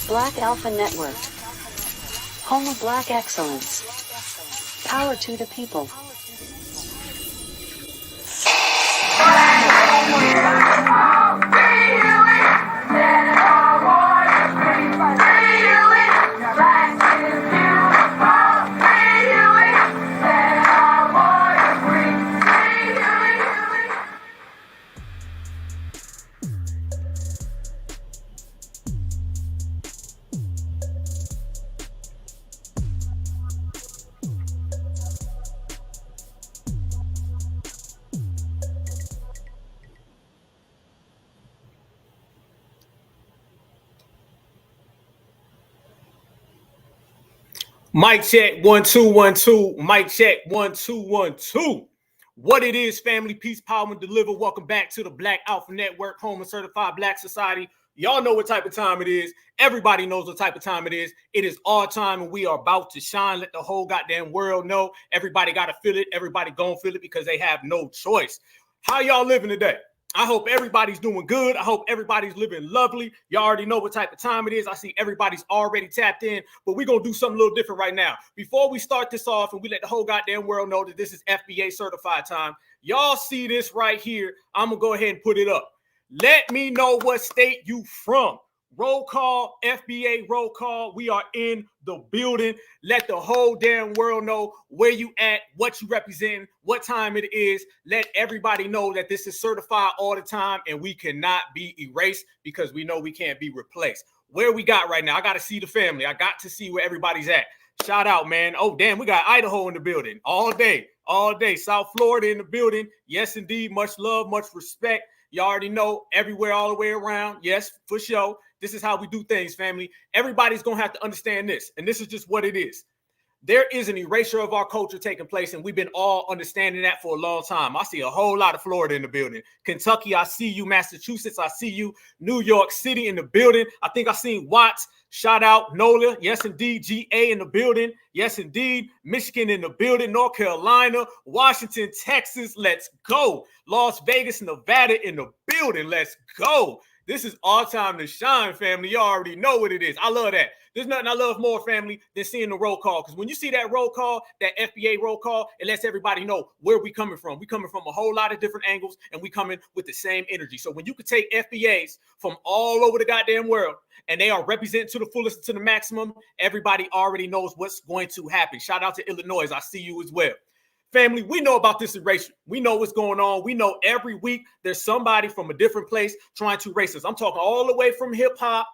Black Alpha Network. Home of Black excellence. Power to the people. Mic check 1 2 1 2. Mic check 1 2 1 2. What it is, family, peace, power, and deliver. Welcome back to the Black Alpha Network, home of certified Black society. Y'all know what type of time it is. Everybody knows what type of time it is. It is our time, and we are about to shine. Let the whole goddamn world know. Everybody got to feel it. Everybody gonna feel it because they have no choice. How y'all living today? I hope everybody's doing good. I hope everybody's living lovely. Y'all already know what type of time it is. I see everybody's already tapped in, but we're going to do something a little different right now. Before we start this off and we let the whole goddamn world know that this is FBA certified time, y'all see this right here. I'm going to go ahead and put it up. Let me know what state you from. Roll call, FBA roll call. We are in the building. Let the whole damn world know where you at, what you represent, what time it is. Let everybody know that this is certified all the time and we cannot be erased because we know we can't be replaced. Where we got right now, I got to see the family. I got to see where everybody's at. Shout out, man. Oh, damn, we got Idaho in the building all day, all day. South Florida in the building. Yes, indeed. Much love, much respect. You already know everywhere, all the way around. Yes, for sure. This is how we do things, family. Everybody's going to have to understand this, and this is just what it is. There is an erasure of our culture taking place, and we've been all understanding that for a long time. I see a whole lot of Florida in the building. Kentucky, I see you. Massachusetts, I see you. New York City in the building. I think I seen Watts. Shout out NOLA. Yes, indeed. GA in the building. Yes, indeed. Michigan in the building. North Carolina. Washington, Texas. Let's go. Las Vegas, Nevada in the building. Let's go. This is our time to shine, family. You already know what it is. I love that. There's nothing I love more, family, than seeing the roll call. Because when you see that roll call, that FBA roll call, it lets everybody know where we coming from. We coming from a whole lot of different angles, and we coming with the same energy. So when you could take FBAs from all over the goddamn world, and they are represented to the fullest and to the maximum, everybody already knows what's going to happen. Shout out to Illinois. I see you as well. Family, we know about this erasure. We know what's going on. We know every week there's somebody from a different place trying to erase us. I'm talking all the way from hip hop,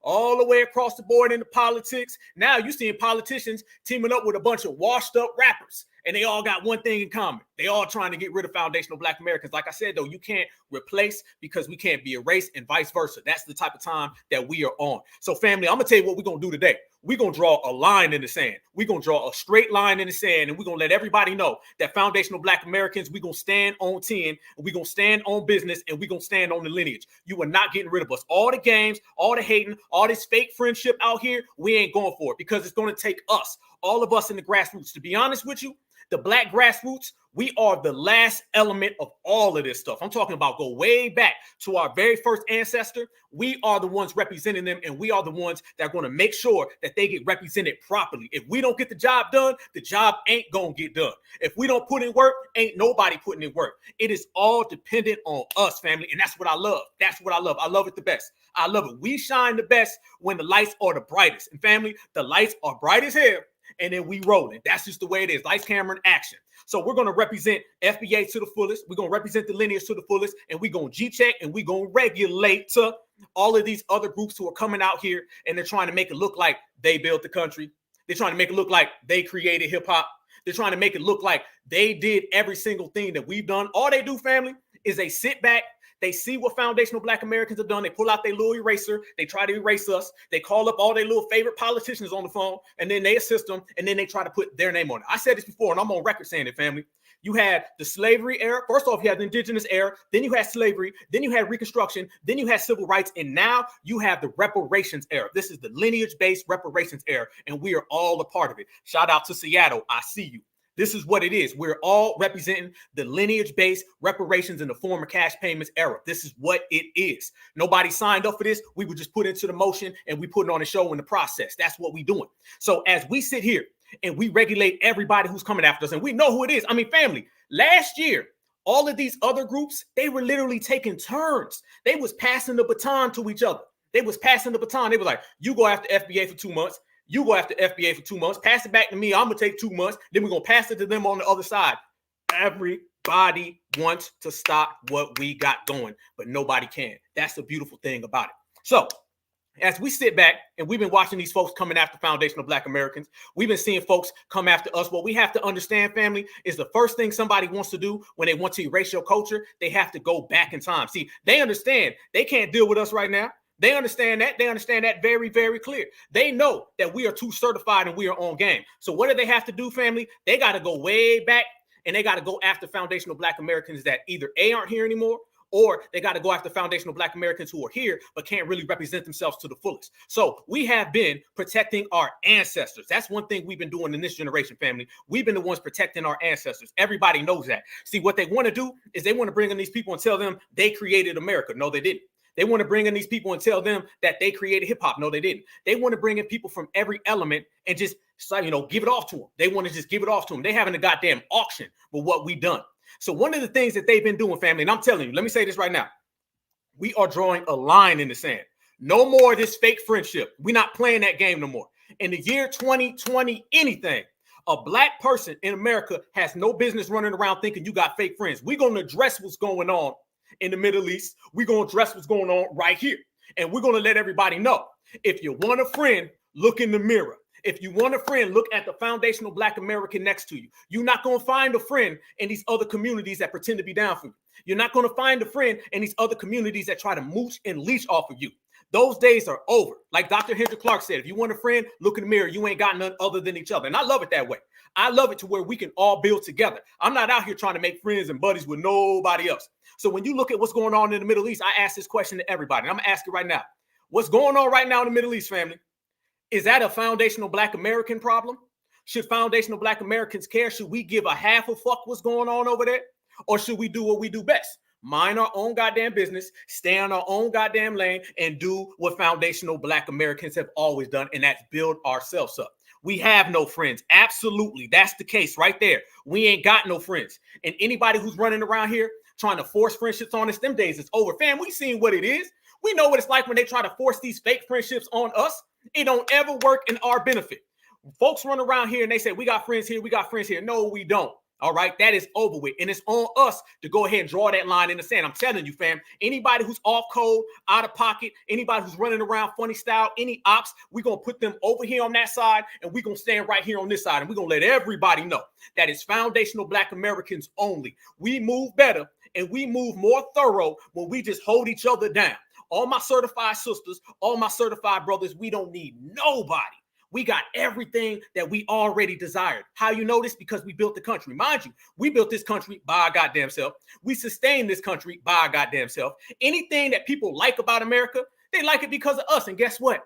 all the way across the board into politics. Now you're seeing politicians teaming up with a bunch of washed up rappers, and they all got one thing in common. They all trying to get rid of foundational Black Americans. Like I said, though, you can't replace because we can't be erased and vice versa. That's the type of time that we are on. So, family, I'm going to tell you what we're going to do today. We're going to draw a line in the sand. We're going to draw a straight line in the sand, and we're going to let everybody know that foundational Black Americans, we're going to stand on 10, and we're going to stand on business, and we're going to stand on the lineage. You are not getting rid of us. All the games, all the hating, all this fake friendship out here, we ain't going for it because it's going to take us, all of us in the grassroots. To be honest with you, the Black grassroots, we are the last element of all of this stuff. I'm talking about go way back to our very first ancestor. We are the ones representing them, and we are the ones that are going to make sure that they get represented properly. If we don't get the job done, the job ain't going to get done. If we don't put in work, ain't nobody putting in work. It is all dependent on us, family, and that's what I love. That's what I love. I love it the best. I love it. We shine the best when the lights are the brightest. And family, the lights are bright as hell. And then we rolling. That's just the way it is. Lights, camera, and action. So we're going to represent FBA to the fullest. We're going to represent the lineage to the fullest. And we're going to G-check and we're going to regulate to all of these other groups who are coming out here and they're trying to make it look like they built the country. They're trying to make it look like they created hip-hop. They're trying to make it look like they did every single thing that we've done. All they do, family, is they sit back. They see what foundational Black Americans have done. They pull out their little eraser. They try to erase us. They call up all their little favorite politicians on the phone, and then they assist them, and then they try to put their name on it. I said this before, and I'm on record saying it, family. You had the slavery era. First off, you had the indigenous era. Then you had slavery. Then you had Reconstruction. Then you had civil rights. And now you have the reparations era. This is the lineage-based reparations era, and we are all a part of it. Shout out to Seattle. I see you. This is what it is. We're all representing the lineage-based reparations in the former cash payments era. This is what it is. Nobody signed up for this. We were just put into the motion and we put it on a show in the process. That's what we're doing. So as we sit here and we regulate everybody who's coming after us, and we know who it is. I mean, family, last year, all of these other groups, they were literally taking turns. They was passing the baton to each other. They was passing the baton. They were like, you go after FBA for 2 months. You go after FBA for 2 months. Pass it back to me. I'm going to take 2 months. Then we're going to pass it to them on the other side. Everybody wants to stop what we got going, but nobody can. That's the beautiful thing about it. So as we sit back and we've been watching these folks coming after foundational Black Americans, we've been seeing folks come after us. What we have to understand, family, is the first thing somebody wants to do when they want to erase your culture, they have to go back in time. See, they understand they can't deal with us right now. They understand that. They understand that very, very clear. They know that we are too certified and we are on game. So what do they have to do, family? They got to go way back and they got to go after foundational Black Americans that either A, aren't here anymore, or they got to go after foundational Black Americans who are here but can't really represent themselves to the fullest. So we have been protecting our ancestors. That's one thing we've been doing in this generation, family. We've been the ones protecting our ancestors. Everybody knows that. See, what they want to do is they want to bring in these people and tell them they created America. No, they didn't. They want to bring in these people and tell them that they created hip hop. No, they didn't. They want to bring in people from every element and just, give it off to them. They want to just give it off to them. They having a goddamn auction with what we done. So one of the things that they've been doing, family, and I'm telling you, let me say this right now. We are drawing a line in the sand. No more of this fake friendship. We're not playing that game no more. In the year 2020, anything, a Black person in America has no business running around thinking you got fake friends. We're going to address what's going on in the Middle East. We're going to address what's going on right here. And we're going to let everybody know. If you want a friend, look in the mirror. If you want a friend, look at the foundational Black American next to you. You're not going to find a friend in these other communities that pretend to be down for you. You're not going to find a friend in these other communities that try to mooch and leech off of you. Those days are over. Like Dr. Hendrik Clark said, if you want a friend, look in the mirror. You ain't got none other than each other. And I love it that way. I love it to where we can all build together. I'm not out here trying to make friends and buddies with nobody else. So when you look at what's going on in the Middle East, I ask this question to everybody. And I'm going to ask it right now. What's going on right now in the Middle East, family? Is that a foundational Black American problem? Should foundational Black Americans care? Should we give a half a fuck what's going on over there? Or should we do what we do best? Mind our own goddamn business, stay on our own goddamn lane, and do what foundational Black Americans have always done, and that's build ourselves up. We have no friends. Absolutely. That's the case right there. We ain't got no friends. And anybody who's running around here trying to force friendships on us, them days is over. Fam, we seen what it is. We know what it's like when they try to force these fake friendships on us. It don't ever work in our benefit. Folks run around here and they say, we got friends here, we got friends here. No, we don't. All right, that is over with. And it's on us to go ahead and draw that line in the sand. I'm telling you, fam, anybody who's off code, out of pocket, anybody who's running around funny style, any ops, we're going to put them over here on that side and we're going to stand right here on this side. And we're going to let everybody know that it's foundational Black Americans only. We move better and we move more thorough when we just hold each other down. All my certified sisters, all my certified brothers, we don't need nobody. We got everything that we already desired. How you know this? Because we built the country. Mind you, we built this country by our goddamn self. We sustain this country by our goddamn self. Anything that people like about America, they like it because of us. And guess what?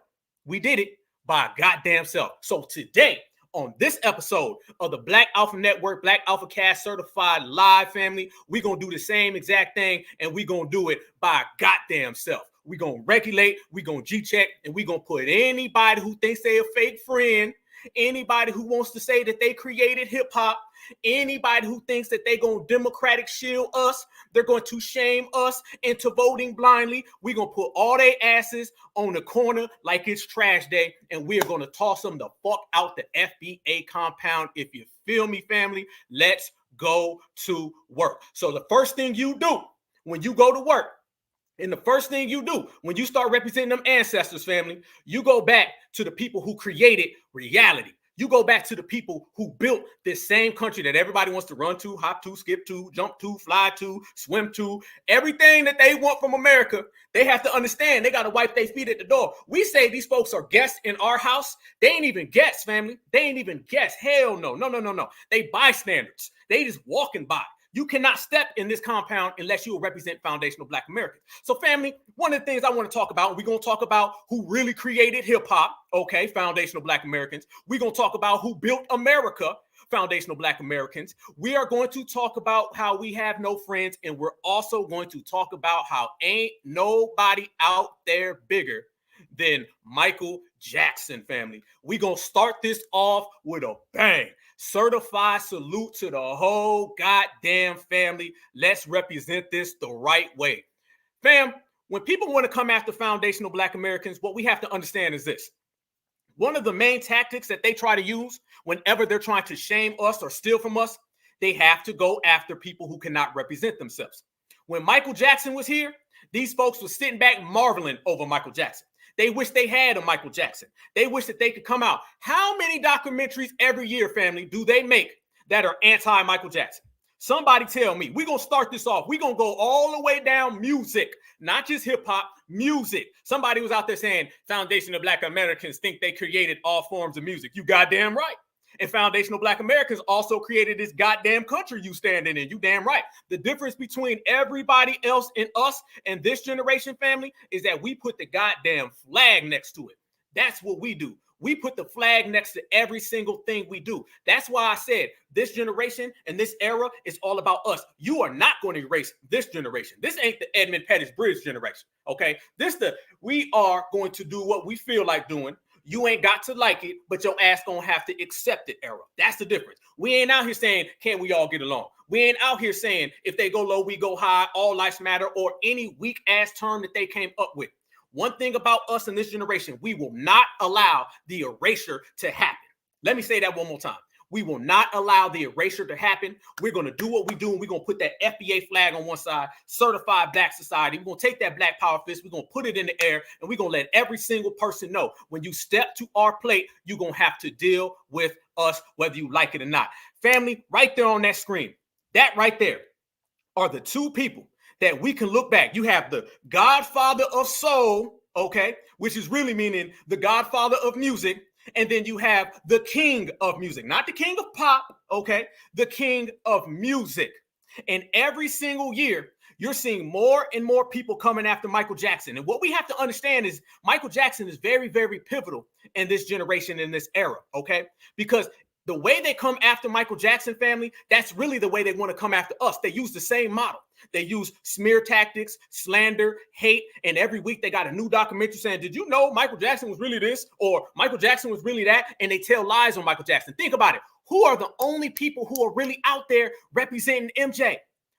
We did it by our goddamn self. So today, on this episode of the Black Alpha Network, Black Alpha Cast Certified Live family, we're going to do the same exact thing, and we're going to do it by our goddamn self. We're going to regulate, we're going to G-check, and we're going to put anybody who thinks they're a fake friend, anybody who wants to say that they created hip-hop, anybody who thinks that they're going to democratic shield us, they're going to shame us into voting blindly. We're going to put all their asses on the corner like it's trash day, and we're going to toss them the fuck out the FBA compound. If you feel me, family, let's go to work. So the first thing you do when you go to work, and the first thing you do when you start representing them ancestors, family, you go back to the people who created reality. You go back to the people who built this same country that everybody wants to run to, hop to, skip to, jump to, fly to, swim to. Everything that they want from America, they have to understand they got to wipe their feet at the door. We say these folks are guests in our house. They ain't even guests, family. They ain't even guests. Hell no. No. They bystanders. They just walking by. You cannot step in this compound unless you will represent foundational Black Americans. So, family, one of the things I want to talk about, we're going to talk about who really created hip-hop, okay, foundational Black Americans. We're going to talk about who built America, foundational Black Americans. We are going to talk about how we have no friends, and we're also going to talk about how ain't nobody out there bigger than Michael Jackson, family. We gonna start this off with a bang. Certified salute to the whole goddamn family. Let's represent this the right way. Fam, when people want to come after foundational Black Americans, what we have to understand is this. One of the main tactics that they try to use whenever they're trying to shame us or steal from us, they have to go after people who cannot represent themselves. When Michael Jackson was here, these folks were sitting back marveling over Michael Jackson. They wish they had a Michael Jackson. They wish that they could come out. How many documentaries every year, family, do they make that are anti-Michael Jackson? Somebody tell me. We're going to start this off. We're going to go all the way down music, not just hip hop, music. Somebody was out there saying foundational Black Americans think they created all forms of music. You goddamn right. And foundational Black Americans also created this goddamn country you standing in. You damn right. The difference between everybody else and us and this generation, family, is that we put the goddamn flag next to it. That's what we do. We put the flag next to every single thing we do. That's why I said this generation and this era is all about us. You are not going to erase this generation. This ain't the Edmund Pettus Bridge generation, okay? We are going to do what we feel like doing. You ain't got to like it, but your ass gonna have to accept it era. That's the difference. We ain't out here saying, can we all get along? We ain't out here saying, if they go low, we go high, all lives matter, or any weak ass term that they came up with. One thing about us in this generation, we will not allow the erasure to happen. Let me say that one more time. We will not allow the erasure to happen. We're going to do what we do, and we're going to put that FBA flag on one side, certified Black society. We're going to take that Black power fist, we're going to put it in the air, and we're going to let every single person know when you step to our plate, you're going to have to deal with us, whether you like it or not. Family, right there on that screen, that right there are the two people that we can look back. You have the godfather of soul, okay, which is really meaning the godfather of music. And then you have the king of music, not the king of pop, okay, the king of music. And every single year, you're seeing more and more people coming after Michael Jackson. And what we have to understand is Michael Jackson is very, very pivotal in this generation, in this era, okay? Because the way they come after Michael Jackson, family, that's really the way they want to come after us. They use the same model. They use smear tactics, slander, hate, and every week they got a new documentary saying, did you know Michael Jackson was really this? Or Michael Jackson was really that? And they tell lies on Michael Jackson. Think about it. Who are the only people who are really out there representing MJ?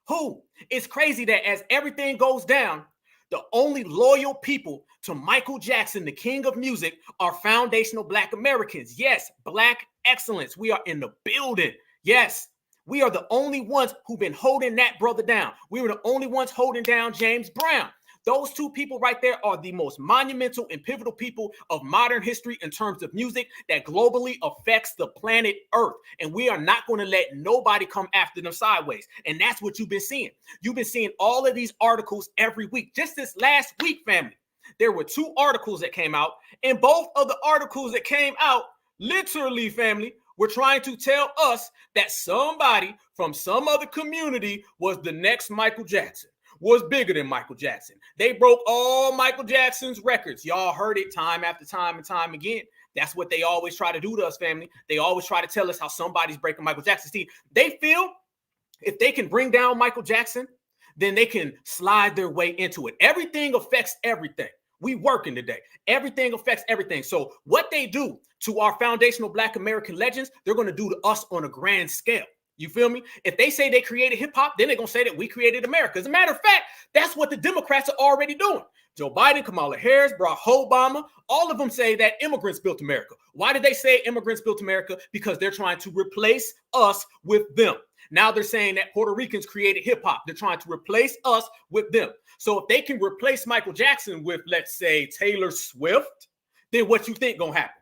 Who? It's crazy that as everything goes down, the only loyal people to Michael Jackson, the king of music, are foundational Black Americans. Yes, Black excellence. We are in the building. Yes, we are the only ones who've been holding that brother down. We were the only ones holding down James Brown. Those two people right there are the most monumental and pivotal people of modern history in terms of music that globally affects the planet Earth. And we are not going to let nobody come after them sideways. And that's what you've been seeing. You've been seeing all of these articles every week. Just this last week, family, there were 2 articles that came out. And both of the articles that came out, literally, family, were trying to tell us that somebody from some other community was the next Michael Jackson, was bigger than Michael Jackson. They broke all Michael Jackson's records. Y'all heard it time after time and time again. That's what they always try to do to us, family. They always try to tell us how somebody's breaking Michael Jackson's teeth. They feel if they can bring down Michael Jackson, then they can slide their way into it. Everything affects everything. We working today. Everything affects everything. So what they do to our foundational Black American legends, they're going to do to us on a grand scale. You feel me? If they say they created hip hop, then they're going to say that we created America. As a matter of fact, that's what the Democrats are already doing. Joe Biden, Kamala Harris, Barack Obama, all of them say that immigrants built America. Why did they say immigrants built America? Because they're trying to replace us with them. Now they're saying that Puerto Ricans created hip hop. They're trying to replace us with them. So if they can replace Michael Jackson with, let's say, Taylor Swift, then what you think gonna happen?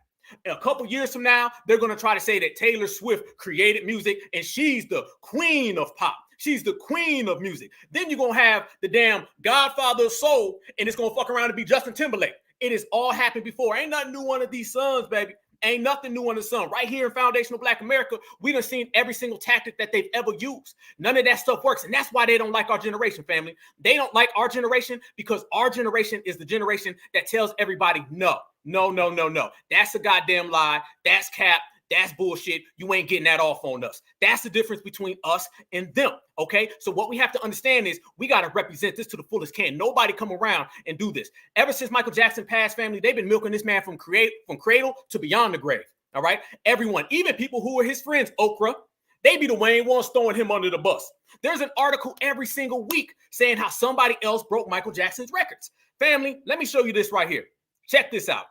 A couple years from now, they're gonna try to say that Taylor Swift created music and she's the queen of pop. She's the queen of music. Then you're gonna have the damn godfather of soul, and it's gonna fuck around and be Justin Timberlake. It has all happened before. Ain't nothing new under these suns, baby. Ain't nothing new under the sun. Right here in foundational Black America, we done seen every single tactic that they've ever used. None of that stuff works. And that's why they don't like our generation, family. They don't like our generation because our generation is the generation that tells everybody, no. That's a goddamn lie. That's cap. That's bullshit. You ain't getting that off on us. That's the difference between us and them, okay? So what we have to understand is we got to represent this to the fullest can. Nobody come around and do this. Ever since Michael Jackson passed, family, they've been milking this man from cradle to beyond the grave, all right? Everyone, even people who are his friends, Okra, they be the main ones throwing him under the bus. There's an article every single week saying how somebody else broke Michael Jackson's records. Family, let me show you this right here. Check this out.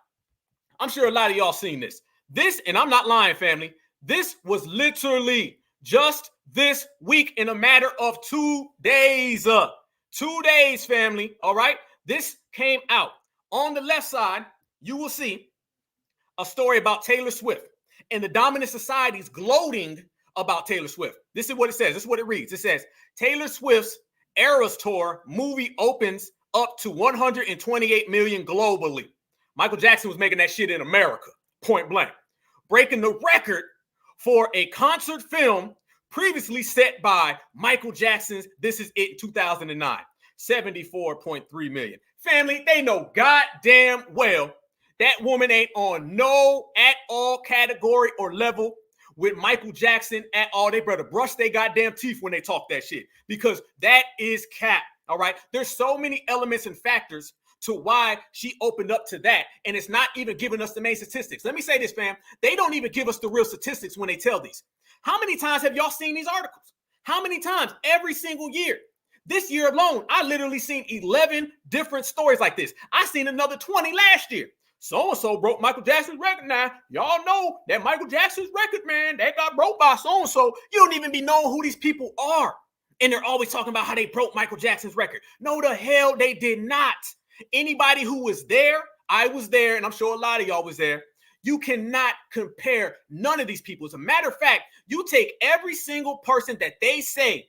I'm sure a lot of y'all seen this. This, and I'm not lying, family, this was literally just this week in a matter of 2 days. 2 days, family, all right? This came out. On the left side, you will see a story about Taylor Swift and the dominant societies gloating about Taylor Swift. This is what it says. This is what it reads. It says, Taylor Swift's Eras Tour movie opens up to 128 million globally. Michael Jackson was making that shit in America, point blank, breaking the record for a concert film previously set by Michael Jackson's This Is It in 2009, 74.3 million. Family, they know goddamn well that woman ain't on no at all category or level with Michael Jackson at all. They better brush their goddamn teeth when they talk that shit, because that is cap, all right? There's so many elements and factors to why she opened up to that, and it's not even giving us the main statistics. Let me say this, fam. They don't even give us the real statistics when they tell these. How many times have y'all seen these articles? How many times? Every single year. This year alone, I literally seen 11 different stories like this. I seen another 20 last year. So-and-so broke Michael Jackson's record. Now, y'all know that Michael Jackson's record, man, that got broke by so-and-so. You don't even be knowing who these people are. And they're always talking about how they broke Michael Jackson's record. No, the hell they did not. Anybody who was there, I was there, and I'm sure a lot of y'all was there. You cannot compare none of these people. As a matter of fact, you take every single person that they say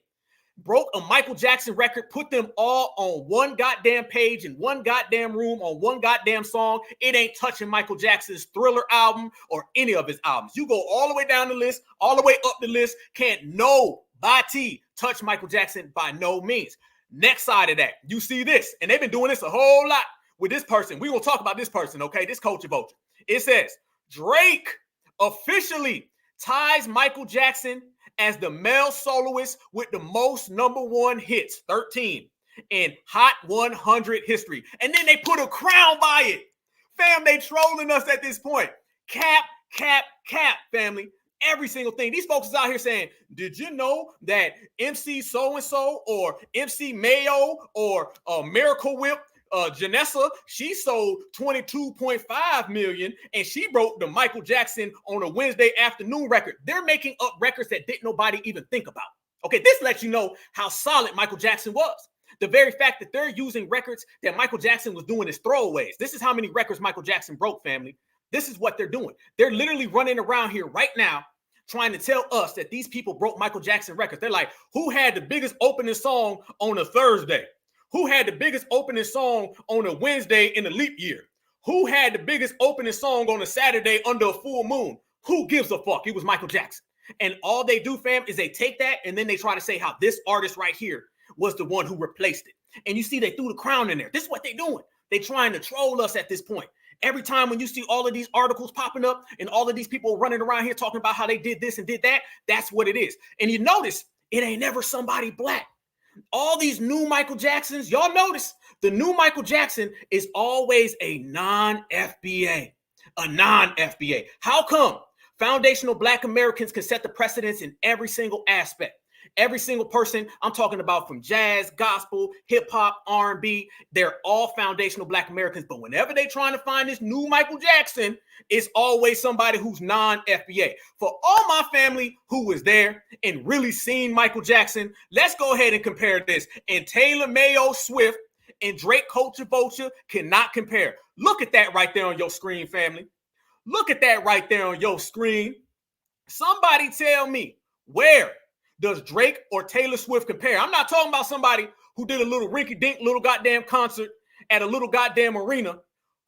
broke a Michael Jackson record, put them all on one goddamn page in one goddamn room on one goddamn song. It ain't touching Michael Jackson's Thriller album or any of his albums. You go all the way down the list, all the way up the list. Can't nobody touch Michael Jackson by no means. Next side of that, you see this, and they've been doing this a whole lot with this person. We're going to talk about this person, okay? This culture vulture. It says, Drake officially ties Michael Jackson as the male soloist with the most #1 hits, 13, in Hot 100 history. And then they put a crown by it. Fam, they trolling us at this point. Cap, family. Every single thing. These folks is out here saying, did you know that MC so-and-so or MC Mayo or Miracle Whip, Janessa, she sold 22.5 million and she broke the Michael Jackson on a Wednesday afternoon record. They're making up records that didn't nobody even think about. Okay, this lets you know how solid Michael Jackson was. The very fact that they're using records that Michael Jackson was doing as throwaways. This is how many records Michael Jackson broke, family. This is what they're doing. They're literally running around here right now trying to tell us that these people broke Michael Jackson records. They're like, who had the biggest opening song on a Thursday? Who had the biggest opening song on a Wednesday in a leap year? Who had the biggest opening song on a Saturday under a full moon? Who gives a fuck? It was Michael Jackson. And all they do, fam, is they take that and then they try to say how this artist right here was the one who replaced it. And you see they threw the crown in there. This is what they're doing. They're trying to troll us at this point. Every time when you see all of these articles popping up and all of these people running around here talking about how they did this and did that, that's what it is. And you notice it ain't never somebody black. All these new Michael Jacksons, y'all notice the new Michael Jackson is always a non-FBA, a non-FBA. How come foundational Black Americans can set the precedence in every single aspect? Every single person I'm talking about, from jazz, gospel, hip hop, R&B, they're all foundational Black Americans. But whenever they're trying to find this new Michael Jackson, it's always somebody who's non-FBA. For all my family who was there and really seen Michael Jackson, let's go ahead and compare this. And Taylor Mayo Swift and Drake Culture Vulture cannot compare. Look at that right there on your screen, family. Look at that right there on your screen. Somebody tell me, where does Drake or Taylor Swift compare? I'm not talking about somebody who did a little rinky-dink little goddamn concert at a little goddamn arena.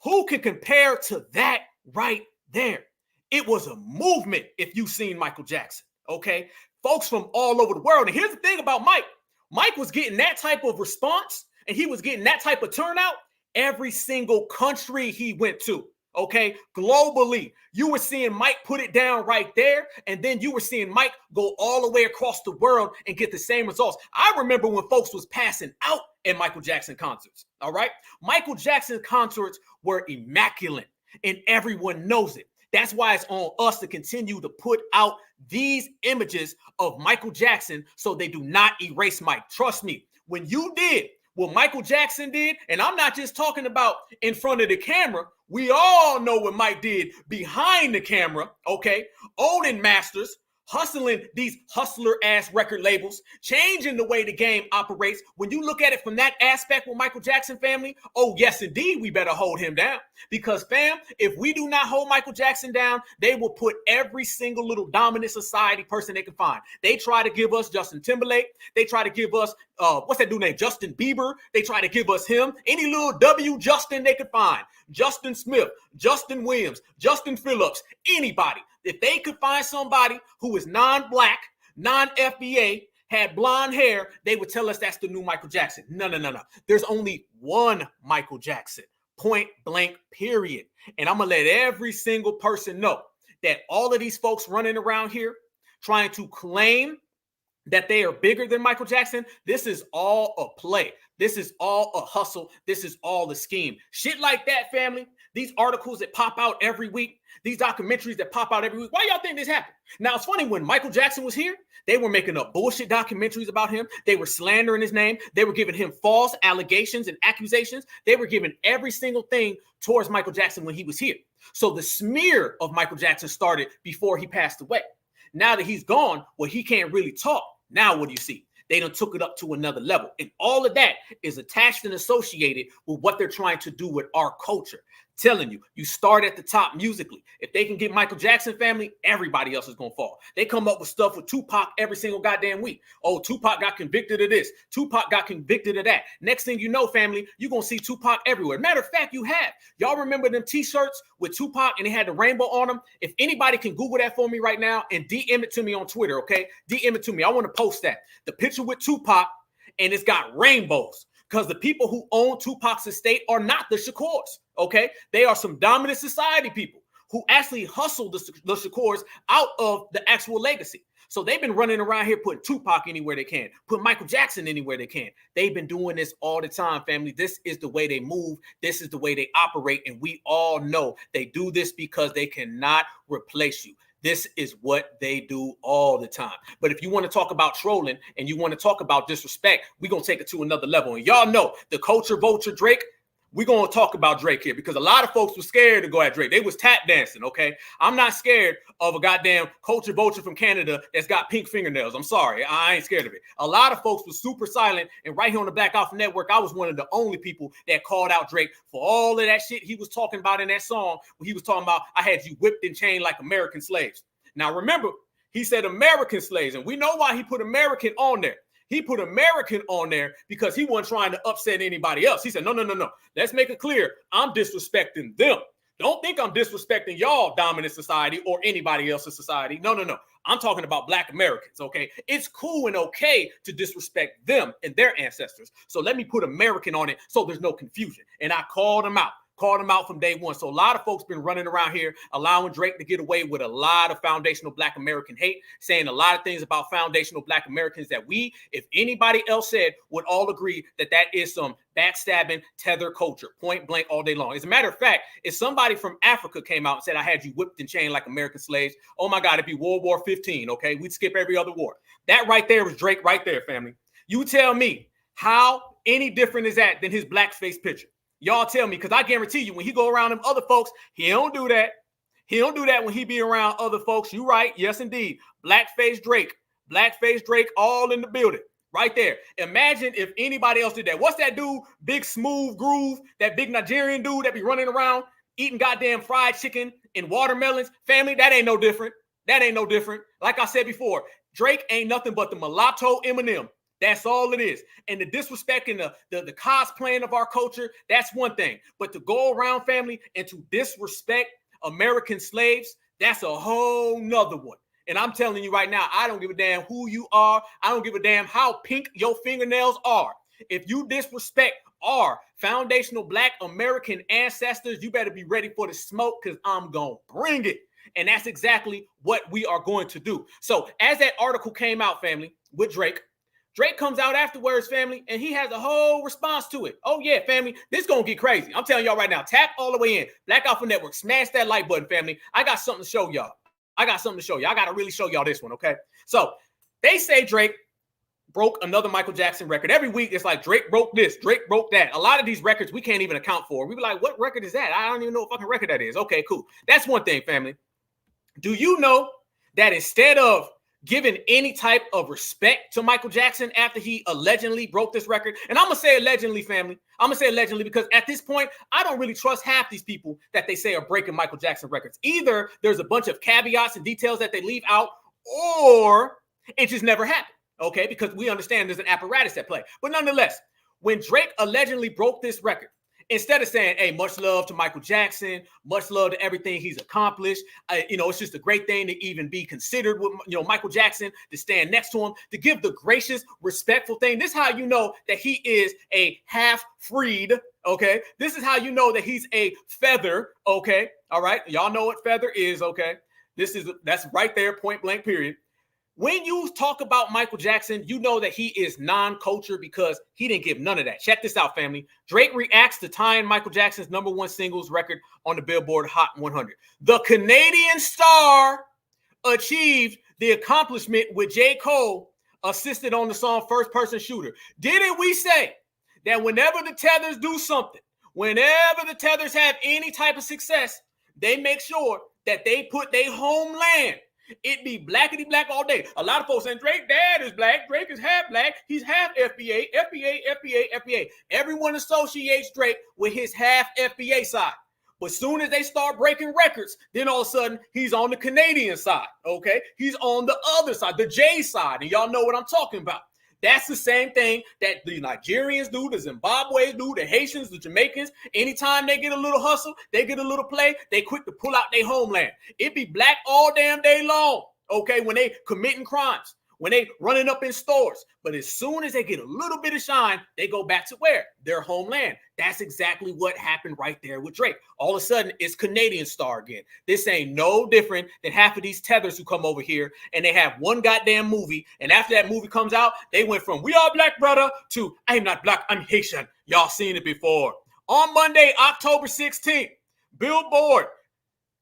Who can compare to that right there? It was a movement if you've seen Michael Jackson, okay? Folks from all over the world. And here's the thing about Mike. Mike was getting that type of response and he was getting that type of turnout every single country he went to. Okay, globally, you were seeing Mike put it down right there, and then you were seeing Mike go all the way across the world and get the same results. I remember when folks was passing out at Michael Jackson concerts. All right, Michael Jackson concerts were immaculate, and everyone knows it. That's why it's on us to continue to put out these images of Michael Jackson so they do not erase Mike. Trust me, when you did what Michael Jackson did, and I'm not just talking about in front of the camera, we all know what Mike did behind the camera, okay? Owning masters, hustling these hustler-ass record labels, changing the way the game operates. When you look at it from that aspect with Michael Jackson family, oh, yes, indeed, we better hold him down. Because, fam, if we do not hold Michael Jackson down, they will put every single little dominant society person they can find. They try to give us Justin Timberlake. They try to give us, what's that dude named? Justin Bieber. They try to give us him. Any little W Justin they could find. Justin Smith, Justin Williams, Justin Phillips, anybody. If they could find somebody who is non-black, non-FBA, had blonde hair, they would tell us that's the new Michael Jackson. No. There's only one Michael Jackson, point blank, period. And I'm going to let every single person know that all of these folks running around here trying to claim that they are bigger than Michael Jackson, this is all a play. This is all a hustle. This is all a scheme. Shit like that, family. These articles that pop out every week, these documentaries that pop out every week. Why y'all think this happened? Now, it's funny, when Michael Jackson was here, they were making up bullshit documentaries about him. They were slandering his name. They were giving him false allegations and accusations. They were giving every single thing towards Michael Jackson when he was here. So the smear of Michael Jackson started before he passed away. Now that he's gone, well, he can't really talk. Now what do you see? They done took it up to another level. And all of that is attached and associated with what they're trying to do with our culture. Telling you, you start at the top musically. If they can get Michael Jackson family, everybody else is going to fall. They come up with stuff with Tupac every single goddamn week. Oh, Tupac got convicted of this. Tupac got convicted of that. Next thing you know, family, you're going to see Tupac everywhere. Matter of fact, you have. Y'all remember them t-shirts with Tupac and they had the rainbow on them? If anybody can Google that for me right now and DM it to me on Twitter, okay? DM it to me. I want to post that. The picture with Tupac and it's got rainbows. Because the people who own Tupac's estate are not the Shakurs, okay? They are some dominant society people who actually hustled the Shakurs out of the actual legacy. So they've been running around here putting Tupac anywhere they can, put Michael Jackson anywhere they can. They've been doing this all the time, family. This is the way they move. This is the way they operate. And we all know they do this because they cannot replace you. This is what they do all the time. But if you want to talk about trolling and you want to talk about disrespect, we're going to take it to another level. And y'all know the culture vulture Drake, we're going to talk about Drake here because a lot of folks were scared to go at Drake. They was tap dancing, okay? I'm not scared of a goddamn culture vulture from Canada that's got pink fingernails. I'm sorry. I ain't scared of it. A lot of folks was super silent. And right here on the Black Alpha Network, I was one of the only people that called out Drake for all of that shit he was talking about in that song when he was talking about, I had you whipped and chained like American slaves. Now, remember, he said American slaves, and we know why he put American on there. He put American on there because he wasn't trying to upset anybody else. He said, no. Let's make it clear. I'm disrespecting them. Don't think I'm disrespecting y'all dominant society or anybody else's society. No. I'm talking about Black Americans, okay? It's cool and okay to disrespect them and their ancestors. So let me put American on it so there's no confusion. And I called him out. Called him out from day one. So a lot of folks been running around here allowing Drake to get away with a lot of foundational Black American hate, saying a lot of things about foundational Black Americans that we, if anybody else said, would all agree that that is some backstabbing tether culture, point blank all day long. As a matter of fact, if somebody from Africa came out and said, I had you whipped and chained like American slaves, oh my God, it'd be World War 15, okay? We'd skip every other war. That right there was Drake right there, family. You tell me how any different is that than his blackface picture? Y'all tell me, because I guarantee you, when he go around them other folks, he don't do that. He don't do that when he be around other folks. You right. Yes, indeed. Blackface Drake, all in the building. Right there. Imagine if anybody else did that. What's that dude? Big Smooth Groove, that big Nigerian dude that be running around eating goddamn fried chicken and watermelons. Family, that ain't no different. Like I said before, Drake ain't nothing but the mulatto Eminem. That's all it is. And the disrespect and the cosplaying of our culture, that's one thing. But to go around, family, and to disrespect American slaves, that's a whole nother one. And I'm telling you right now, I don't give a damn who you are. I don't give a damn how pink your fingernails are. If you disrespect are foundational Black American ancestors, you better be ready for the smoke because I'm going to bring it. And that's exactly what we are going to do. So as that article came out, family, with Drake comes out afterwards, family, and he has a whole response to it. Oh, yeah, family, this going to get crazy. I'm telling y'all right now, tap all the way in. Black Alpha Network, smash that like button, family. I got something to show y'all. I got to really show y'all this one, okay? So they say Drake broke another Michael Jackson record. Every week, it's like Drake broke this, Drake broke that. A lot of these records we can't even account for. We be like, what record is that? I don't even know what fucking record that is. Okay, cool. That's one thing, family. Do you know that instead of giving any type of respect to Michael Jackson after he allegedly broke this record, and I'm going to say allegedly, family. I'm going to say allegedly because at this point, I don't really trust half these people that they say are breaking Michael Jackson records. Either there's a bunch of caveats and details that they leave out, or it just never happened, okay? Because we understand there's an apparatus at play. But nonetheless, when Drake allegedly broke this record, instead of saying, hey, much love to Michael Jackson, much love to everything he's accomplished, it's just a great thing to even be considered with, Michael Jackson, to stand next to him, to give the gracious, respectful thing. This is how you know that he is a half-freed, okay? This is how you know that he's a feather, okay? All right? Y'all know what feather is, okay? That's right there, point blank, period. When you talk about Michael Jackson, you know that he is non-culture because he didn't give none of that. Check this out, family. Drake reacts to tying Michael Jackson's #1 singles record on the Billboard Hot 100. The Canadian star achieved the accomplishment with J. Cole assisted on the song First Person Shooter. Didn't we say that whenever the Tethers do something, whenever the Tethers have any type of success, they make sure that they put their homeland. It be blackity black all day. A lot of folks saying Drake dad is black. Drake is half black. He's half FBA, FBA, FBA, FBA. Everyone associates Drake with his half FBA side. But soon as they start breaking records, then all of a sudden he's on the Canadian side, okay? He's on the other side, the J side, and y'all know what I'm talking about. That's the same thing that the Nigerians do, the Zimbabweans do, the Haitians, the Jamaicans. Anytime they get a little hustle, they get a little play, they quick to pull out their homeland. It be black all damn day long, okay, when they committing crimes, when they running up in stores. But as soon as they get a little bit of shine, they go back to where? Their homeland. That's exactly what happened right there with Drake. All of a sudden, it's Canadian star again. This ain't no different than half of these Tethers who come over here and they have one goddamn movie. And after that movie comes out, they went from we are black, brother, to I'm not black, I'm Haitian. Y'all seen it before. On Monday, October 16th, Billboard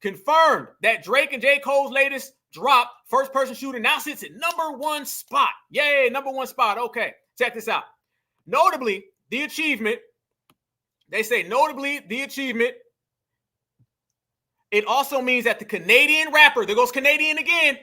confirmed that Drake and J. Cole's latest drop, First Person Shooter, now sits at #1 spot. Yay, #1 spot. Okay, check this out. Notably, the achievement, they say notably the achievement, it also means that the Canadian rapper, there goes Canadian again,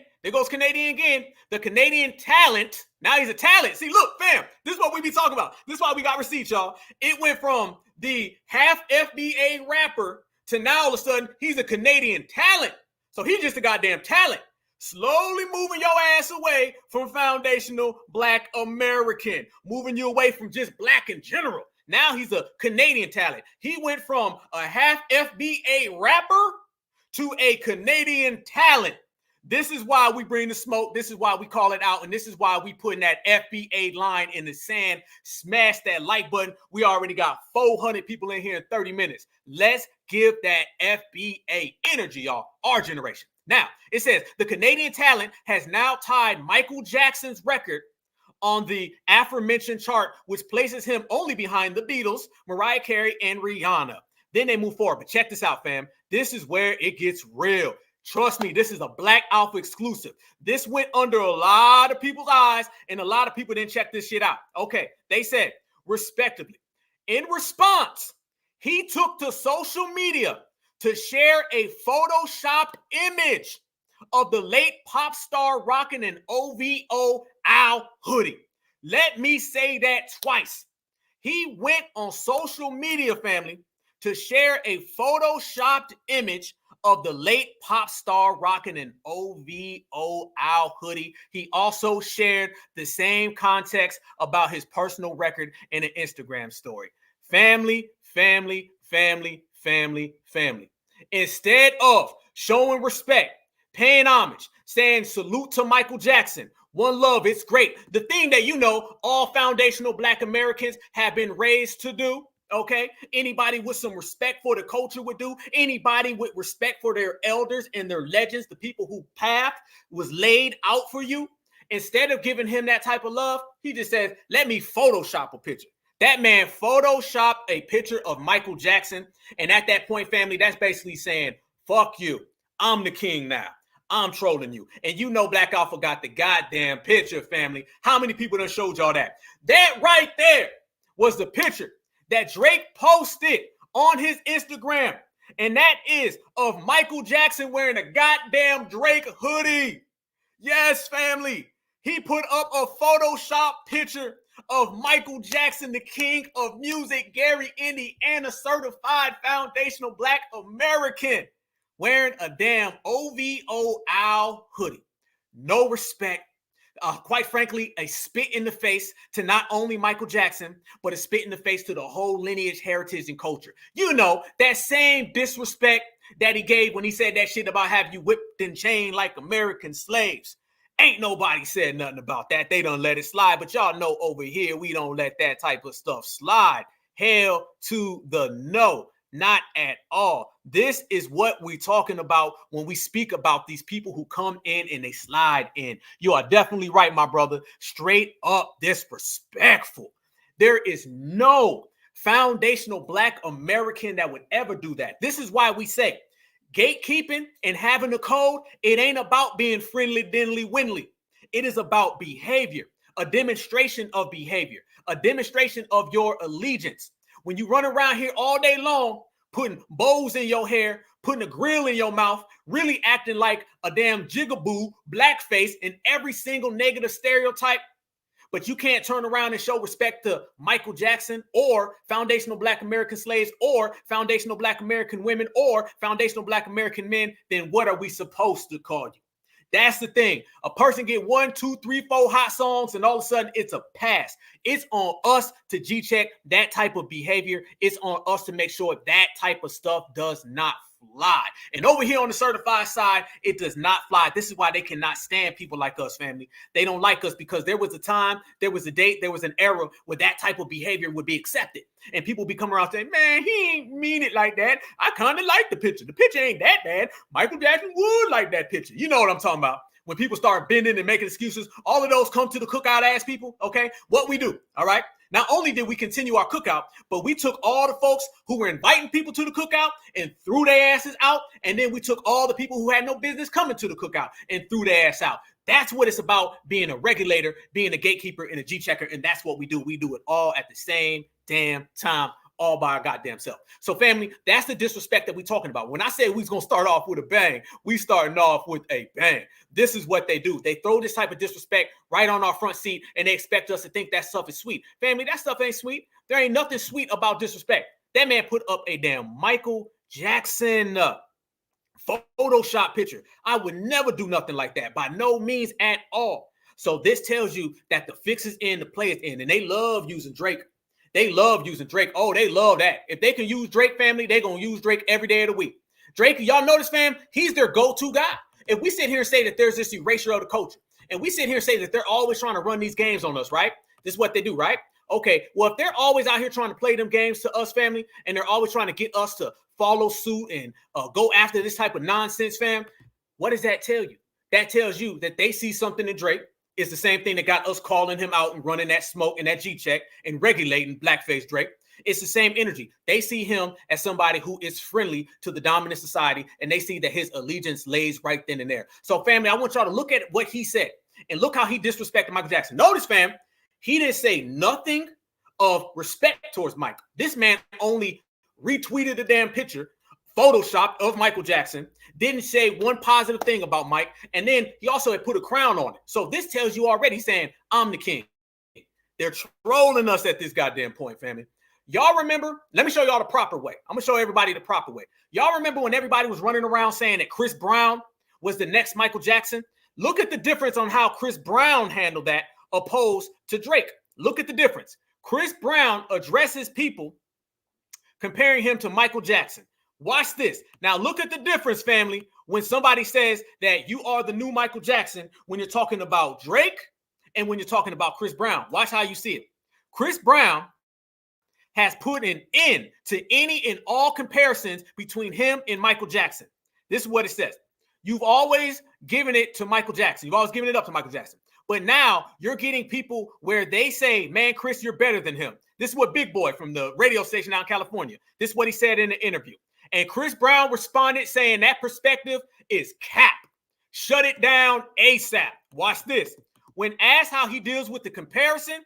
the Canadian talent, now he's a talent. See, look, fam, this is what we be talking about. This is why we got receipts, y'all. It went from the half FBA rapper to now all of a sudden he's a Canadian talent. So he's just a goddamn talent. Slowly moving your ass away from foundational Black American, moving you away from just black in general. Now he's a Canadian talent. He went from a half FBA rapper to a Canadian talent. This is why we bring the smoke. This is why we call it out. And this is why we putting that FBA line in the sand. Smash that like button. We already got 400 people in here in 30 minutes. Let's give that FBA energy, y'all. Our generation. Now, it says the Canadian talent has now tied Michael Jackson's record on the aforementioned chart, which places him only behind the Beatles, Mariah Carey, and Rihanna. Then they move forward. But check this out, fam. This is where it gets real. Trust me, this is a Black Alpha exclusive. This went under a lot of people's eyes, and a lot of people didn't check this shit out. Okay, they said, respectively, in response, he took to social media to share a photoshopped image of the late pop star rocking an OVO Al hoodie. Let me say that twice. He went on social media, family, to share a photoshopped image of the late pop star rocking an OVO Al hoodie. He also shared the same context about his personal record in an Instagram story. Family, family, family, family, family. Instead of showing respect, paying homage, saying salute to Michael Jackson, One love, it's great. The thing that all foundational Black Americans have been raised to do, okay? Anybody with some respect for the culture would do. Anybody with respect for their elders and their legends, the people whose path was laid out for you. Instead of giving him that type of love, he just says, let me Photoshop a picture. That man Photoshopped a picture of Michael Jackson. And at that point, family, that's basically saying, fuck you. I'm the king now. I'm trolling you. And Black Alpha got the goddamn picture, family. How many people done showed y'all that? That right there was the picture that Drake posted on his Instagram. And that is of Michael Jackson wearing a goddamn Drake hoodie. Yes, family. He put up a Photoshop picture of Michael Jackson, the king of music, Gary, Indiana, certified foundational Black American, wearing a damn OVO Owl hoodie. No respect. Quite frankly, a spit in the face to not only Michael Jackson, but a spit in the face to the whole lineage, heritage, and culture. That same disrespect that he gave when he said that shit about have you whipped and chained like American slaves. Ain't nobody said nothing about that. They don't let it slide. But y'all know over here, we don't let that type of stuff slide. Hell to the no. Not at all. This is what we're talking about when we speak about these people who come in and they slide in. You are definitely right, my brother. Straight up disrespectful. There is no foundational Black American that would ever do that. This is why we say gatekeeping and having a code, it ain't about being friendly, diddly, windly. It is about behavior, a demonstration of behavior, a demonstration of your allegiance. When you run around here all day long, putting bows in your hair, putting a grill in your mouth, really acting like a damn jigaboo, blackface in every single negative stereotype, but you can't turn around and show respect to Michael Jackson or foundational Black American slaves or foundational Black American women or foundational Black American men, then what are we supposed to call you? That's the thing. A person get 1, 2, 3, 4 hot songs and all of a sudden it's a pass. It's on us to G-check that type of behavior. It's on us to make sure that type of stuff does not fly. And over here on the certified side, it does not fly. This is why they cannot stand people like us, family. They don't like us because there was a time, there was a date, there was an era where that type of behavior would be accepted. And people be coming around saying, man, he ain't mean it like that. I kind of like the picture. The picture ain't that bad. Michael Jackson would like that picture. You know what I'm talking about. When people start bending and making excuses, all of those come to the cookout ass people, okay? What we do, all right? Not only did we continue our cookout, but we took all the folks who were inviting people to the cookout and threw their asses out. And then we took all the people who had no business coming to the cookout and threw their ass out. That's what it's about, being a regulator, being a gatekeeper, and a G-checker. And that's what we do. We do it all at the same damn time, all by our goddamn self. So, family, that's the disrespect that we're talking about. When I say we're going to start off with a bang, we starting off with a bang. This is what they do. They throw this type of disrespect right on our front seat, and they expect us to think that stuff is sweet. Family, that stuff ain't sweet. There ain't nothing sweet about disrespect. That man put up a damn Michael Jackson Photoshop picture. I would never do nothing like that, by no means at all. So this tells you that the fix is in, the play is in, and they love using Drake. They love using Drake. Oh, they love that. If they can use Drake, family, they're going to use Drake every day of the week. Drake, y'all notice, fam, he's their go-to guy. If we sit here and say that there's this erasure of the culture, and we sit here and say that they're always trying to run these games on us, right? This is what they do, right? Okay, well, if they're always out here trying to play them games to us, family, and they're always trying to get us to follow suit and go after this type of nonsense, fam, what does that tell you? That tells you that they see something in Drake. It's the same thing that got us calling him out and running that smoke and that G-check and regulating blackface Drake. It's the same energy. They see him as somebody who is friendly to the dominant society, and they see that his allegiance lays right then and there. So, family, I want y'all to look at what he said and look how he disrespected Michael Jackson. Notice, fam, he didn't say nothing of respect towards Michael. This man only retweeted the damn picture, Photoshopped of Michael Jackson, didn't say one positive thing about Mike, and then he also had put a crown on it. So this tells you already, saying, I'm the king. They're trolling us at this goddamn point, family. Y'all remember? Let me show y'all the proper way. I'm going to show everybody the proper way. Y'all remember when everybody was running around saying that Chris Brown was the next Michael Jackson? Look at the difference on how Chris Brown handled that opposed to Drake. Look at the difference. Chris Brown addresses people comparing him to Michael Jackson. Watch this. Now look at the difference, family. when somebody says that you are the new Michael Jackson when you're talking about Drake and when you're talking about Chris Brown. Watch how you see it. Chris Brown has put an end to any and all comparisons between him and Michael Jackson. This is what it says. You've always given it to Michael Jackson. You've always given it up to Michael Jackson. But now you're getting people where they say, man, Chris, you're better than him. This is what Big Boy from the radio station out in California, this is what he said in the interview. And Chris Brown responded saying that perspective is cap. Shut it down ASAP. Watch this. When asked how he deals with the comparison,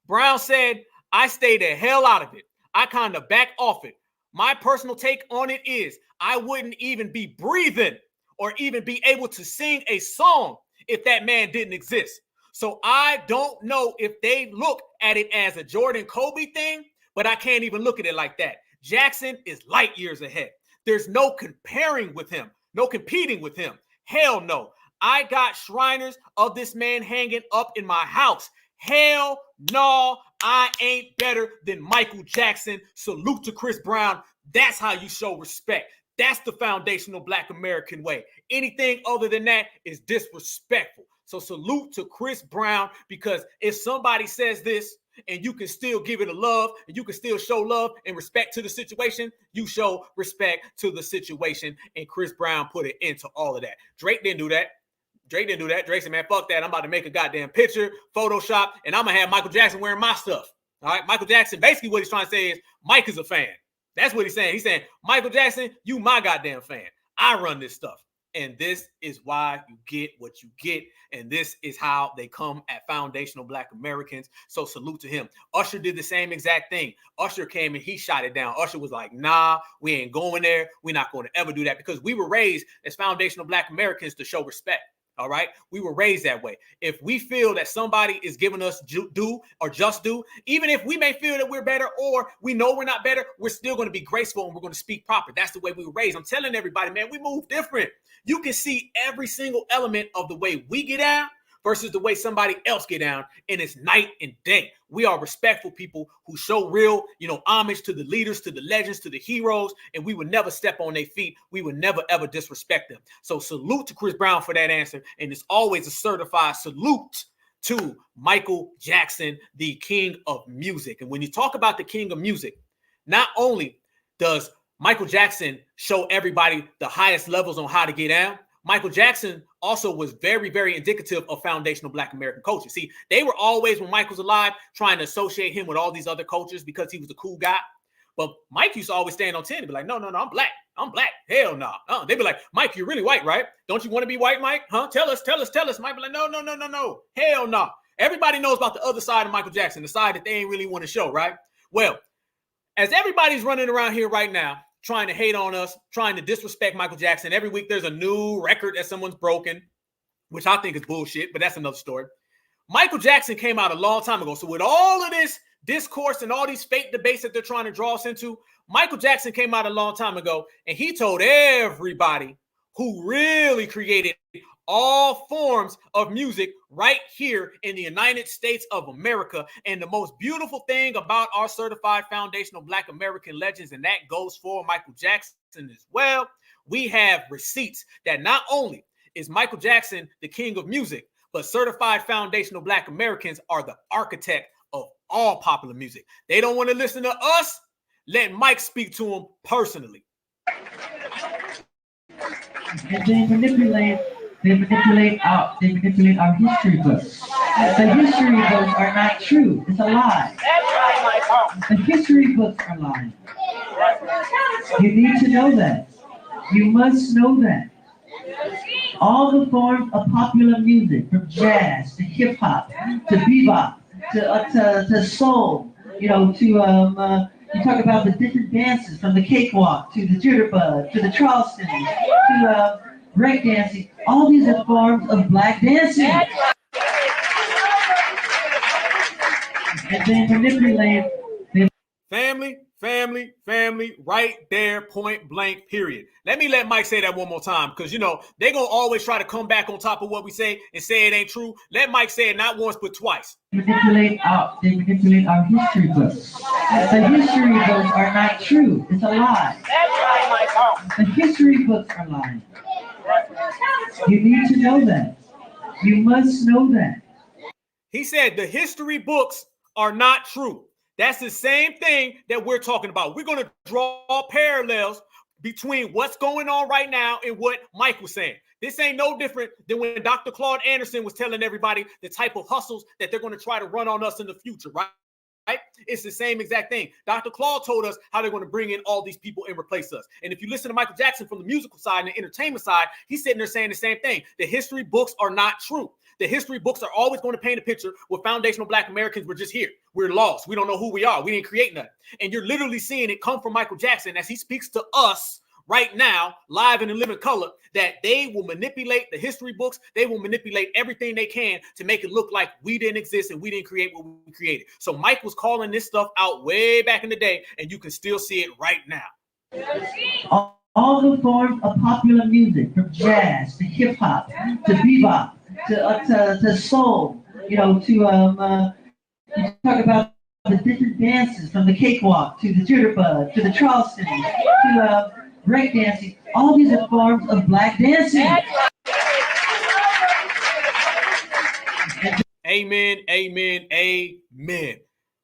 Brown said, I stay the hell out of it. I kind of back off it. My personal take on it is I wouldn't even be breathing or even be able to sing a song if that man didn't exist. So I don't know if they look at it as a Jordan Kobe thing, but I can't even look at it like that. Jackson is light years ahead. There's no comparing with him, no competing with him. Hell no. I got Shriners of this man hanging up in my house. Hell no, I ain't better than Michael Jackson. Salute to Chris Brown. That's how you show respect. That's the foundational Black American way. Anything other than that is disrespectful. So salute to Chris Brown, because if somebody says this and you can still give it a love and you can still show love and respect to the situation, you show respect to the situation. And Chris Brown put an end to all of that. Drake didn't do that. Drake said, man, fuck that. I'm about to make a goddamn picture, Photoshop, and I'm going to have Michael Jackson wearing my stuff. All right. Michael Jackson, basically what he's trying to say is Mike is a fan. That's what he's saying. He's saying, Michael Jackson, you my goddamn fan. I run this stuff. And this is why you get what you get. And this is how they come at foundational Black Americans. So salute to him. Usher did the same exact thing. Usher came and he shot it down. Usher was like, nah, we ain't going there. We're not going to ever do that, because we were raised as foundational Black Americans to show respect. All right. We were raised that way. If we feel that somebody is giving us due or just due, even if we may feel that we're better or we know we're not better, we're still going to be graceful and we're going to speak proper. That's the way we were raised. I'm telling everybody, man, we move different. You can see every single element of the way we get down versus the way somebody else get down, and it's night and day. We are respectful people who show real, homage to the leaders, to the legends, to the heroes, and we would never step on their feet. We would never, ever disrespect them. So salute to Chris Brown for that answer, and it's always a certified salute to Michael Jackson, the king of music. And when you talk about the king of music, not only does Michael Jackson show everybody the highest levels on how to get down, Michael Jackson also was very, very indicative of foundational Black American culture. See, they were always, when Mike was alive, trying to associate him with all these other cultures because he was the cool guy. But Mike used to always stand on 10 and be like, no, I'm black. I'm black. Hell no. They'd be like, Mike, you're really white, right? Don't you want to be white, Mike? Huh? Tell us. Mike be like, no. Hell no. Everybody knows about the other side of Michael Jackson, the side that they ain't really want to show, right? Well, as everybody's running around here right now, trying to hate on us, trying to disrespect Michael Jackson. Every week there's a new record that someone's broken, which I think is bullshit, but that's another story. Michael Jackson came out a long time ago. So with all of this discourse and all these fake debates that they're trying to draw us into, Michael Jackson came out a long time ago, and he told everybody who really created all forms of music right here in the United States of America. And the most beautiful thing about our certified foundational Black American legends, and that goes for Michael Jackson as well, we have receipts that not only is Michael Jackson the king of music, but certified foundational Black Americans are the architect of all popular music. They don't want to listen to us. Let Mike speak to them personally. And they manipulate our history books. The history books are not true. It's a lie. The history books are lying. You need to know that. You must know that. All the forms of popular music, from jazz to hip hop to bebop to soul, you talk about the different dances, from the cakewalk to the jitterbug to the Charleston to breakdancing. All these are forms of Black dancing. And they manipulate. Family, right there, point blank, period. Let Mike say that one more time, because, they're going to always try to come back on top of what we say and say it ain't true. Let Mike say it not once, but twice. They manipulate our history books. The history books are not true. It's a lie. The history books are lying. You need to know that. You must know that. He said the history books are not true. That's the same thing that we're talking about. We're going to draw parallels between what's going on right now and what Mike was saying. This ain't no different than when Dr. Claude Anderson was telling everybody the type of hustles that they're going to try to run on us in the future, right? It's the same exact thing. Dr. Claude told us how they're going to bring in all these people and replace us. And if you listen to Michael Jackson from the musical side and the entertainment side, he's sitting there saying the same thing. The history books are not true. The history books are always going to paint a picture where foundational Black Americans were just here. We're lost. We don't know who we are. We didn't create nothing. And you're literally seeing it come from Michael Jackson as he speaks to us right now, live and in living color, that they will manipulate the history books. They will manipulate everything they can to make it look like we didn't exist and we didn't create what we created. So Mike was calling this stuff out way back in the day, and you can still see it right now. All the forms of popular music, from jazz to hip hop to bebop to soul, you talk about the different dances, from the cakewalk to the jitterbug to the Charleston to breakdancing. All these are forms of Black dancing. Amen, amen, amen.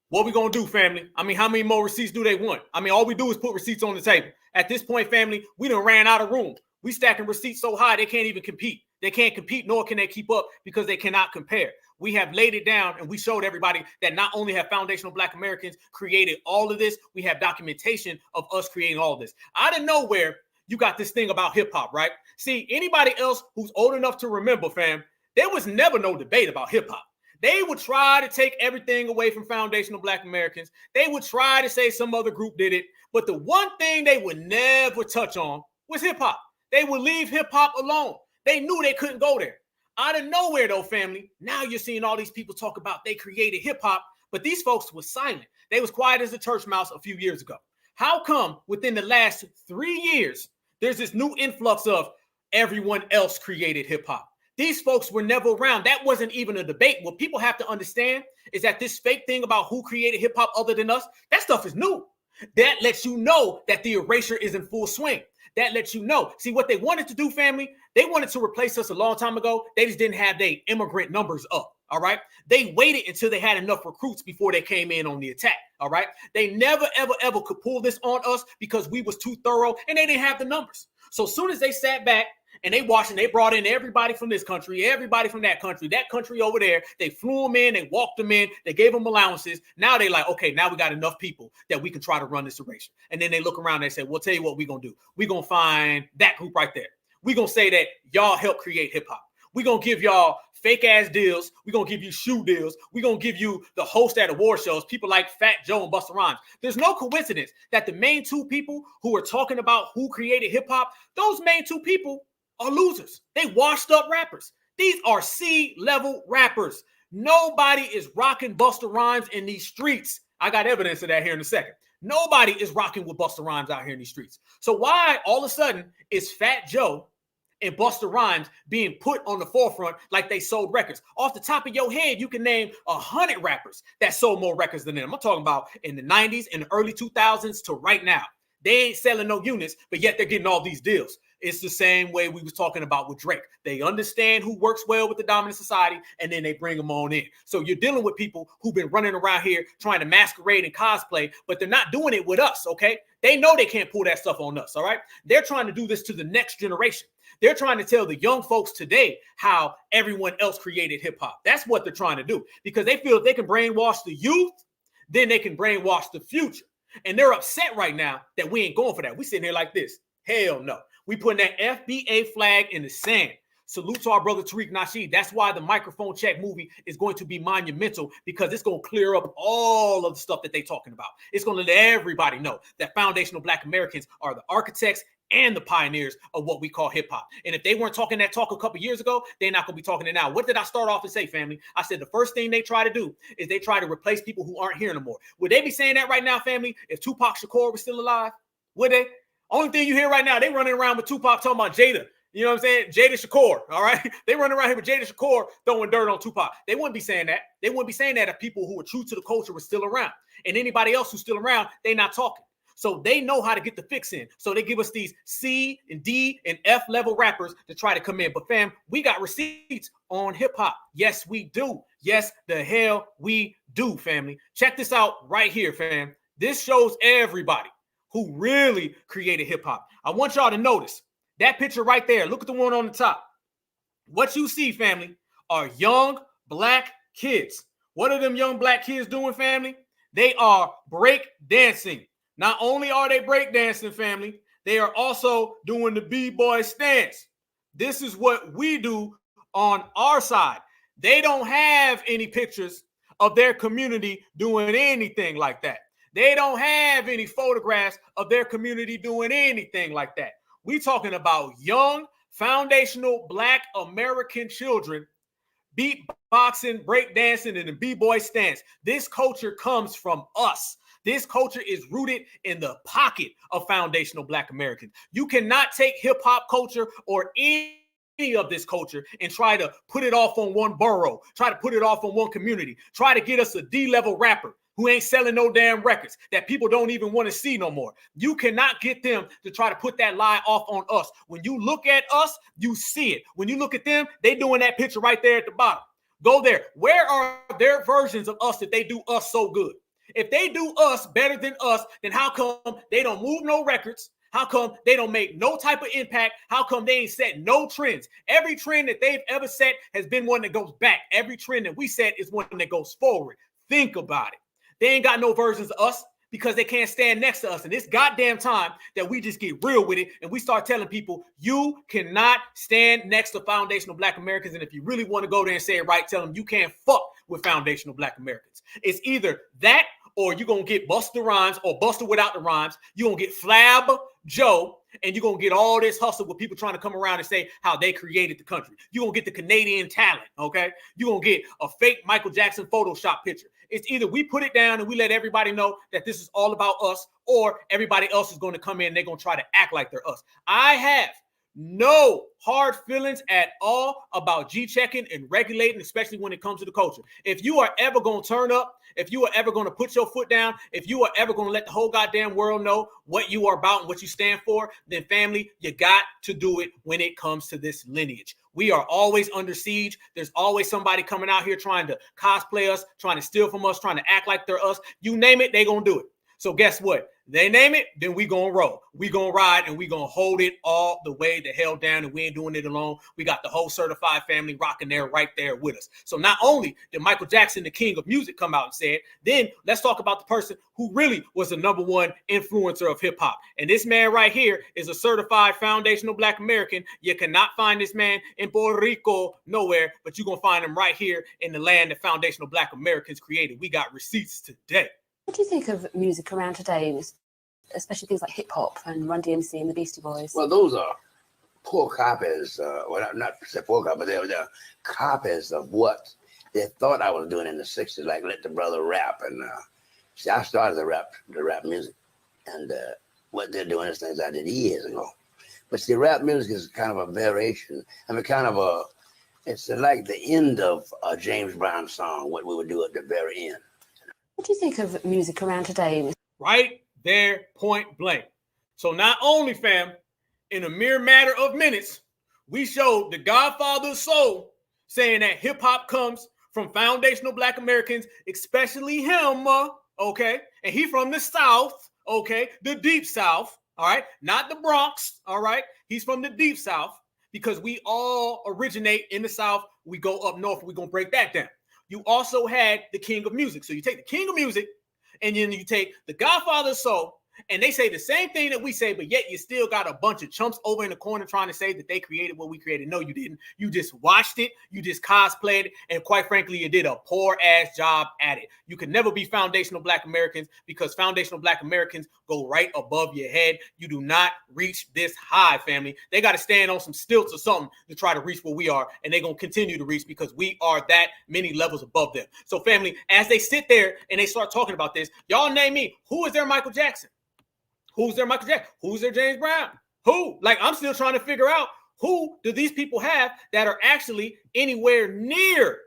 What we gonna do, family? I mean, how many more receipts do they want? I mean, all we do is put receipts on the table. At this point, family, we done ran out of room. We stacking receipts so high they can't even compete. They can't compete, nor can they keep up because they cannot compare. We have laid it down and we showed everybody that not only have foundational Black Americans created all of this, we have documentation of us creating all of this. Out of nowhere, you got this thing about hip hop, right? See, anybody else who's old enough to remember, fam, there was never no debate about hip hop. They would try to take everything away from foundational Black Americans. They would try to say some other group did it. But the one thing they would never touch on was hip hop. They would leave hip hop alone. They knew they couldn't go there. Out of nowhere, though, family, now you're seeing all these people talk about they created hip hop, but these folks were silent. They was quiet as a church mouse a few years ago. How come within the last 3 years, there's this new influx of everyone else created hip hop? These folks were never around. That wasn't even a debate. What people have to understand is that this fake thing about who created hip hop other than us, that stuff is new. That lets you know that the erasure is in full swing. That lets you know. See, what they wanted to do, family, they wanted to replace us a long time ago. They just didn't have their immigrant numbers up, all right? They waited until they had enough recruits before they came in on the attack, all right? They never, ever, ever could pull this on us because we was too thorough and they didn't have the numbers. So as soon as they sat back and they watched and they brought in everybody from this country, everybody from that country over there, they flew them in, they walked them in, they gave them allowances. Now they like, okay, now we got enough people that we can try to run this erasure. And then they look around and they say, well, tell you what we're going to do. We're going to find that group right there. We're going to say that y'all helped create hip hop. We're going to give y'all fake ass deals. We're going to give you shoe deals. We're going to give you the host at award shows, people like Fat Joe and Busta Rhymes. There's no coincidence that the main two people who are talking about who created hip hop, those main two people are losers. They washed up rappers. These are C-level rappers. Nobody is rocking Busta Rhymes in these streets. I got evidence of that here in a second. Nobody is rocking with Busta Rhymes out here in these streets. So why all of a sudden is Fat Joe and Busta Rhymes being put on the forefront like they sold records? Off the top of your head, you can name 100 rappers that sold more records than them. I'm talking about in the 90s and the early 2000s to right now. They ain't selling no units, but yet they're getting all these deals. It's the same way we was talking about with Drake. They understand who works well with the dominant society, and then they bring them on in. So you're dealing with people who've been running around here trying to masquerade and cosplay, but they're not doing it with us, okay? They know they can't pull that stuff on us, all right? They're trying to do this to the next generation. They're trying to tell the young folks today how everyone else created hip-hop. That's what they're trying to do, because they feel if they can brainwash the youth, then they can brainwash the future. And they're upset right now that we ain't going for that. We sitting here like this. Hell no. We putting that FBA flag in the sand. Salute to our brother Tariq Nasheed. That's why the microphone check movie is going to be monumental, because it's going to clear up all of the stuff that they're talking about. It's going to let everybody know that foundational Black Americans are the architects and the pioneers of what we call hip hop. And if they weren't talking that talk a couple years ago, they're not going to be talking it now. What did I start off and say, family? I said the first thing they try to do is they try to replace people who aren't here no more. Would they be saying that right now, family, if Tupac Shakur was still alive? Would they? Only thing you hear right now, they running around with Tupac talking about Jada. You know what I'm saying? Jada Shakur, all right? They running around here with Jada Shakur throwing dirt on Tupac. They wouldn't be saying that. They wouldn't be saying that if people who are true to the culture were still around. And anybody else who's still around, they're not talking. So they know how to get the fix in. So they give us these C and D and F level rappers to try to come in. But fam, we got receipts on hip hop. Yes, we do. Yes, the hell we do, family. Check this out right here, fam. This shows everybody who really created hip hop. I want y'all to notice that picture right there. Look at the one on the top. What you see, family, are young black kids. What are them young black kids doing, family? They are break dancing. Not only are they break dancing, family, they are also doing the b-boy stance. This is what we do on our side. They don't have any pictures of their community doing anything like that. They don't have any photographs of their community doing anything like that. We talking about young, foundational Black American children beatboxing, breakdancing, and the b-boy stance. This culture comes from us. This culture is rooted in the pocket of foundational Black Americans. You cannot take hip-hop culture or any of this culture and try to put it off on one borough, try to put it off on one community, try to get us a D-level rapper who ain't selling no damn records that people don't even want to see no more. You cannot get them to try to put that lie off on us. When you look at us, you see it. When you look at them, they doing that picture right there at the bottom. Go there. Where are their versions of us that they do us so good? If they do us better than us, then how come they don't move no records? How come they don't make no type of impact? How come they ain't set no trends? Every trend that they've ever set has been one that goes back. Every trend that we set is one that goes forward. Think about it. They ain't got no versions of us because they can't stand next to us. And it's goddamn time that we just get real with it and we start telling people, you cannot stand next to foundational Black Americans. And if you really want to go there and say it right, tell them you can't fuck with foundational Black Americans. It's either that or you're going to get Busta Rhymes or Busta without the rhymes. You're going to get Flab Joe, and you're going to get all this hustle with people trying to come around and say how they created the country. You're going to get the Canadian talent, okay? You're going to get a fake Michael Jackson Photoshop picture. It's either we put it down and we let everybody know that this is all about us, or everybody else is going to come in and they're going to try to act like they're us. I have no hard feelings at all about G-checking and regulating, especially when it comes to the culture. If you are ever going to turn up, if you are ever going to put your foot down, if you are ever going to let the whole goddamn world know what you are about and what you stand for, then family, you got to do it when it comes to this lineage. We are always under siege. There's always somebody coming out here trying to cosplay us, trying to steal from us, trying to act like they're us. You name it, they going to do it. So guess what? They name it, then we gonna roll. We gonna ride and we gonna hold it all the way the hell down, and we ain't doing it alone. We got the whole certified family rocking there right there with us. So not only did Michael Jackson, the king of music, come out and say it, then let's talk about the person who really was the number one influencer of hip hop. And this man right here is a certified foundational Black American. You cannot find this man in Puerto Rico, nowhere, but you're gonna find him right here in the land that foundational Black Americans created. We got receipts today. What do you think of music around today, especially things like hip hop and Run DMC and the Beastie Boys? Well, those are poor copies. Well, not poor copies, but they're copies of what they thought I was doing in the '60s, like let the brother rap. And see, I started the rap music, and what they're doing is things I did years ago. But see, rap music is kind of a variation. I mean, it's like the end of a James Brown song, what we would do at the very end. What do you think of music around today? Right there, point blank. So not only, fam, in a mere matter of minutes, we showed the Godfather of Soul saying that hip hop comes from foundational Black Americans, especially him, okay? And he from the South, okay? The Deep South, all right? Not the Bronx, all right? He's from the Deep South because we all originate in the South. We go up north, we're going to break that down. You also had the king of music. So you take the king of music and then you take the Godfather of Soul, and they say the same thing that we say, but yet you still got a bunch of chumps over in the corner trying to say that they created what we created. No, you didn't. You just watched it. You just cosplayed it. And quite frankly, you did a poor ass job at it. You could never be foundational Black Americans because foundational Black Americans go right above your head. You do not reach this high, family. They got to stand on some stilts or something to try to reach where we are. And they're going to continue to reach because we are that many levels above them. So family, as they sit there and they start talking about this, y'all name me, who is their Michael Jackson? Who's their Michael Jackson? Who's their James Brown? Who? Like, I'm still trying to figure out who do these people have that are actually anywhere near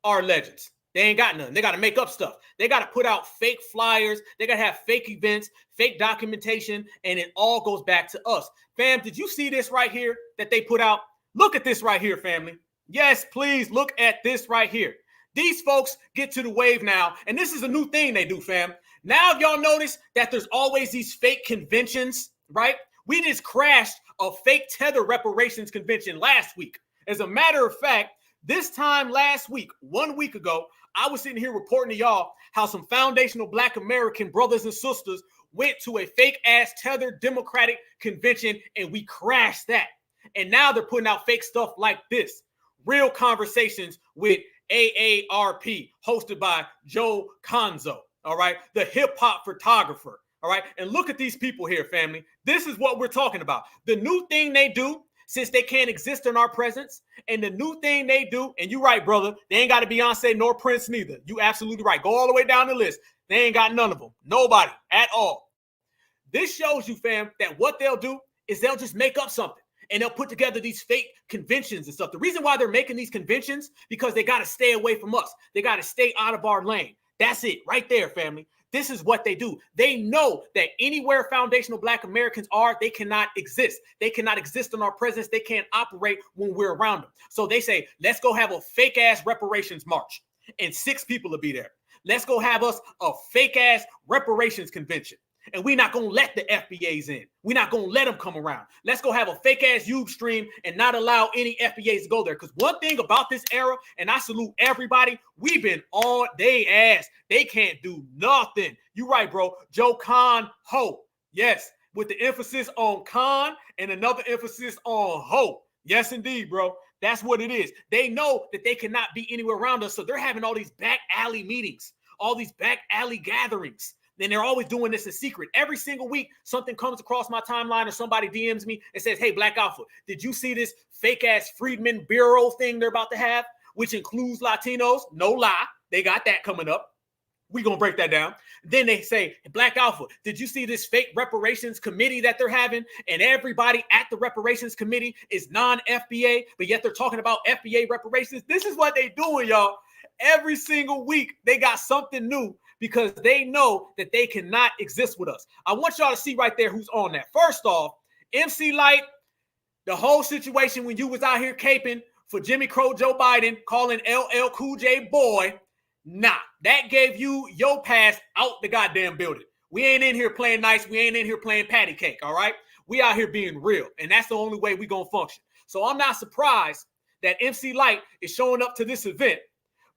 our legends. They ain't got none. They got to make up stuff. They got to put out fake flyers. They got to have fake events, fake documentation, and it all goes back to us. Fam, did you see this right here that they put out? Look at this right here, family. Yes, please look at this right here. These folks get to the wave now, and this is a new thing they do, fam. Now y'all notice that there's always these fake conventions, right? We just crashed a fake Tether reparations convention last week. As a matter of fact, this time last week, 1 week ago, I was sitting here reporting to y'all how some foundational Black American brothers and sisters went to a fake-ass Tether Democratic convention, and we crashed that. And now they're putting out fake stuff like this. Real conversations with AARP, hosted by Joe Conzo, all right? The hip-hop photographer, all right? And look at these people here, family. This is what we're talking about. The new thing they do, since they can't exist in our presence, and the new thing they do, and you right, brother, they ain't got a Beyonce nor Prince neither. You absolutely right. Go all the way down the list. They ain't got none of them. Nobody at all. This shows you, fam, that what they'll do is they'll just make up something, and they'll put together these fake conventions and stuff. The reason why they're making these conventions, because they got to stay away from us. They got to stay out of our lane. That's it right there, family. This is what they do. They know that anywhere foundational Black Americans are, they cannot exist. They cannot exist in our presence. They can't operate when we're around them. So they say, let's go have a fake ass reparations march, and 6 people will be there. Let's go have us a fake ass reparations convention, and we're not going to let the FBAs in. We're not going to let them come around. Let's go have a fake ass YouTube stream and not allow any FBAs to go there. Because one thing about this era, and I salute everybody, we've been on they ass. They can't do nothing. You right, bro. Joe Con Ho. Yes, with the emphasis on con and another emphasis on ho. Yes, indeed, bro. That's what it is. They know that they cannot be anywhere around us, so they're having all these back alley meetings, all these back alley gatherings. Then they're always doing this in secret. Every single week, something comes across my timeline or somebody DMs me and says, hey, Black Alpha, did you see this fake-ass Freedmen Bureau thing they're about to have, which includes Latinos? No lie. They got that coming up. We're going to break that down. Then they say, Black Alpha, did you see this fake reparations committee that they're having? And everybody at the reparations committee is non-FBA, but yet they're talking about FBA reparations. This is what they doing, y'all. Every single week, they got something new, because they know that they cannot exist with us. I want y'all to see right there who's on that. First off, MC Light, the whole situation when you was out here caping for Jimmy Crow Joe Biden, calling LL Cool J boy, nah, that gave you your pass out the goddamn building. We ain't in here playing nice. We ain't in here playing patty cake, all right? We out here being real, and that's the only way we gonna function. So I'm not surprised that MC Light is showing up to this event.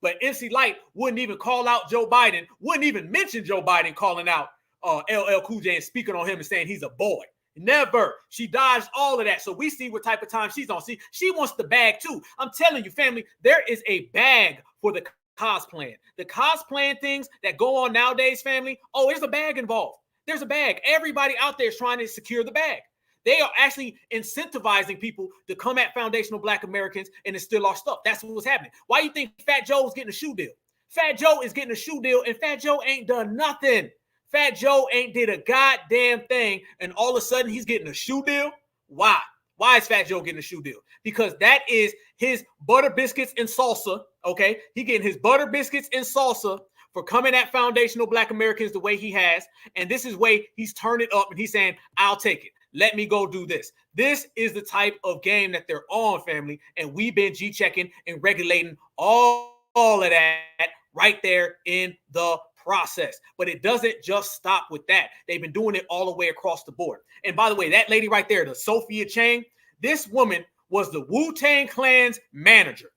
But MC Light wouldn't even call out Joe Biden, wouldn't even mention Joe Biden calling out LL Cool J and speaking on him and saying he's a boy. Never. She dodged all of that. So we see what type of time she's on. See, she wants the bag too. I'm telling you, family, there is a bag for the cosplaying. The cosplaying things that go on nowadays, family, oh, there's a bag involved. There's a bag. Everybody out there is trying to secure the bag. They are actually incentivizing people to come at foundational Black Americans and to steal our stuff. That's what's happening. Why do you think Fat Joe is getting a shoe deal? Fat Joe is getting a shoe deal, and Fat Joe ain't done nothing. Fat Joe ain't did a goddamn thing, and all of a sudden he's getting a shoe deal? Why? Why is Fat Joe getting a shoe deal? Because that is his butter biscuits and salsa, okay? He getting his butter biscuits and salsa for coming at foundational Black Americans the way he has, and this is the way he's turned it up, and he's saying, I'll take it. Let me go do this. This is the type of game that they're on, family. And we've been G-checking and regulating all of that right there in the process. But it doesn't just stop with that. They've been doing it all the way across the board. And by the way, that lady right there, the Sophia Chang, this woman was the Wu-Tang Clan's manager.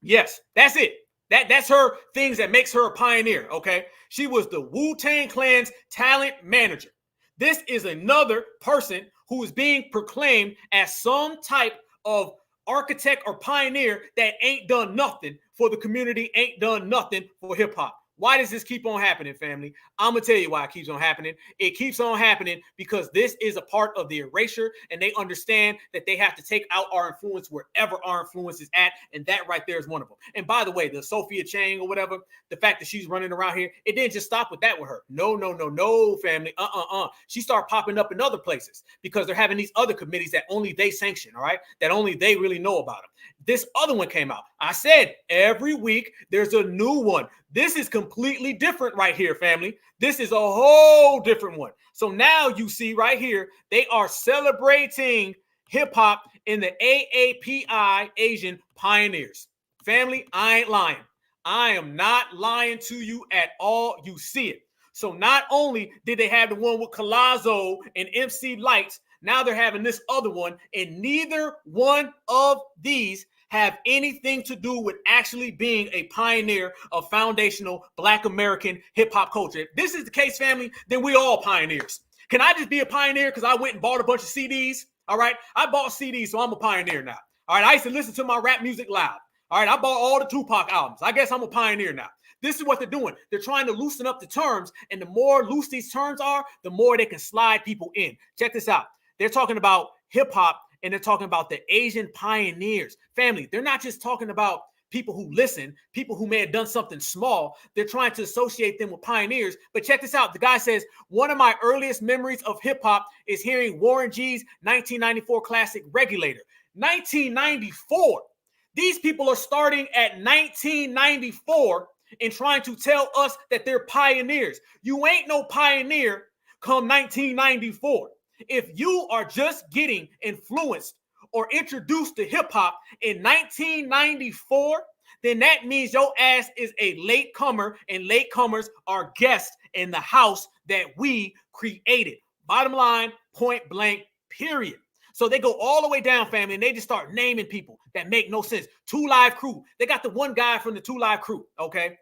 Yes, that's it. That's her things that makes her a pioneer, okay? She was the Wu-Tang Clan's talent manager. This is another person who is being proclaimed as some type of architect or pioneer that ain't done nothing for the community, ain't done nothing for hip hop. Why does this keep on happening, family? I'm going to tell you why it keeps on happening. It keeps on happening because this is a part of the erasure, and they understand that they have to take out our influence wherever our influence is at, and that right there is one of them. And by the way, the Sophia Chang or whatever, the fact that she's running around here, it didn't just stop with that with her. No, family. She started popping up in other places because they're having these other committees that only they sanction, all right? That only they really know about them. this other one came out. I said every week there's a new one. This is completely different right here, family. This is a whole different one. So now you see right here, they are celebrating hip hop in the AAPI Asian Pioneers. Family, I ain't lying. I am not lying to you at all. You see it. So not only did they have the one with Colazo and MC Lights, now they're having this other one, and neither one of these have anything to do with actually being a pioneer of foundational Black American hip hop culture. If this is the case, family, then we all pioneers. Can I just be a pioneer because I went and bought a bunch of CDs? All right, I bought CDs, so I'm a pioneer now. All right, I used to listen to my rap music loud. All right, I bought all the Tupac albums. I guess I'm a pioneer now. This is what they're doing. They're trying to loosen up the terms, and the more loose these terms are, the more they can slide people in. Check this out. They're talking about hip hop, and they're talking about the Asian pioneers. Family, they're not just talking about people who listen, people who may have done something small. They're trying to associate them with pioneers. But check this out. The guy says, one of my earliest memories of hip hop is hearing Warren G's 1994 classic Regulator. 1994. These people are starting at 1994 and trying to tell us that they're pioneers. You ain't no pioneer come 1994. If you are just getting influenced or introduced to hip hop in 1994, then that means your ass is a late comer, and late comers are guests in the house that we created. Bottom line, point blank, period. So they go all the way down, family, and they just start naming people that make no sense. 2 Live Crew. They got the one guy from the 2 Live Crew, okay?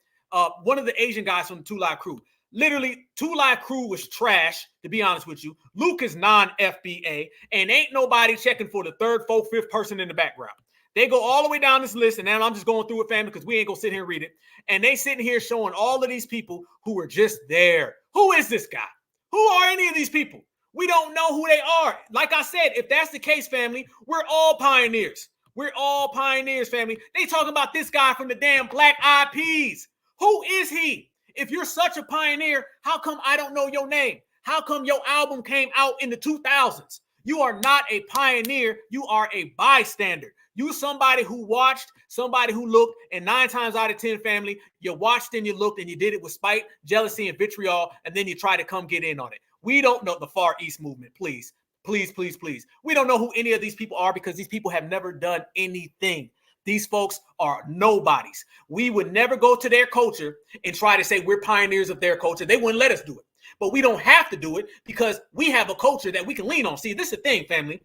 One of the Asian guys from the 2 Live Crew. Literally, 2 Live Crew was trash, to be honest with you. Luke is non-FBA, and ain't nobody checking for the 3rd, 4th, 5th person in the background. They go all the way down this list, and now I'm just going through it, family, because we ain't going to sit here and read it. And they sitting here showing all of these people who were just there. Who is this guy? Who are any of these people? We don't know who they are. Like I said, if that's the case, family, we're all pioneers. We're all pioneers, family. They talking about this guy from the damn Black Eyed Peas. Who is he? If you're such a pioneer, how come I don't know your name? How come your album came out in the 2000s? You are not a pioneer. You are a bystander. You somebody who watched, somebody who looked, and 9 times out of 10, family, you watched and you looked and you did it with spite, jealousy, and vitriol, and then you try to come get in on it. We don't know the Far East movement, please. Please, please, please. We don't know who any of these people are because these people have never done anything. These folks are nobodies. We would never go to their culture and try to say we're pioneers of their culture. They wouldn't let us do it. But we don't have to do it because we have a culture that we can lean on. See, this is the thing, family.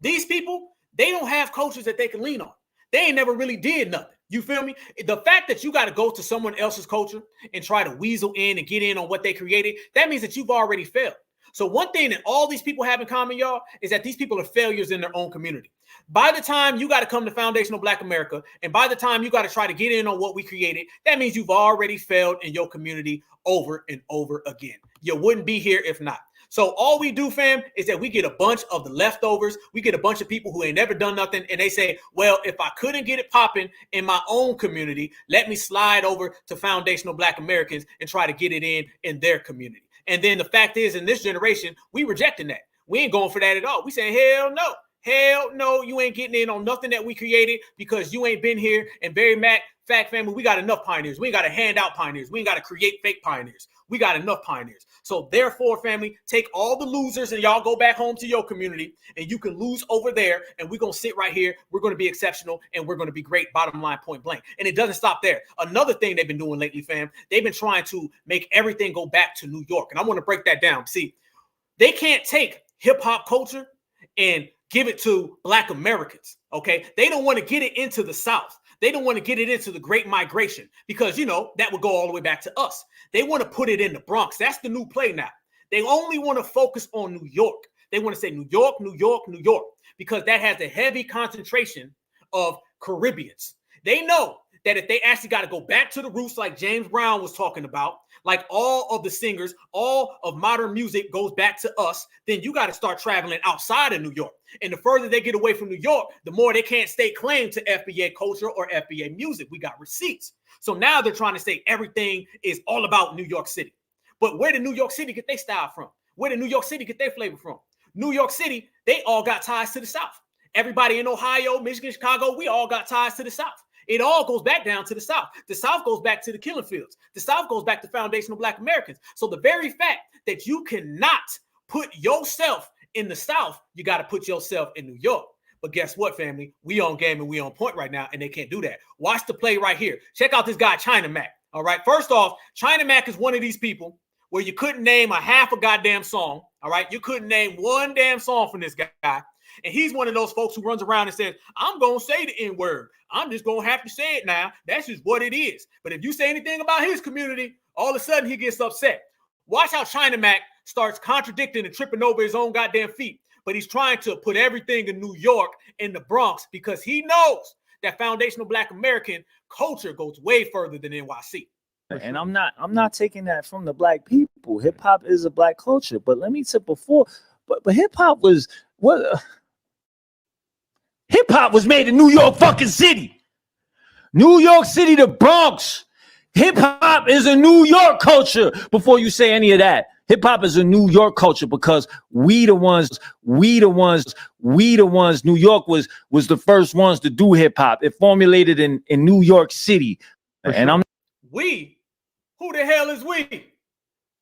These people, they don't have cultures that they can lean on. They ain't never really did nothing. You feel me? The fact that you got to go to someone else's culture and try to weasel in and get in on what they created, that means that you've already failed. So one thing that all these people have in common, y'all, is that these people are failures in their own community. By the time you got to come to foundational Black America, and by the time you got to try to get in on what we created, that means you've already failed in your community over and over again. You wouldn't be here if not. So all we do, fam, is that we get a bunch of the leftovers. We get a bunch of people who ain't never done nothing. And they say, well, if I couldn't get it popping in my own community, let me slide over to foundational Black Americans and try to get it in their community. And then the fact is, in this generation, we rejecting that. We ain't going for that at all. We saying, hell no. Hell no, you ain't getting in on nothing that we created because you ain't been here. And very fact, family, we got enough pioneers. We ain't got to hand out pioneers. We ain't got to create fake pioneers. We got enough pioneers. So therefore, family, take all the losers and y'all go back home to your community and you can lose over there. And we're going to sit right here. We're going to be exceptional and we're going to be great, bottom line, point blank. And it doesn't stop there. Another thing they've been doing lately, fam, they've been trying to make everything go back to New York. And I want to break that down. See, they can't take hip hop culture and give it to Black Americans, okay? They don't want to get it into the South. They don't want to get it into the Great Migration because, you know, that would go all the way back to us. They want to put it in the Bronx. That's the new play now. They only want to focus on New York. They want to say New York, New York, New York, because that has a heavy concentration of Caribbeans. They know that if they actually got to go back to the roots like James Brown was talking about, like all of the singers, all of modern music goes back to us, then you got to start traveling outside of New York. And the further they get away from New York, the more they can't stake claim to FBA culture or FBA music. We got receipts. So now they're trying to say everything is all about New York City. But where did New York City get their style from? Where did New York City get their flavor from? New York City, they all got ties to the South. Everybody in Ohio, Michigan, Chicago, we all got ties to the South. It all goes back down to the South. The South goes back to the killing fields. The South goes back to foundational Black Americans. So the very fact that you cannot put yourself in the South, you got to put yourself in New York. But guess what, family? We on game and we on point right now, and they can't do that. Watch the play right here. Check out this guy, China Mac. All right. First off, China Mac is one of these people where you couldn't name a half a goddamn song. All right. You couldn't name one damn song from this guy. And he's one of those folks who runs around and says, I'm going to say the N-word. I'm just going to have to say it now. That's just what it is. But if you say anything about his community, all of a sudden he gets upset. Watch how China Mac starts contradicting and tripping over his own goddamn feet. But he's trying to put everything in New York and the Bronx because he knows that foundational Black American culture goes way further than NYC. And I'm not taking that from the Black people. Hip hop is a Black culture. But let me say before, but hip hop was what. Hip hop was made in New York fucking City. New York City, the Bronx. Hip hop is a New York culture before you say any of that. Hip hop is a New York culture because we the ones. New York was the first ones to do hip hop. It formulated in New York City. And I'm we. Who the hell is we?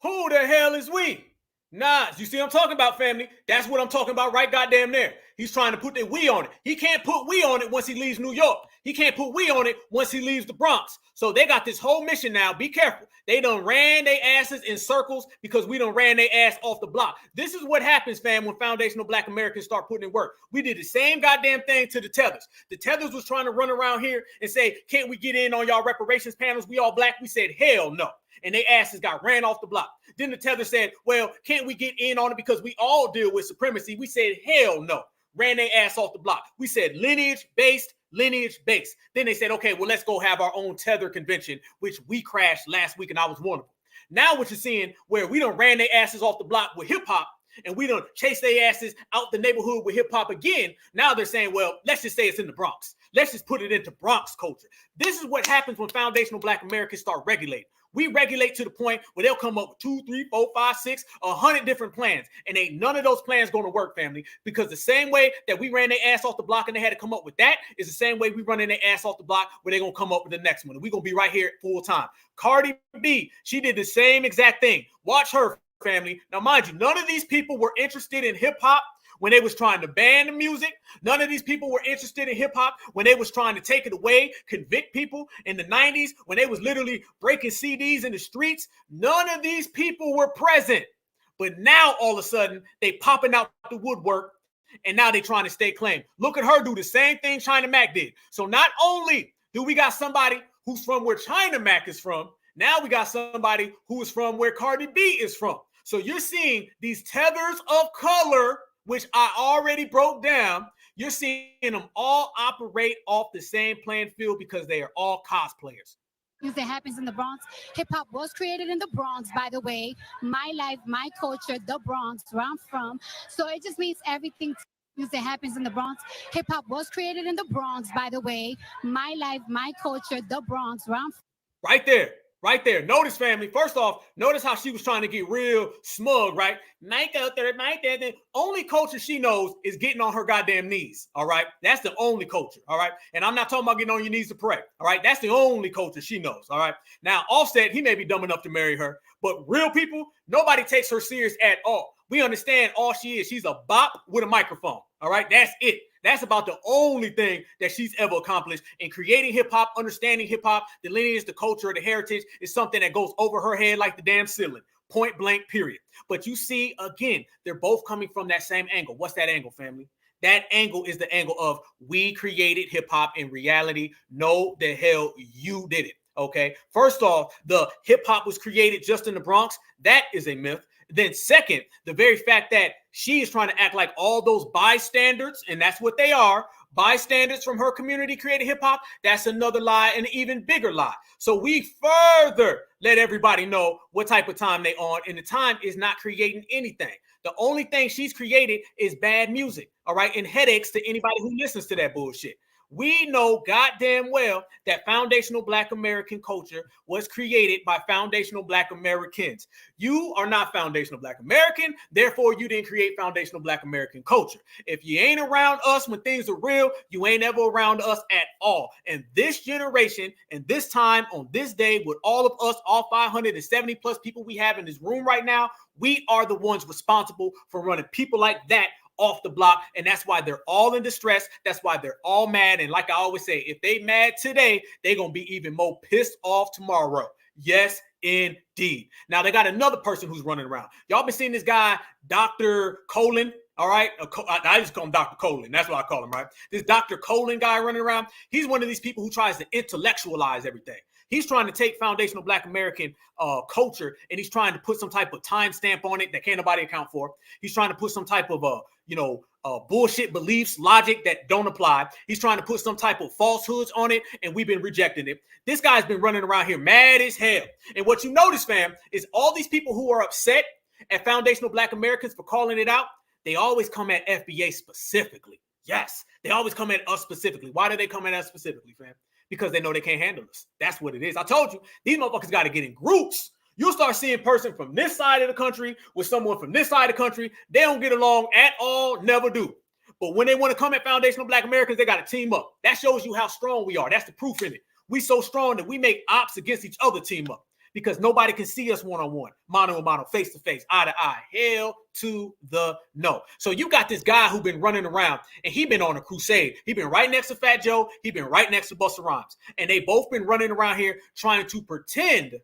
Who the hell is we? Nas, you see what I'm talking about, family? That's what I'm talking about right goddamn there. He's trying to put the we on it. He can't put we on it once he leaves New York. He can't put we on it once he leaves the Bronx. So they got this whole mission now. Be careful. They done ran their asses in circles because we done ran their ass off the block. This is what happens, fam, when foundational Black Americans start putting in work. We did the same goddamn thing to the Tethers. The Tethers was trying to run around here and say, can't we get in on y'all reparations panels? We all Black. We said, hell no. And their asses got ran off the block. Then the Tether said, well, can't we get in on it because we all deal with supremacy? We said, hell no. Ran their ass off the block. We said lineage-based. Then they said, okay, well, let's go have our own Tether convention, which we crashed last week, and I was one of them. Now what you're seeing, where we done ran their asses off the block with hip-hop, and we done chase their asses out the neighborhood with hip-hop again, now they're saying, well, let's just say it's in the Bronx. Let's just put it into Bronx culture. This is what happens when foundational Black Americans start regulating. We regulate to the point where they'll come up with 2, 3, 4, 5, 6, 100 different plans. And ain't none of those plans going to work, family. Because the same way that we ran their ass off the block and they had to come up with that is the same way we running their ass off the block where they're going to come up with the next one. And we're going to be right here full time. Cardi B, she did the same exact thing. Watch her, family. Now, mind you, none of these people were interested in hip hop when they was trying to ban the music. None of these people were interested in hip hop when they was trying to take it away, convict people in the 90s, when they was literally breaking CDs in the streets. None of these people were present. But now all of a sudden they popping out the woodwork and now they trying to stay claim. Look at her do the same thing China Mac did. So not only do we got somebody who's from where China Mac is from, now we got somebody who is from where Cardi B is from. So you're seeing these tethers of color, which I already broke down. You're seeing them all operate off the same playing field because they are all cosplayers. That happens in the Bronx. Hip hop was created in the Bronx, by the way. My life, my culture, the Bronx, where I'm from. So it just means everything that happens in the Bronx. Hip hop was created in the Bronx, by the way. My life, my culture, the Bronx, where I'm from. Right there. Right there. Notice, family. First off, notice how she was trying to get real smug, right? Mike out there, Mike there. The only culture she knows is getting on her goddamn knees. All right. That's the only culture. All right. And I'm not talking about getting on your knees to pray. All right. That's the only culture she knows. All right. Now, Offset, he may be dumb enough to marry her, but real people, nobody takes her serious at all. We understand all she is. She's a bop with a microphone. All right. That's it. That's about the only thing that she's ever accomplished in creating hip hop, understanding hip hop, the lineage, the culture, the heritage is something that goes over her head like the damn ceiling. Point blank, period. But you see, again, they're both coming from that same angle. What's that angle, family? That angle is the angle of we created hip hop. In reality, no, the hell you did it. Okay. First off, the hip hop was created just in the Bronx. That is a myth. Then second, the very fact that she is trying to act like all those bystanders, and that's what they are, bystanders from her community created hip hop, that's another lie, and an even bigger lie. So we further let everybody know what type of time they on, and the time is not creating anything. The only thing she's created is bad music, all right, and headaches to anybody who listens to that bullshit. We know goddamn well that foundational Black American culture was created by foundational Black Americans. You are not foundational Black American, therefore you didn't create foundational Black American culture. If you ain't around us when things are real, you ain't ever around us at all. And this generation and this time on this day with all of us, all 570 plus people we have in this room right now, we are the ones responsible for running people like that off the block. And that's why they're all in distress. That's why they're all mad. And like I always say, if they mad today, they're going to be even more pissed off tomorrow. Yes, indeed. Now they got another person who's running around. Y'all been seeing this guy, Dr. Colin. All right. I just call him Dr. Colin. That's what I call him, right? This Dr. Colin guy running around. He's one of these people who tries to intellectualize everything. He's trying to take foundational Black American culture and he's trying to put some type of timestamp on it that can't nobody account for. He's trying to put some type of bullshit beliefs, logic that don't apply. He's trying to put some type of falsehoods on it, and we've been rejecting it. This guy's been running around here mad as hell. And what you notice, fam, is all these people who are upset at foundational Black Americans for calling it out, they always come at FBA specifically. Yes, they always come at us specifically. Why do they come at us specifically, fam? Because they know they can't handle us. That's what it is. I told you, these motherfuckers got to get in groups. You'll start seeing a person from this side of the country with someone from this side of the country. They don't get along at all, never do. But when they want to come at foundational Black Americans, they got to team up. That shows you how strong we are. That's the proof in it. We so strong that we make ops against each other team up because nobody can see us one-on-one, mano-a-mano, face-to-face, eye-to-eye. Hell to the no. So you got this guy who been running around and he been on a crusade. He been right next to Fat Joe. He been right next to Busta Rhymes. And they both been running around here trying to pretend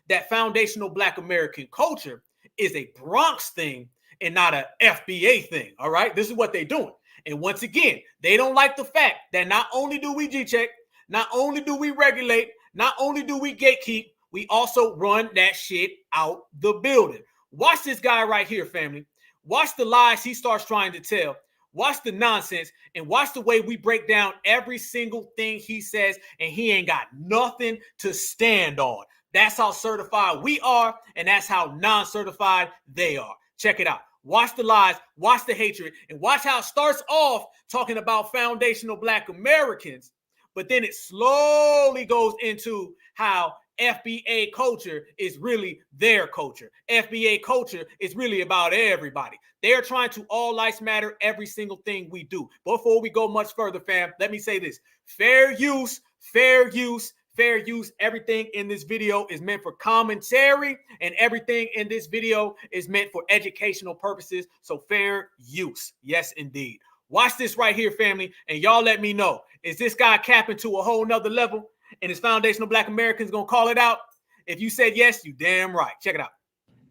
that foundational Black American culture is a Bronx thing and not a FBA thing. All right. This is what they're doing. And once again, they don't like the fact that not only do we G-check, not only do we regulate, not only do we gatekeep, we also run that shit out the building. Watch this guy right here, family. Watch the lies he starts trying to tell. Watch the nonsense and watch the way we break down every single thing he says, and he ain't got nothing to stand on. That's how certified we are, and that's how non-certified they are. Check it out. Watch the lies, watch the hatred, and watch how it starts off talking about foundational Black Americans, but then it slowly goes into how FBA culture is really their culture. FBA culture is really about everybody. They're trying to all lives matter every single thing we do. Before we go much further, fam, let me say this. Fair use, fair use, fair use. Everything in this video is meant for commentary, and everything in this video is meant for educational purposes. So fair use. Yes, indeed. Watch this right here, family, and y'all let me know. Is this guy capping to a whole nother level? And his foundational Black Americans gonna call it out? If you said yes, you damn right. Check it out.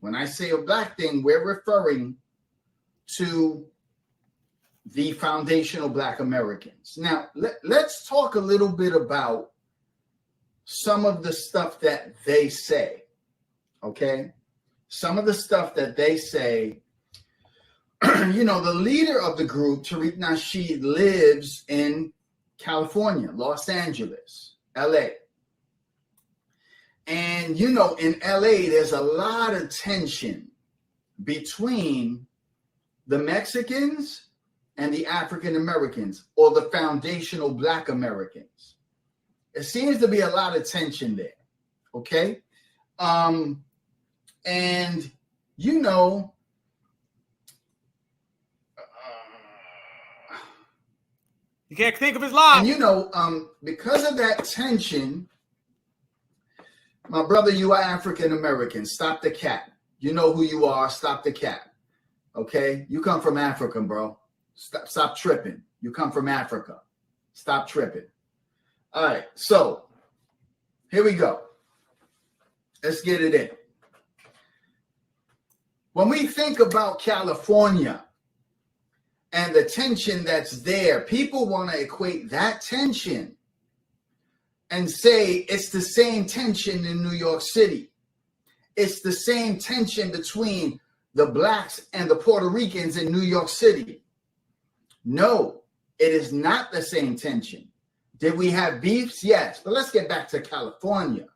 When I say a Black thing, we're referring to the foundational Black Americans. Now, let's talk a little bit about some of the stuff that they say, okay? Some of the stuff that they say, the leader of the group, Tariq Nasheed, lives in California, Los Angeles, LA. And, in LA, there's a lot of tension between the Mexicans and the African Americans, or the foundational Black Americans. It seems to be a lot of tension there, okay? You can't think of his lies. And, because of that tension, my brother, you are African American. Stop the cap. You know who you are. Stop the cap. Okay? You come from Africa, bro. Stop tripping. You come from Africa. Stop tripping. All right. So here we go. Let's get it in. When we think about California and the tension that's there, people want to equate that tension and say it's the same tension in New York City. It's the same tension between the Blacks and the Puerto Ricans in New York City. No, it is not the same tension. Did we have beefs? Yes, but let's get back to California.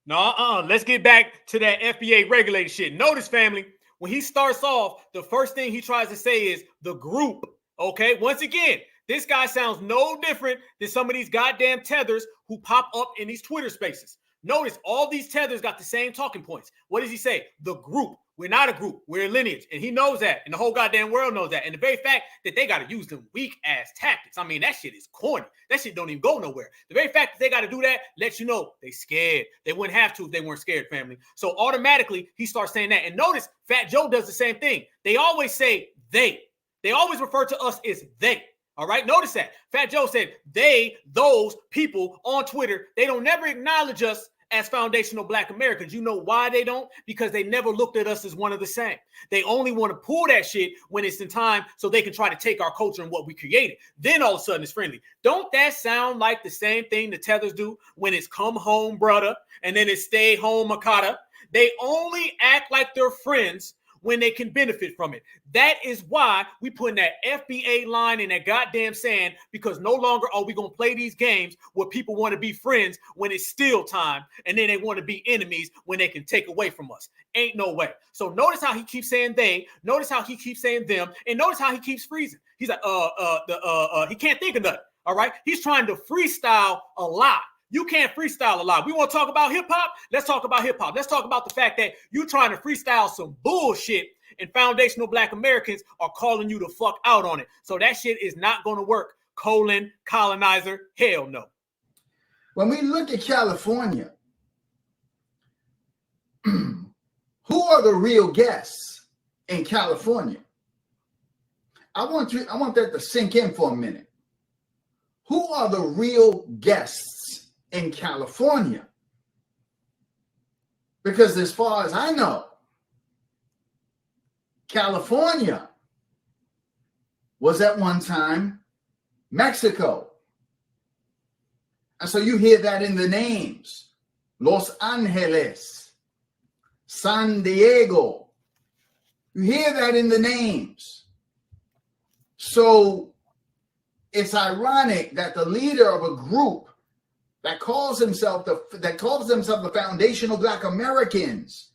No, let's get back to that FBA regulated shit. Notice, family, when he starts off, the first thing he tries to say is the group. Okay, once again, This guy sounds no different than some of these goddamn tethers who pop up in these Twitter spaces. Notice all these tethers got the same talking points. What does he say? The group. We're not a group. We're a lineage. And he knows that. And the whole goddamn world knows that. And the very fact that they got to use them weak-ass tactics. I mean, that shit is corny. That shit don't even go nowhere. The very fact that they got to do that lets you know they scared. They wouldn't have to if they weren't scared, family. So automatically, he starts saying that. And notice, Fat Joe does the same thing. They always say they. They always refer to us as they. All right, notice that. Fat Joe said they, those people on Twitter, they don't never acknowledge us as foundational Black Americans. You know why they don't? Because they never looked at us as one of the same. They only want to pull that shit when it's in time so they can try to take our culture and what we created. Then all of a sudden it's friendly. Don't that sound like the same thing the Tethers do when it's come home, brother, and then it's stay home, Makata? They only act like they're friends when they can benefit from it. That is why we put in that FBA line in that goddamn sand, because no longer are we going to play these games where people want to be friends when it's still time, and then they want to be enemies when they can take away from us. Ain't no way. So notice how he keeps saying they, notice how he keeps saying them, and notice how he keeps freezing. He's like, he can't think of nothing, all right? He's trying to freestyle a lot. You can't freestyle a lot. We want to talk about hip hop? Let's talk about hip hop. Let's talk about the fact that you're trying to freestyle some bullshit and foundational Black Americans are calling you the fuck out on it. So that shit is not going to work. Colonizer, hell no. When we look at California, who are the real guests in California? I want that to sink in for a minute. Who are the real guests in California? Because as far as I know, California was at one time Mexico. And so you hear that in the names. Los Angeles, San Diego. You hear that in the names. So it's ironic that the leader of a group that calls themselves the foundational Black Americans,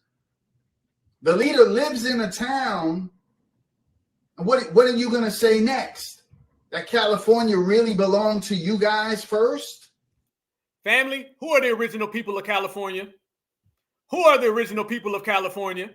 the leader lives in a town. And what are you going to say next? That California really belonged to you guys first? Family, who are the original people of California? Who are the original people of California?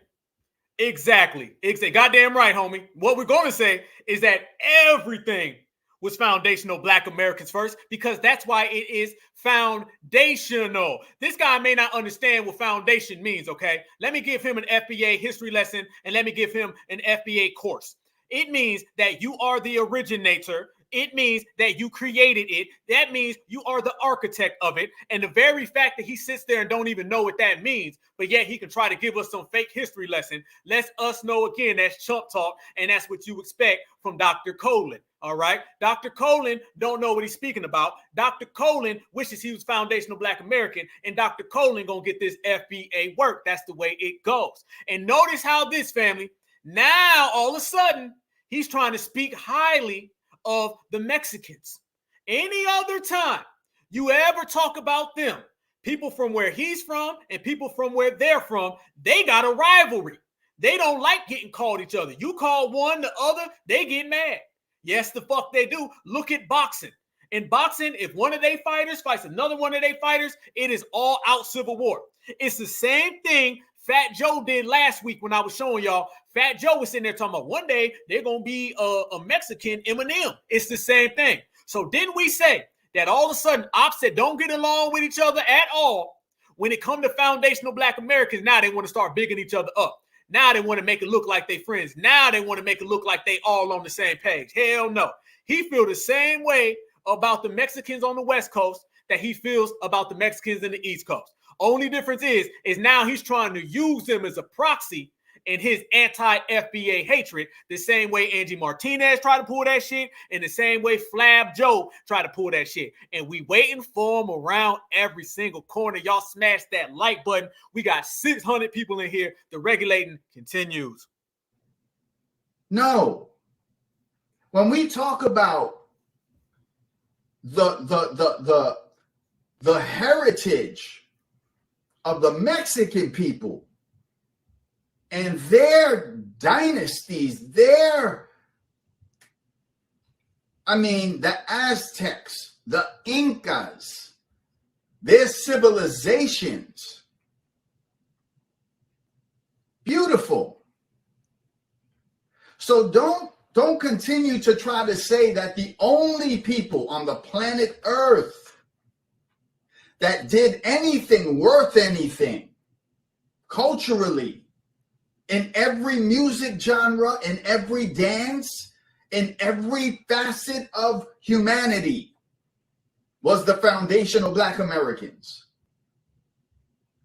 Exactly. Goddamn right, homie. What we're going to say is that everything was foundational Black Americans first, because that's why it is foundational. This guy may not understand what foundation means, okay? Let me give him an FBA history lesson, and let me give him an FBA course. It means that you are the originator. It means that you created it. That means you are the architect of it. And the very fact that he sits there and don't even know what that means, but yet he can try to give us some fake history lesson, lets us know again that's chump talk, and that's what you expect from Dr. Colin. All right. Dr. Colin don't know what he's speaking about. Dr. Colin wishes he was foundational Black American, and Dr. Colin gonna get this FBA work. That's the way it goes. And notice how this family, now all of a sudden, he's trying to speak highly of the Mexicans. Any other time you ever talk about them, people from where he's from and people from where they're from, they got a rivalry. They don't like getting called each other. You call one the other, they get mad. Yes, the fuck they do. Look at boxing. In boxing, if one of their fighters fights another one of their fighters, it is all out civil war. It's the same thing Fat Joe did last week when I was showing y'all. Fat Joe was sitting there talking about one day they're going to be a Mexican Eminem. It's the same thing. So didn't we say that all of a sudden opposite don't get along with each other at all? When it comes to foundational Black Americans, now they want to start bigging each other up. Now they want to make it look like they friends. Now they want to make it look like they all on the same page. Hell no. He feels the same way about the Mexicans on the West Coast that he feels about the Mexicans in the East Coast. Only difference is now he's trying to use them as a proxy in his anti-FBA hatred, the same way Angie Martinez tried to pull that shit, and the same way Flab Joe tried to pull that shit. And we waiting for him around every single corner. Y'all smash that like button. We got 600 people in here. The regulating continues. No. When we talk about the heritage of the Mexican people and their dynasties, their I mean, the Aztecs, the Incas, their civilizations. Beautiful. So don't continue to try to say that the only people on the planet Earth that did anything worth anything culturally, in every music genre, in every dance, in every facet of humanity, was the foundational Black Americans.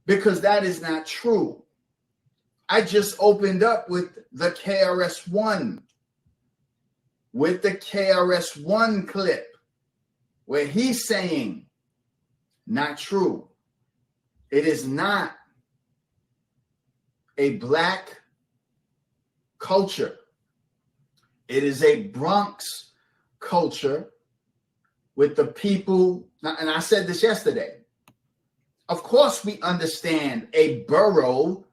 Because that is not true. I just opened up with the KRS-One, with the KRS-One clip, where he's saying, not true. It is not a Black culture. It is a Bronx culture with the people, and I said this yesterday. Of course, we understand a borough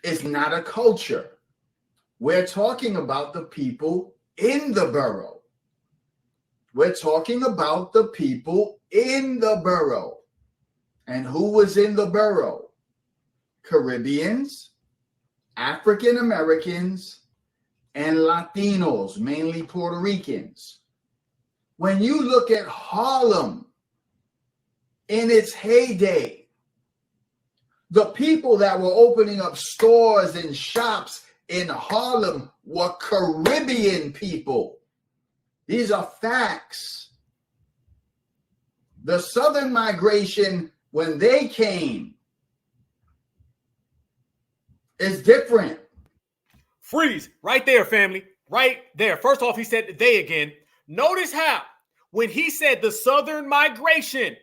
is not a culture. We're talking about the people in the borough. We're talking about the people in the borough. And who was in the borough? Caribbeans, African Americans, and Latinos, mainly Puerto Ricans. When you look at Harlem in its heyday, the people that were opening up stores and shops in Harlem were Caribbean people. These are facts. The Southern migration, when they came, is different. Freeze right there, family. Right there. First off, he said they again. Notice how when he said the Southern migration,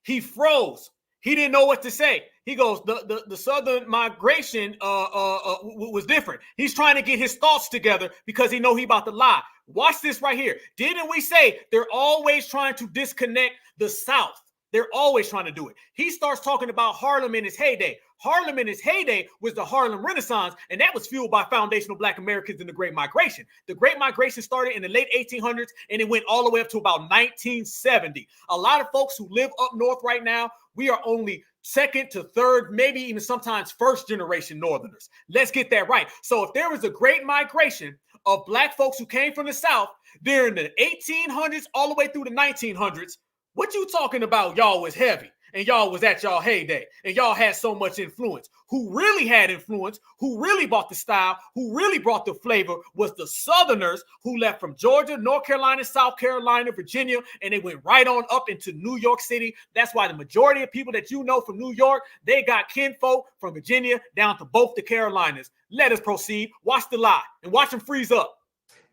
he froze. He didn't know what to say. He goes, the Southern migration was different. He's trying to get his thoughts together because he know he about to lie. Watch this right here. Didn't we say they're always trying to disconnect the South? They're always trying to do it. He starts talking about Harlem in its heyday. Harlem in its heyday was the Harlem Renaissance, and that was fueled by foundational Black Americans in the Great Migration. The Great Migration started in the late 1800s, and it went all the way up to about 1970. A lot of folks who live up north right now, we are only second to third, maybe even sometimes first generation Northerners. Let's get that right. So if there was a great migration of Black folks who came from the South during the 1800s all the way through the 1900s, what you talking about? Y'all was heavy and y'all was at y'all heyday and y'all had so much influence. Who really had influence, who really brought the style, who really brought the flavor was the Southerners who left from Georgia, North Carolina, South Carolina, Virginia, and they went right on up into New York City. That's why the majority of people that you know from New York, they got kinfolk from Virginia down to both the Carolinas. Let us proceed. Watch the lie and watch them freeze up.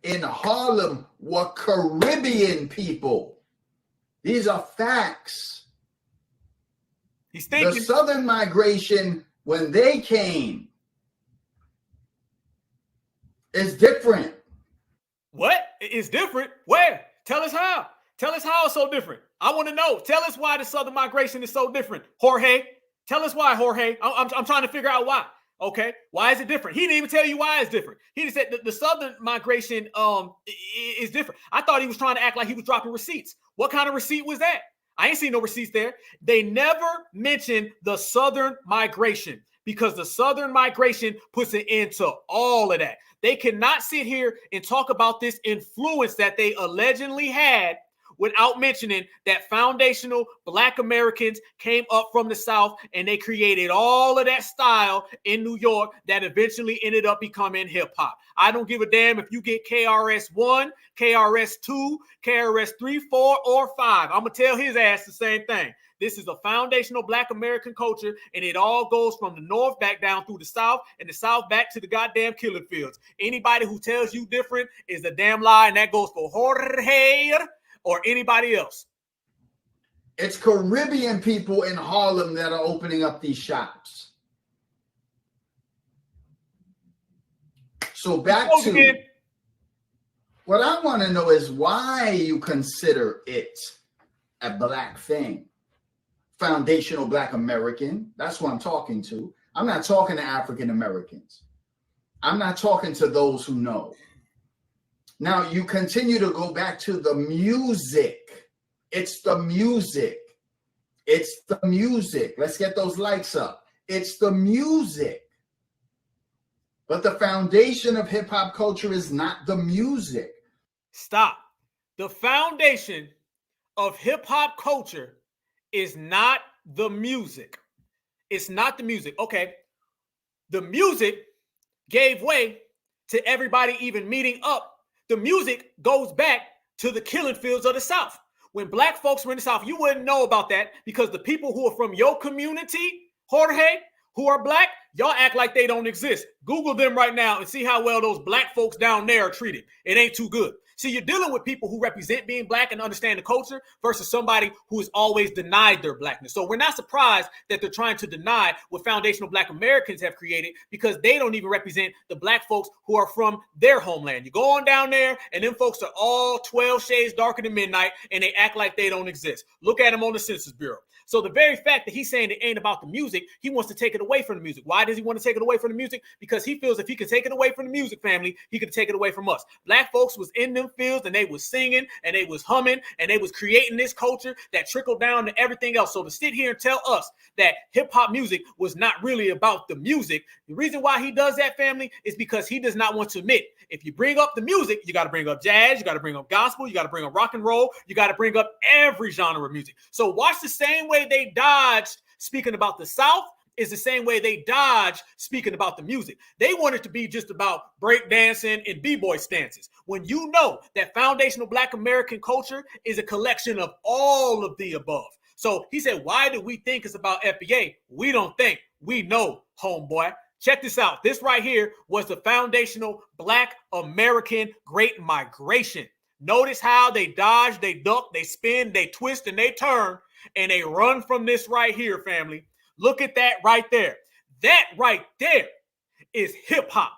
In Harlem were Caribbean people. These are facts. He's thinking. The Southern migration, when they came, is different. What? It's different? Where? Tell us how. Tell us how it's so different. I want to know. Tell us why the Southern migration is so different. Jorge, tell us why, Jorge. I'm trying to figure out why. Okay, why is it different? He didn't even tell you why it's different. He just said the Southern migration is different. I thought he was trying to act like he was dropping receipts. What kind of receipt was that? I ain't seen no receipts there. They never mentioned the Southern migration because the Southern migration puts an end to all of that. They cannot sit here and talk about this influence that they allegedly had without mentioning that foundational Black Americans came up from the South and they created all of that style in New York that eventually ended up becoming hip hop. I don't give a damn if you get KRS-One, KRS-2, KRS-3, 4, or 5. I'm going to tell his ass the same thing. This is a foundational Black American culture, and it all goes from the North back down through the South, and the South back to the goddamn killing fields. Anybody who tells you different is a damn lie, and that goes for Jorge or anybody else. It's Caribbean people in Harlem that are opening up these shops. So back to what I want to know is why you consider it a Black thing. Foundational Black American. That's who I'm talking to. I'm not talking to African Americans. I'm not talking to those who know. Now you continue to go back to the music. It's the music. It's the music. Let's get those likes up. It's the music. But the foundation of hip hop culture is not the music. Stop. The foundation of hip hop culture is not the music. It's not the music. Okay. The music gave way to everybody even meeting up. The music goes back to the killing fields of the South. When black folks were in the South, you wouldn't know about that because the people who are from your community, Jorge, who are black, y'all act like they don't exist. Google them right now and see how well those black folks down there are treated. It ain't too good. See, you're dealing with people who represent being black and understand the culture versus somebody who has always denied their blackness. So we're not surprised that they're trying to deny what foundational black Americans have created because they don't even represent the black folks who are from their homeland. You go on down there and them folks are all 12 shades darker than midnight and they act like they don't exist. Look at them on the Census Bureau. So the very fact that he's saying it ain't about the music, he wants to take it away from the music. Why does he want to take it away from the music? Because he feels if he can take it away from the music family, he could take it away from us. Black folks was in them fields and they was singing and they was humming and they was creating this culture that trickled down to everything else. So to sit here and tell us that hip hop music was not really about the music, the reason why he does that, family, is because he does not want to admit if you bring up the music, you got to bring up jazz, you got to bring up gospel, you got to bring up rock and roll, you got to bring up every genre of music. So watch the same way they dodged speaking about the South is the same way they dodged speaking about the music. They want it to be just about breakdancing and b-boy stances. When you know that foundational black American culture is a collection of all of the above. So he said, why do we think it's about FBA? We don't think. We know, homeboy. Check this out. This right here was the foundational black American Great Migration. Notice how they dodge, they duck, they spin, they twist, and they turn, and they run from this right here, family. Look at that right there. That right there is hip hop.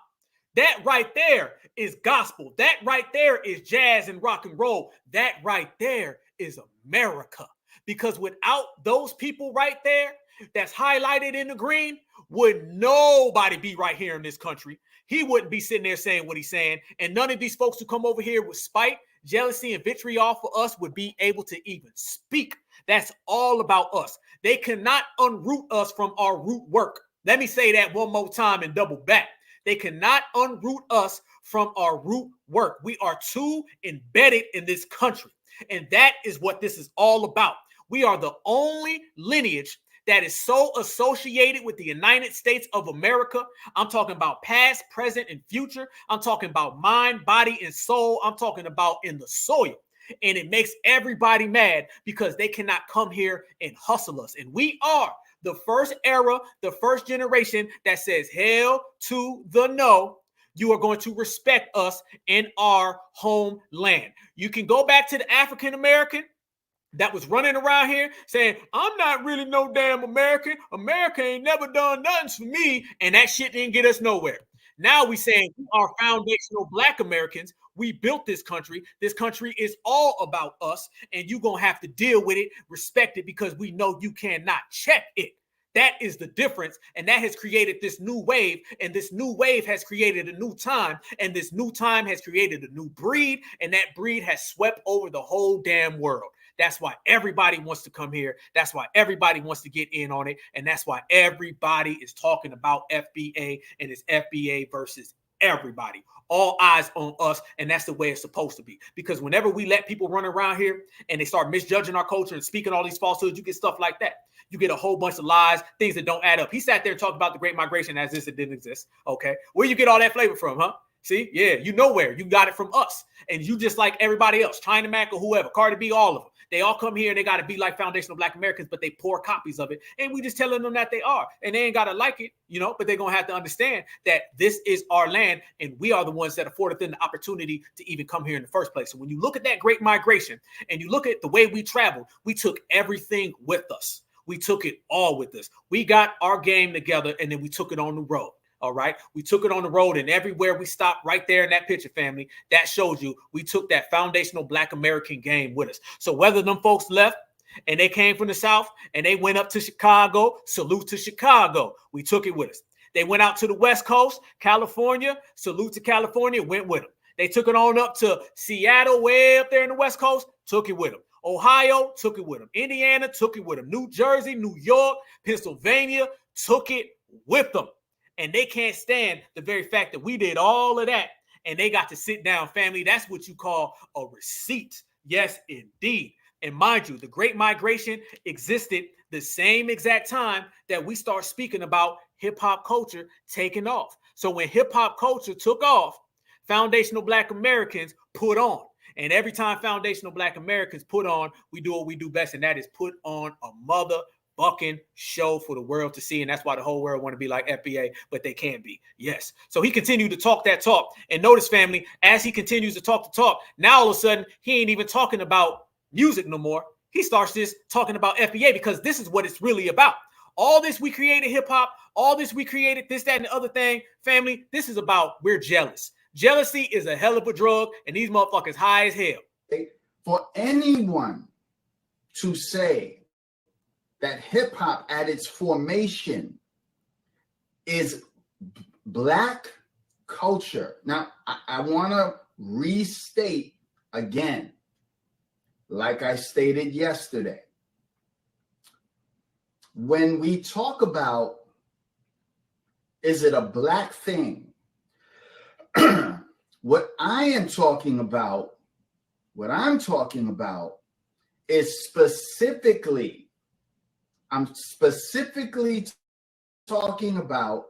That right there is gospel. That right there is jazz and rock and roll. That right there is America. Because without those people right there, that's highlighted in the green, would nobody be right here in this country. He wouldn't be sitting there saying what he's saying. And none of these folks who come over here with spite, jealousy, and vitriol for us would be able to even speak. That's all about us. They cannot unroot us from our root work. Let me say that one more time and double back. They cannot unroot us from our root work. We are too embedded in this country. And that is what this is all about. We are the only lineage that is so associated with the United States of America. I'm talking about past, present, and future. I'm talking about mind, body, and soul. I'm talking about in the soil. And it makes everybody mad because they cannot come here and hustle us. And we are the first era, the first generation that says hell to the no. You are going to respect us in our homeland. You can go back to the African American that was running around here saying, I'm not really no damn American. America ain't never done nothing for me. And that shit didn't get us nowhere. Now we saying we are foundational black Americans. We built this country. This country is all about us. And you're going to have to deal with it, respect it, because we know you cannot check it. That is the difference. And that has created this new wave. And this new wave has created a new time. And this new time has created a new breed. And that breed has swept over the whole damn world. That's why everybody wants to come here. That's why everybody wants to get in on it. And that's why everybody is talking about FBA, and it's FBA versus everybody. All eyes on us. And that's the way it's supposed to be. Because whenever we let people run around here and they start misjudging our culture and speaking all these falsehoods, you get stuff like that. You get a whole bunch of lies, things that don't add up. He sat there and talked about the Great Migration as if it didn't exist. Okay. Where you get all that flavor from, huh? See? Yeah, you know where. You got it from us. And you just like everybody else, China Mac or whoever, Cardi B, all of them. They all come here and they got to be like foundational black Americans, but they pour copies of it. And we just telling them that they are. And they ain't got to like it, you know, but they're going to have to understand that this is our land and we are the ones that afforded them the opportunity to even come here in the first place. So when you look at that Great Migration and you look at the way we traveled, we took everything with us. We took it all with us. We got our game together and then we took it on the road. All right. We took it on the road, and everywhere we stopped right there in that picture, family, that shows you we took that foundational black American game with us. So whether them folks left and they came from the South and they went up to Chicago, salute to Chicago. We took it with us. They went out to the West Coast, California, salute to California, went with them. They took it on up to Seattle, way up there in the West Coast, took it with them. Ohio took it with them. Indiana took it with them. New Jersey, New York, Pennsylvania took it with them. And they can't stand the very fact that we did all of that and they got to sit down, family. That's what you call a receipt. Yes, indeed. And mind you, the Great Migration existed the same exact time that we start speaking about hip-hop culture taking off. So when hip-hop culture took off, foundational Black Americans put on. And every time foundational Black Americans put on, we do what we do best, and that is put on a motherfucking show for the world to see. And that's why the whole world want to be like FBA, but they can't be. Yes. So he continued to talk that talk. And notice, family, as he continues to talk the talk, now all of a sudden, he ain't even talking about music no more. He starts just talking about FBA because this is what it's really about. All this we created hip-hop, all this we created this, that, and the other thing, family, this is about we're jealous. Jealousy is a hell of a drug, and these motherfuckers high as hell. For anyone to say that hip hop at its formation is Black culture. Now, I want to restate again, like I stated yesterday. When we talk about, is it a Black thing? What I'm talking about is I'm specifically talking about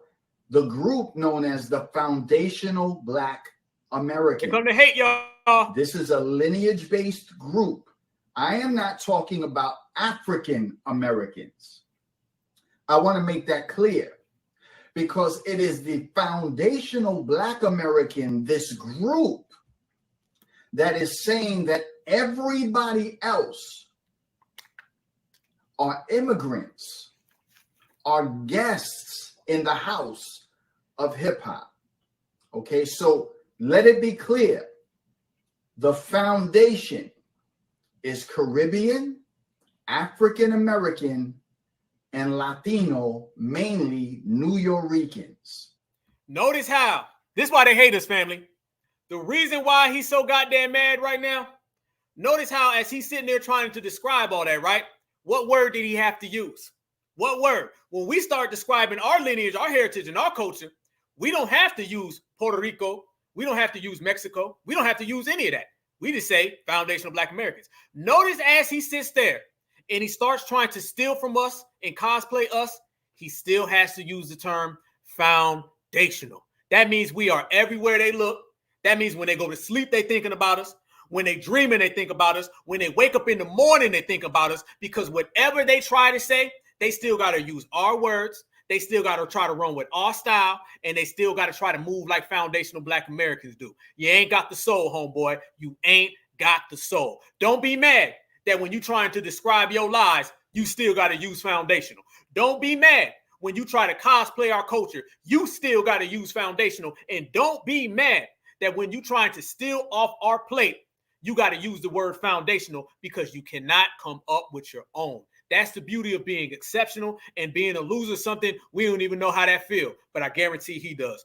the group known as the Foundational Black Americans. Here come the hate, y'all. This is a lineage-based group. I am not talking about African Americans. I want to make that clear. Because it is the foundational Black American, this group, that is saying that everybody else are immigrants, are guests in the house of hip hop. Okay, so let it be clear. The foundation is Caribbean, African American, and Latino, mainly New Yorkers. Notice how, this is why they hate us, family. The reason why he's so goddamn mad right now, notice how as he's sitting there trying to describe all that, right? What word did he have to use? What word? When we start describing our lineage, our heritage, and our culture, we don't have to use Puerto Rico. We don't have to use Mexico. We don't have to use any of that. We just say foundational Black Americans. Notice as he sits there, and he starts trying to steal from us and cosplay us, he still has to use the term foundational. That means we are everywhere they look. That means when they go to sleep, they thinking about us. When they dreaming, they think about us. When they wake up in the morning, they think about us. Because whatever they try to say, they still got to use our words. They still got to try to run with our style. And they still got to try to move like foundational Black Americans do. You ain't got the soul, homeboy. You ain't got the soul. Don't be mad that when you're trying to describe your lies, you still got to use foundational. Don't be mad when you try to cosplay our culture. You still got to use foundational. And don't be mad that when you're trying to steal off our plate, you got to use the word foundational because you cannot come up with your own. That's the beauty of being exceptional and being a loser, something we don't even know how that feels, but I guarantee he does.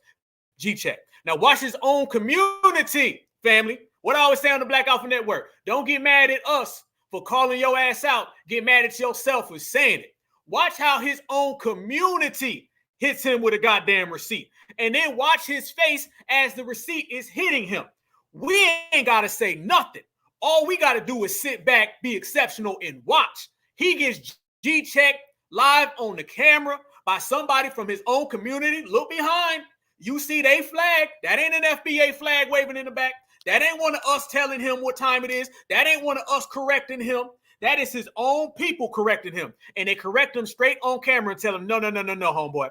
G-check. Now watch his own community, family. What I always say on the Black Alpha Network, don't get mad at us for calling your ass out. Get mad at yourself for saying it. Watch how his own community hits him with a goddamn receipt. And then watch his face as the receipt is hitting him. We ain't got to say nothing. All we got to do is sit back, be exceptional, and watch. He gets G-checked live on the camera by somebody from his own community. Look behind. You see they flag. That ain't an FBA flag waving in the back. That ain't one of us telling him what time it is. That ain't one of us correcting him. That is his own people correcting him. And they correct him straight on camera and tell him, no, homeboy.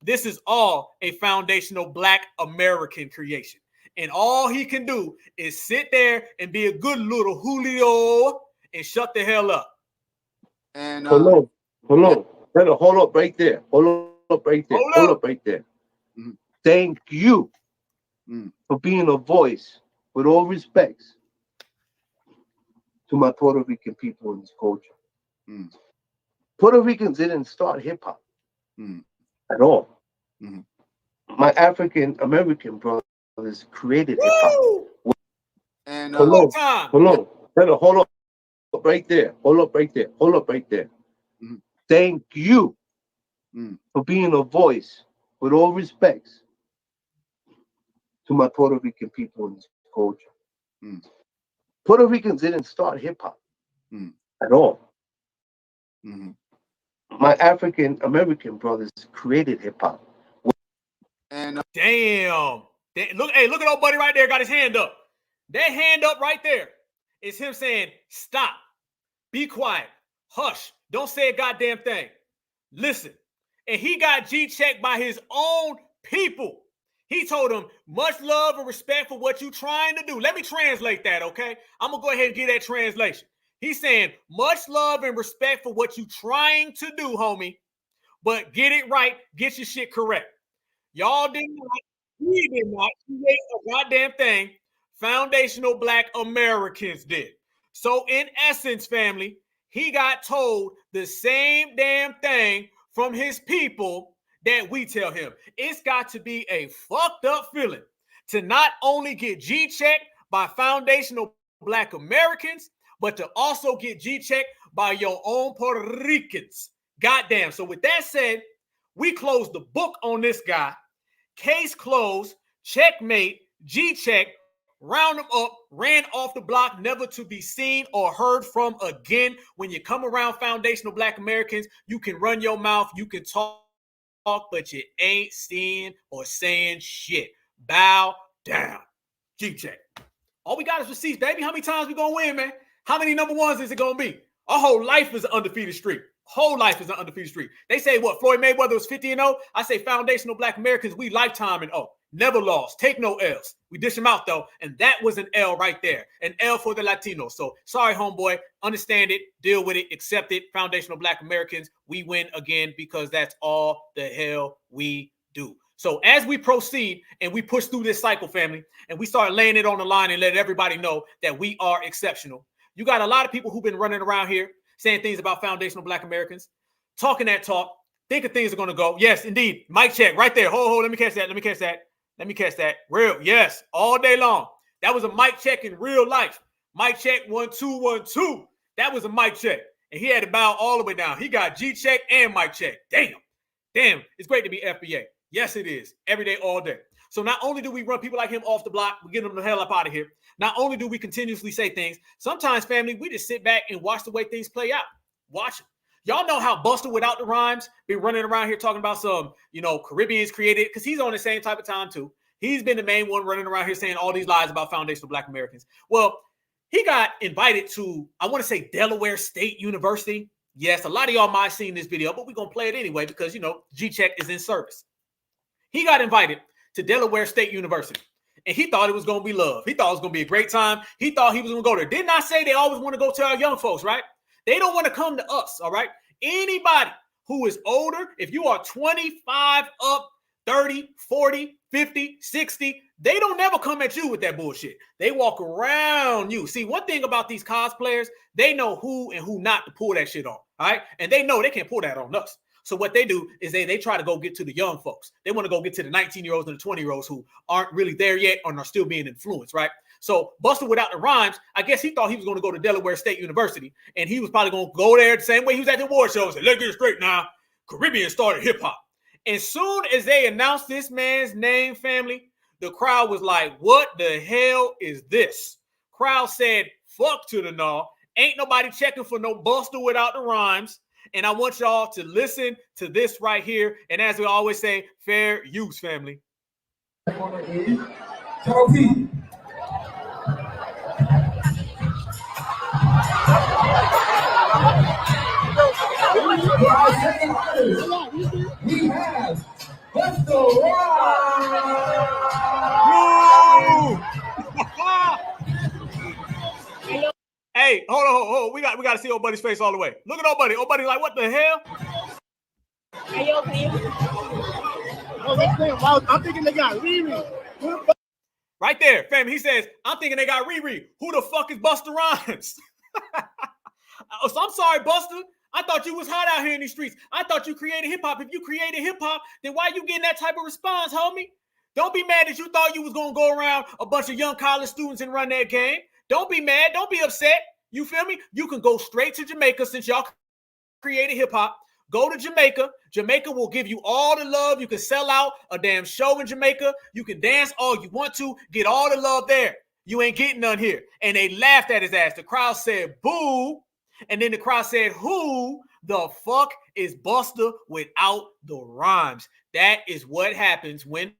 This is all a foundational Black American creation. And all he can do is sit there and be a good little Julio and shut the hell up. And hold on. Hold up right there. Hold up right there. Mm-hmm. Thank you for being a voice, with all respects, to my Puerto Rican people in this culture. Puerto Ricans didn't start hip hop at all. My African American brother brothers created hip hop. And Hold on. Hold up right there. Hold up right there. Mm-hmm. Thank you for being a voice, with all respects, to my Puerto Rican people and this culture. Puerto Ricans didn't start hip hop at all. My African American brothers created hip hop. And damn. Look at old buddy right there, got his hand up. That hand up right there is him saying, stop, be quiet, hush, don't say a goddamn thing. Listen. And he got G-checked by his own people. He told him, much love and respect for what you're trying to do. Let me translate that, okay? I'm going to go ahead and get that translation. He's saying, much love and respect for what you're trying to do, homie. But get it right, get your shit correct. Y'all did not create a goddamn thing. Foundational Black Americans did. So in essence, family, he got told the same damn thing from his people that we tell him. It's got to be a fucked up feeling to not only get G-checked by foundational Black Americans, but to also get G-checked by your own Puerto Ricans. Goddamn. So with that said, we closed the book on this guy. Case closed, checkmate, G-check, round him up, ran off the block, never to be seen or heard from again. When you come around foundational Black Americans, you can run your mouth, you can talk, but you ain't seeing or saying shit. Bow down. G-check. All we got is receipts, baby. How many times we gonna win, man? How many number ones is it gonna be? Our whole life is an undefeated streak. Whole life is an undefeated streak. They say what? Floyd Mayweather was 50-0. I say foundational Black Americans, we lifetime and never lost. Take no L's. We dish them out though, and that was an L right there. An L for the Latinos. So sorry, homeboy. Understand it, deal with it, accept it. Foundational Black Americans, we win again because that's all the hell we do. So as we proceed and we push through this cycle, family, and we start laying it on the line and let everybody know that we are exceptional. You got a lot of people who've been running around here saying things about foundational Black Americans, talking that talk, thinking things are going to go. Yes, indeed. Mic check right there. Hold. Let me catch that. Real. Yes. All day long. That was a mic check in real life. Mic check 1 2 1 2. That was a mic check. And he had to bow all the way down. He got G check and mic check. Damn. It's great to be FBA. Yes, it is. Every day, all day. So not only do we run people like him off the block, we get them the hell up out of here. Not only do we continuously say things, sometimes, family, we just sit back and watch the way things play out. Watch it. Y'all know how Buster without the rhymes been running around here talking about some, Caribbeans created, because he's on the same type of time too. He's been the main one running around here saying all these lies about foundational Black Americans. Well, he got invited to, I want to say, Delaware State University. Yes, a lot of y'all might have seen this video, but we're going to play it anyway because, G-Check is in service. He got invited to Delaware State University, and he thought it was going to be love. He thought it was going to be a great time. He thought he was going to go there. Didn't I say they always want to go to our young folks, right? They don't want to come to us, all right? Anybody who is older, if you are 25 up, 30, 40, 50, 60, they don't never come at you with that bullshit. They walk around you. See, one thing about these cosplayers, they know who and who not to pull that shit on, all right? And they know they can't pull that on us. So what they do is they try to go get to the young folks. They want to go get to the 19-year-olds and the 20-year-olds who aren't really there yet and are still being influenced, right? So Buster without the rhymes, I guess he thought he was going to go to Delaware State University, and he was probably going to go there the same way he was at the award shows. And let's get it straight now. Caribbean started hip-hop. As soon as they announced this man's name, family, the crowd was like, what the hell is this? Crowd said, fuck to the gnaw. Ain't nobody checking for no Buster without the rhymes. And I want y'all to listen to this right here. And as we always say, fair use, family. We have Buster Hey, hold on. We got to see old buddy's face all the way. Look at old buddy. Old buddy's like, what the hell? Hey, yo, I'm thinking they got Riri. Right there, fam. He says, I'm thinking they got Riri. Who the fuck is Busta Rhymes? So I'm sorry, Busta. I thought you was hot out here in these streets. I thought you created hip-hop. If you created hip-hop, then why you getting that type of response, homie? Don't be mad that you thought you was going to go around a bunch of young college students and run that game. Don't be mad. Don't be upset. You feel me? You can go straight to Jamaica since y'all created hip hop. Go to Jamaica. Jamaica will give you all the love. You can sell out a damn show in Jamaica. You can dance all you want to. Get all the love there. You ain't getting none here. And they laughed at his ass. The crowd said, boo. And then the crowd said, who the fuck is Busta without the rhymes? That is what happens when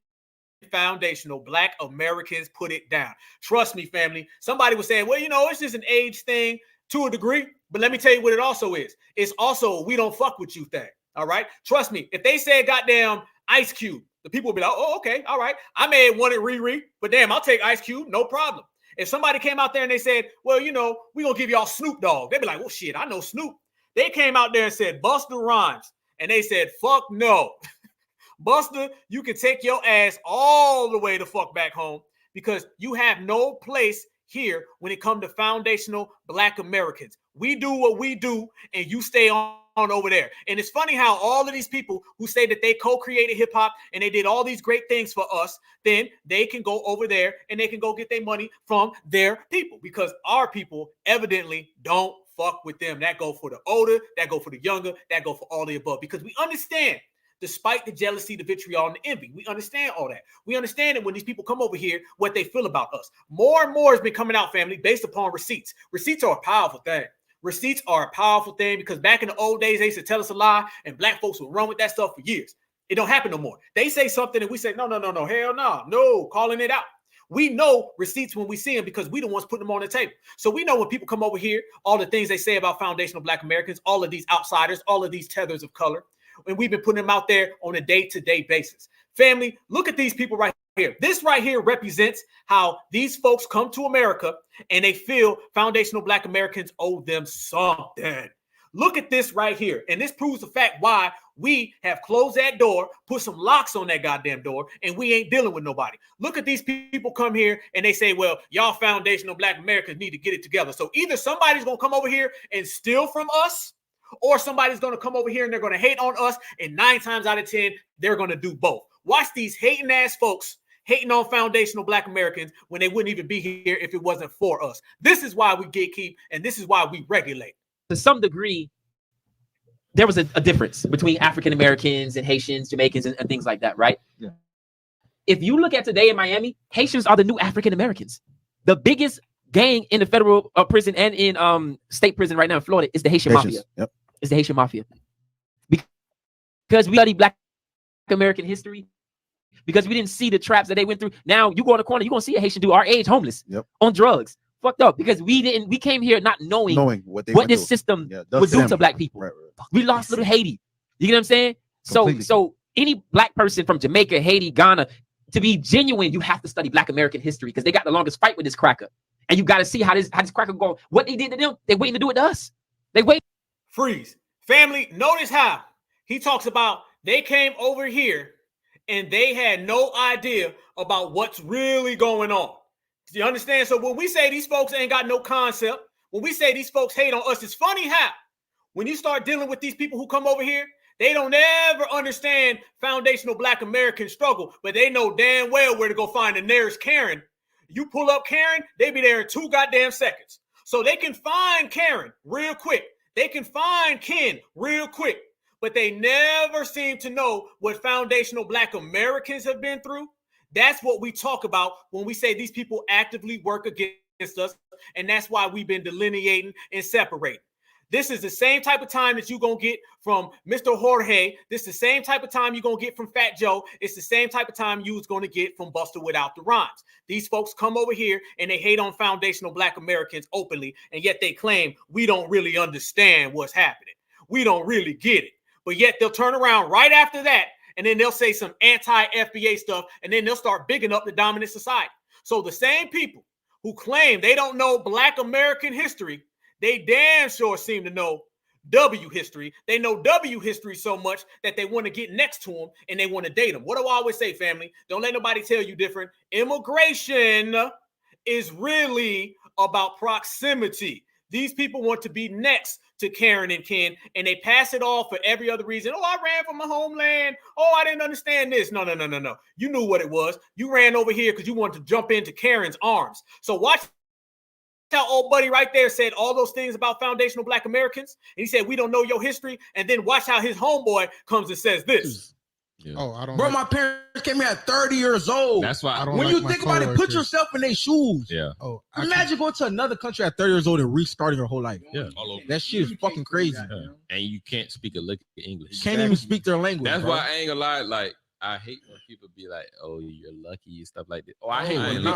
foundational Black Americans put it down. Trust me, family. Somebody was saying, well, you know, it's just an age thing to a degree. But let me tell you what it also is. It's also we don't fuck with you thing. All right. Trust me. If they said goddamn Ice Cube, the people will be like, oh, okay. All right. I may have wanted Riri, but damn, I'll take Ice Cube. No problem. If somebody came out there and they said, well, you know, we're going to give y'all Snoop Dogg. They'd be like, well, shit, I know Snoop. They came out there and said, Busta Rhymes. And they said, fuck no. Busta, you can take your ass all the way the fuck back home because you have no place here when it comes to foundational Black Americans. We do what we do and you stay on over there. And it's funny how all of these people who say that they co-created hip hop and they did all these great things for us, then they can go over there and they can go get their money from their people because our people evidently don't fuck with them. That go for the older, that go for the younger, that go for all the above because we understand. Despite the jealousy, the vitriol, and the envy. We understand all that. We understand that when these people come over here, what they feel about us. More and more has been coming out, family, based upon receipts. Receipts are a powerful thing. Receipts are a powerful thing because back in the old days, they used to tell us a lie, and Black folks would run with that stuff for years. It don't happen no more. They say something, and we say, no, hell no, calling it out. We know receipts when we see them because we the ones putting them on the table. So we know when people come over here, all the things they say about foundational Black Americans, all of these outsiders, all of these tethers of color, and we've been putting them out there on a day-to-day basis. Family, look at these people right here. This right here represents how these folks come to America and they feel foundational Black Americans owe them something. Look at this right here. And this proves the fact why we have closed that door, put some locks on that goddamn door, and we ain't dealing with nobody. Look at these people come here and they say, well, y'all foundational Black Americans need to get it together. So either somebody's going to come over here and steal from us, or somebody's going to come over here and they're going to hate on us. And 9 times out of 10, they're going to do both. Watch these hating ass folks hating on foundational Black Americans when they wouldn't even be here if it wasn't for us. This is why we gatekeep and this is why we regulate. To some degree, there was a difference between African Americans and Haitians, Jamaicans, and things like that, right? Yeah. If you look at today in Miami, Haitians are the new African Americans. The biggest gang in the federal prison and in state prison right now in Florida is the Haitian Mafia. Yep. It's the Haitian Mafia. Because we study Black American history, because we didn't see the traps that they went through. Now you go in the corner, you're gonna see a Haitian dude our age, homeless, on drugs, fucked up, because we came here not knowing what this system would do to Black people. Right. We lost little Haiti. You get what I'm saying? Completely. So any Black person from Jamaica, Haiti, Ghana, to be genuine, you have to study Black American history because they got the longest fight with this cracker. And you got to see how this cracker go. What they did to them, they waiting to do it to us. They wait. Freeze. Family, notice how he talks about they came over here and they had no idea about what's really going on. Do you understand? So when we say these folks ain't got no concept, when we say these folks hate on us, it's funny how when you start dealing with these people who come over here, they don't ever understand foundational Black American struggle, but they know damn well where to go find the nearest Karen. You pull up Karen, they be there in 2 goddamn seconds. So they can find Karen real quick. They can find Ken real quick, but they never seem to know what foundational Black Americans have been through. That's what we talk about when we say these people actively work against us, and that's why we've been delineating and separating. This is the same type of time that you're going to get from Mr. Jorge. This is the same type of time you're going to get from Fat Joe. It's the same type of time you was going to get from Busta without the rhymes. These folks come over here and they hate on foundational Black Americans openly, and yet they claim we don't really understand what's happening. We don't really get it. But yet they'll turn around right after that, and then they'll say some anti-FBA stuff, and then they'll start bigging up the dominant society. So the same people who claim they don't know Black American history, they damn sure seem to know W history. They know W history so much that they want to get next to them and they want to date them. What do I always say, family? Don't let nobody tell you different. Immigration is really about proximity. These people want to be next to Karen and Ken, and they pass it off for every other reason. Oh, I ran from my homeland. Oh, I didn't understand this. No. You knew what it was. You ran over here because you wanted to jump into Karen's arms. So watch how old buddy right there said all those things about foundational Black Americans. And he said, we don't know your history. And then watch how his homeboy comes and says this. Yeah. Oh, I don't. Bro, my parents came here at 30 years old. That's why. When you think about it, put yourself in their shoes. Yeah. Oh, imagine going to another country at 30 years old and restarting your whole life. Yeah. All over. That shit is fucking crazy. Yeah. And you can't speak a lick of English. Can't even speak their language. That's bro. why I ain't gonna lie. Like, I hate when people be like, "Oh, you're lucky," and stuff like that. Oh, I hate when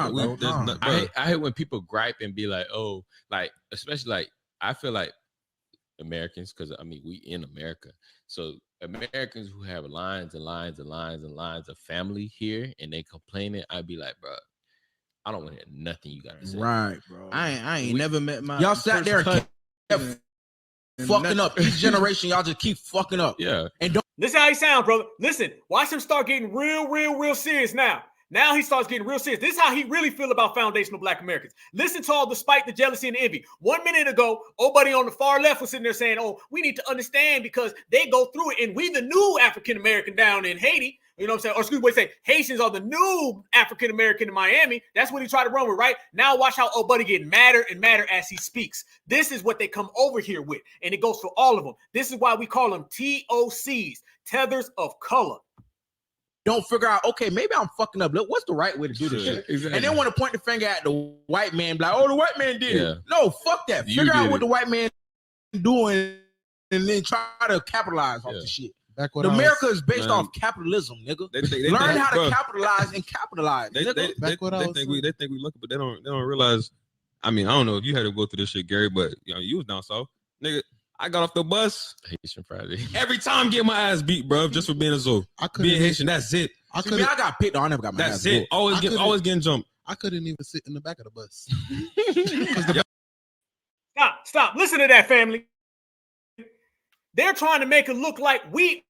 I hate when people gripe and be like, "Oh," like especially like I feel like Americans, because I mean we in America, so Americans who have lines and lines and lines and lines of family here and they complaining, I'd be like, bro, I don't want to hear nothing you got to say. Right, bro. I ain't never met my y'all sat there and kept fucking up. Each generation, y'all just keep fucking up. Yeah. And don't listen how he sounds, brother. Listen, watch him start getting real serious now. Now he starts getting real serious. This is how he really feel about foundational Black Americans. Listen to all the spite, the jealousy, and the envy. 1 minute ago, old buddy on the far left was sitting there saying, oh, we need to understand because they go through it. And we the new African-American down in Haiti. You know what I'm saying? Or excuse me, say Haitians are the new African-American in Miami. That's what he tried to run with, right? Now watch how old buddy getting madder and madder as he speaks. This is what they come over here with. And it goes for all of them. This is why we call them TOCs, Tethers of Color. Don't figure out, okay, maybe I'm fucking up. Look, what's the right way to do this shit? Exactly. And then want to point the finger at the white man, like, oh, the white man did it. No, fuck that. Figure out what the white man doing and then try to capitalize off the shit. America is based off capitalism, nigga. They learn how to capitalize and capitalize. They think we lucky, but they don't realize. I mean, I don't know if you had to go through this shit, Gary, but you was down south, nigga. I got off the bus Haitian Friday. every time, get my ass beat, bro, just for being a Zoe. Being Haitian, that's it. I got picked on. I never got my ass beat. That's it. Always getting jumped. I couldn't even sit in the back of the bus. Stop. Listen to that, family. They're trying to make it look like we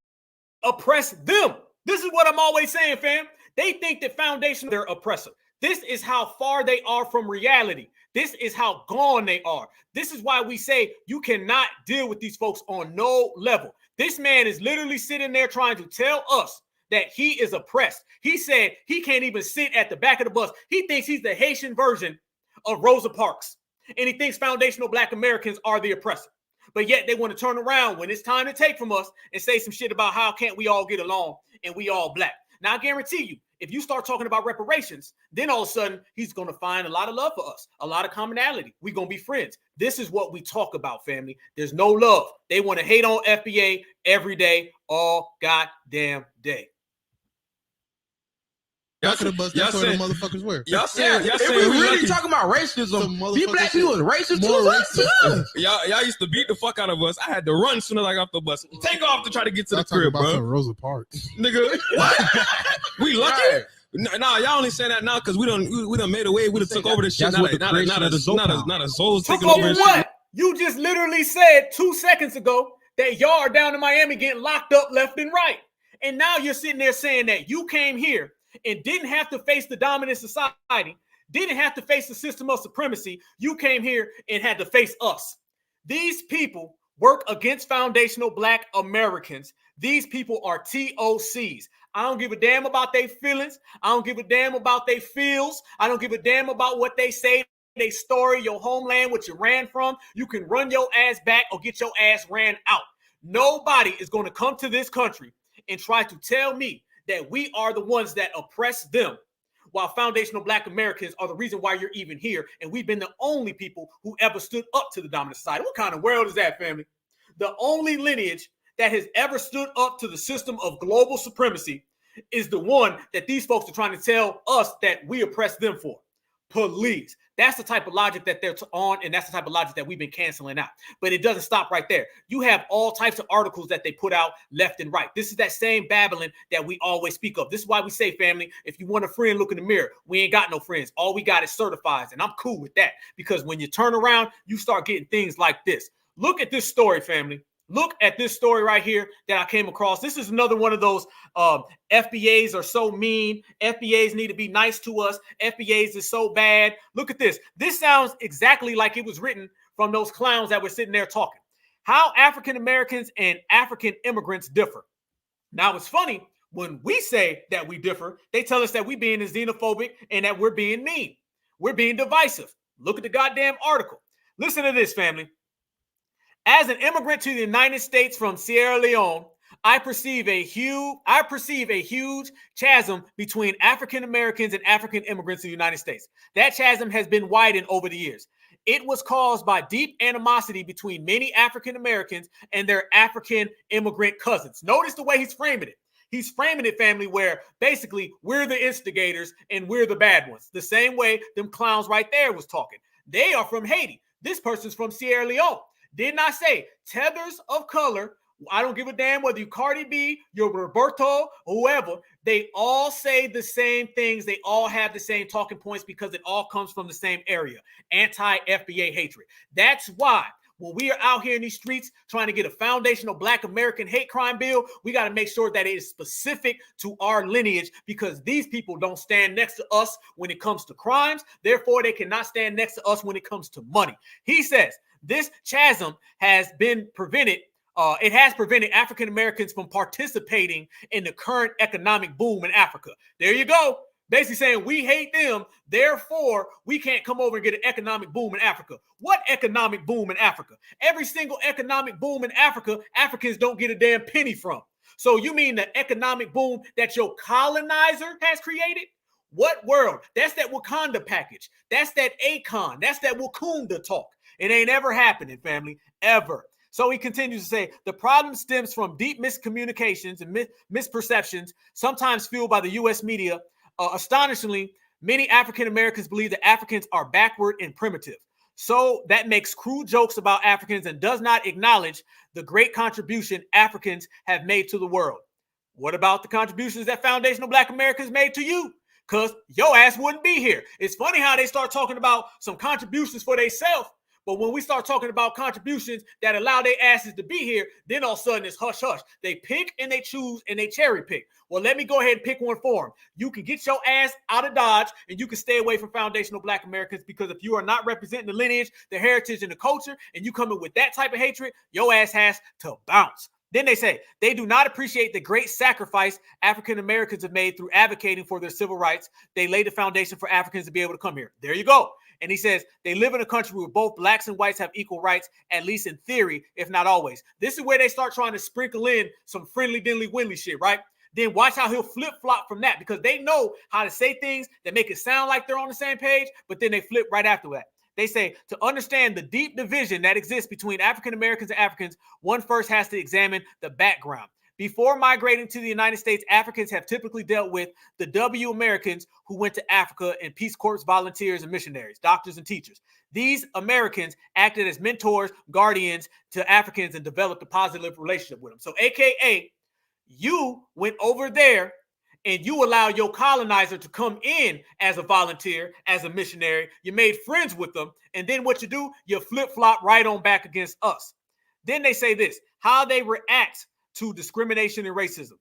oppress them. This is what I'm always saying, fam. They think that foundation, they're oppressive. This is how far they are from reality. This is how gone they are. This is why we say you cannot deal with these folks on no level. This man is literally sitting there trying to tell us that he is oppressed. He said he can't even sit at the back of the bus. He thinks he's the Haitian version of Rosa Parks. And he thinks foundational Black Americans are the oppressor. But yet they want to turn around when it's time to take from us and say some shit about how can't we all get along and we all Black. Now, I guarantee you, if you start talking about reparations, then all of a sudden he's going to find a lot of love for us, a lot of commonality. We're going to be friends. This is what we talk about, family. There's no love. They want to hate on FBA every day, all goddamn day. Y'all could have busted that's where the motherfuckers were. Y'all saying we really talking about racism. These Black people is racist too. Y'all used to beat the fuck out of us. I had to run soon as I got off the bus. Take off to try to get to the crib, bro. Some Rosa Parks, nigga. What? We lucky? Right. Nah, y'all only say that now because we done made a way. We done took over the shit. Not a Zoe's taking over the shit. You just literally said 2 seconds ago that y'all are down in Miami getting locked up left and right, and now you're sitting there saying that you came here and didn't have to face the dominant society, didn't have to face the system of supremacy. You came here and had to face us. These people work against foundational Black Americans. These people are TOCs. I don't give a damn about their feelings. I don't give a damn about their feels. I don't give a damn about what they say, their story, your homeland, what you ran from. You can run your ass back or get your ass ran out. Nobody is going to come to this country and try to tell me that we are the ones that oppress them, while foundational Black Americans are the reason why you're even here. And we've been the only people who ever stood up to the dominant society. What kind of world is that, family? The only lineage that has ever stood up to the system of global supremacy is the one that these folks are trying to tell us that we oppress them for. Police. That's the type of logic that they're on, and that's the type of logic that we've been canceling out. But it doesn't stop right there. You have all types of articles that they put out left and right. This is that same Babylon that we always speak of. This is why we say, family, if you want a friend, look in the mirror. We ain't got no friends. All we got is certifieds, and I'm cool with that because when you turn around, you start getting things like this. Look at this story, family. Look at this story right here that I came across. This is another one of those FBAs are so mean. FBAs need to be nice to us. FBAs is so bad. Look at this. This sounds exactly like it was written from those clowns that were sitting there talking. How African Americans and African immigrants differ. Now, it's funny, when we say that we differ, they tell us that we're being xenophobic and that we're being mean. We're being divisive. Look at the goddamn article. Listen to this, family. As an immigrant to the United States from Sierra Leone, I perceive a huge chasm between African Americans and African immigrants in the United States. That chasm has been widened over the years. It was caused by deep animosity between many African Americans and their African immigrant cousins. Notice the way he's framing it. He's framing it, family, where basically we're the instigators and we're the bad ones. The same way them clowns right there was talking. They are from Haiti. This person's from Sierra Leone. Didn't I say tethers of color? I don't give a damn whether you Cardi B, you're Roberto, whoever. They all say the same things. They all have the same talking points because it all comes from the same area. Anti-FBA hatred. That's why when we are out here in these streets trying to get a foundational Black American hate crime bill, we got to make sure that it is specific to our lineage, because these people don't stand next to us when it comes to crimes. Therefore, they cannot stand next to us when it comes to money. He says this chasm has been prevented. It has prevented African Americans from participating in the current economic boom in Africa. There you go. Basically saying we hate them, therefore we can't come over and get an economic boom in Africa. What economic boom in Africa? Every single economic boom in Africa, Africans don't get a damn penny from. So you mean the economic boom that your colonizer has created? What world? That's that Wakanda package. That's that Akon. That's that Wakanda talk. It ain't ever happening, family, ever. So he continues to say, the problem stems from deep miscommunications and misperceptions, sometimes fueled by the U.S. media. Astonishingly, many African Americans believe that Africans are backward and primitive. So that makes crude jokes about Africans and does not acknowledge the great contribution Africans have made to the world. What about the contributions that foundational Black Americans made to you? Because your ass wouldn't be here. It's funny how they start talking about some contributions for themselves. But when we start talking about contributions that allow their asses to be here, then all of a sudden it's hush hush. They pick and they choose and they cherry pick. Well, let me go ahead and pick one for them. You can get your ass out of Dodge and you can stay away from foundational Black Americans, because if you are not representing the lineage, the heritage, and the culture, and you come in with that type of hatred, your ass has to bounce. Then they say they do not appreciate the great sacrifice African Americans have made through advocating for their civil rights. They laid the foundation for Africans to be able to come here. There you go. And he says they live in a country where both Blacks and whites have equal rights, at least in theory, if not always. This is where they start trying to sprinkle in some friendly, diddly, windly shit, right? Then watch how he'll flip-flop from that, because they know how to say things that make it sound like they're on the same page, but then they flip right after that. They say to understand the deep division that exists between African Americans and Africans, one first has to examine the background. Before migrating to the United States, Africans have typically dealt with the W Americans who went to Africa and Peace Corps volunteers and missionaries, doctors and teachers. These Americans acted as mentors, guardians to Africans and developed a positive relationship with them. So AKA, you went over there and you allow your colonizer to come in as a volunteer, as a missionary. You made friends with them. And then what you do, you flip-flop right on back against us. Then they say this, how they react to discrimination and racism.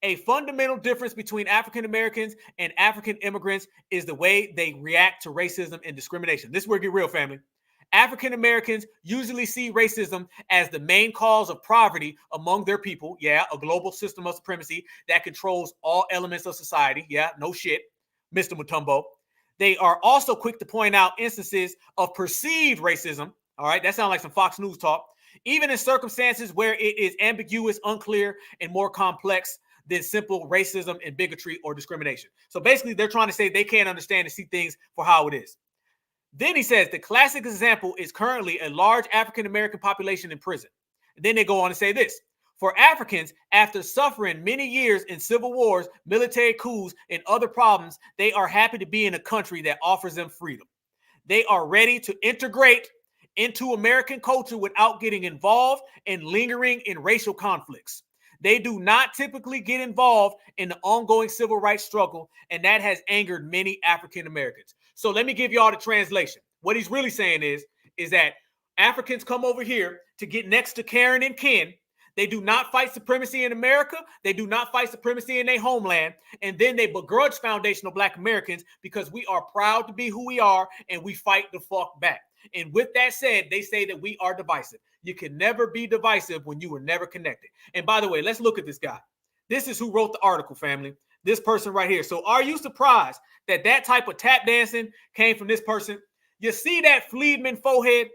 A fundamental difference between African Americans and African immigrants is the way they react to racism and discrimination. This is where it get real, family. African Americans usually see racism as the main cause of poverty among their people. Yeah, a global system of supremacy that controls all elements of society. Yeah, no shit, Mr. Mutombo. They are also quick to point out instances of perceived racism. All right, that sounds like some Fox News talk. Even in circumstances where it is ambiguous, unclear, and more complex than simple racism and bigotry or discrimination. So basically, they're trying to say they can't understand and see things for how it is. Then he says the classic example is currently a large African-American population in prison. And then they go on to say this. For Africans, after suffering many years in civil wars, military coups, and other problems, they are happy to be in a country that offers them freedom. They are ready to integrate into American culture without getting involved and lingering in racial conflicts. They do not typically get involved in the ongoing civil rights struggle, and that has angered many African Americans. So let me give y'all the translation. What he's really saying is that Africans come over here to get next to Karen and Ken. They do not fight supremacy in America. They do not fight supremacy in their homeland. And then they begrudge foundational Black Americans because we are proud to be who we are and we fight the fuck back. And with that said, they say that we are divisive. You can never be divisive when you were never connected. And by the way, let's look at this guy. This is who wrote the article, family. This person right here. So are you surprised that that type of tap dancing came from this person? You see that Fleedman forehead?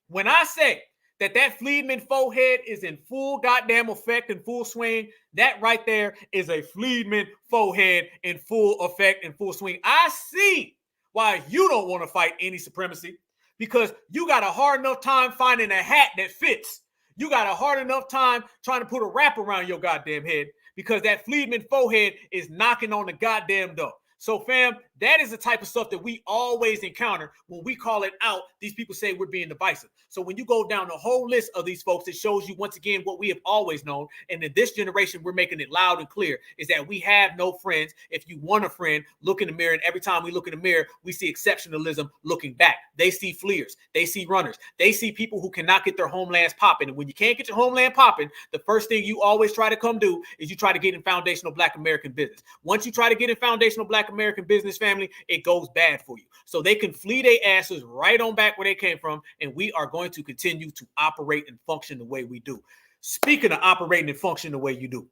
When I say that Fleedman forehead is in full goddamn effect and full swing, that right there is a Fleedman forehead in full effect and full swing. I see why you don't want to fight any supremacy, because you got a hard enough time finding a hat that fits. You got a hard enough time trying to put a wrap around your goddamn head, because that Fleedman forehead is knocking on the goddamn door. So, fam, that is the type of stuff that we always encounter when we call it out. These people say we're being divisive. So when you go down the whole list of these folks, it shows you once again what we have always known. And in this generation, we're making it loud and clear, is that we have no friends. If you want a friend, look in the mirror. And every time we look in the mirror, we see exceptionalism looking back. They see fleers. They see runners. They see people who cannot get their homelands popping. And when you can't get your homeland popping, the first thing you always try to come do is you try to get in foundational Black American business. Once you try to get in foundational Black American business, family, it goes bad for you. So they can flee their asses right on back where they came from, and we are going to continue to operate and function the way we do. Speaking of operating and function the way you do,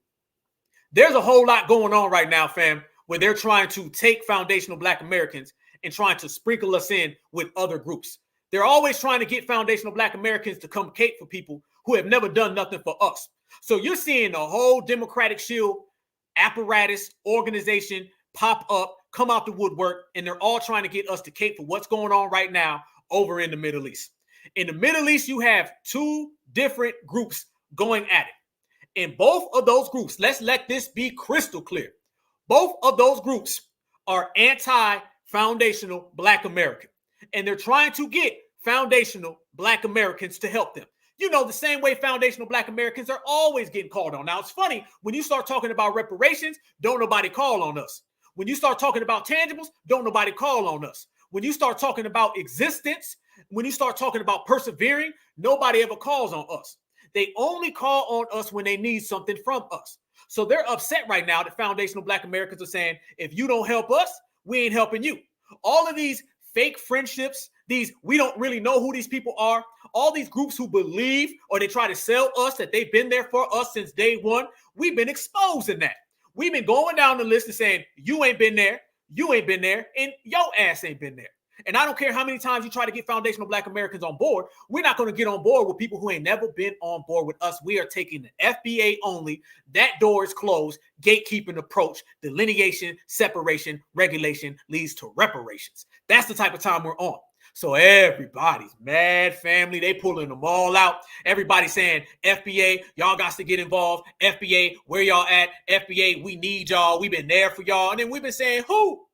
there's a whole lot going on right now, fam, where they're trying to take foundational Black Americans and trying to sprinkle us in with other groups. They're always trying to get foundational Black Americans to come cape for people who have never done nothing for us. So you're seeing the whole Democratic Shield apparatus organization pop up, come out the woodwork, and they're all trying to get us to cape for what's going on right now over in the Middle East. In the Middle East, you have two different groups going at it. In both of those groups, let's let this be crystal clear. Both of those groups are anti-foundational Black American, and they're trying to get foundational Black Americans to help them. You know, the same way foundational Black Americans are always getting called on. Now, it's funny, when you start talking about reparations, don't nobody call on us. When you start talking about tangibles, don't nobody call on us. When you start talking about existence, when you start talking about persevering, nobody ever calls on us. They only call on us when they need something from us. So they're upset right now that foundational Black Americans are saying, if you don't help us, we ain't helping you. All of these fake friendships, these we don't really know who these people are, all these groups who believe or they try to sell us that they've been there for us since day one, we've been exposing that. We've been going down the list and saying, you ain't been there, and your ass ain't been there. And I don't care how many times you try to get foundational Black Americans on board, we're not going to get on board with people who ain't never been on board with us. We are taking the FBA only. That door is closed. Gatekeeping approach, delineation, separation, regulation leads to reparations. That's the type of time we're on. So everybody's mad, family. They pulling them all out. Everybody saying, FBA, y'all got to get involved. FBA, where y'all at? FBA, we need y'all. We've been there for y'all. And then we've been saying, who?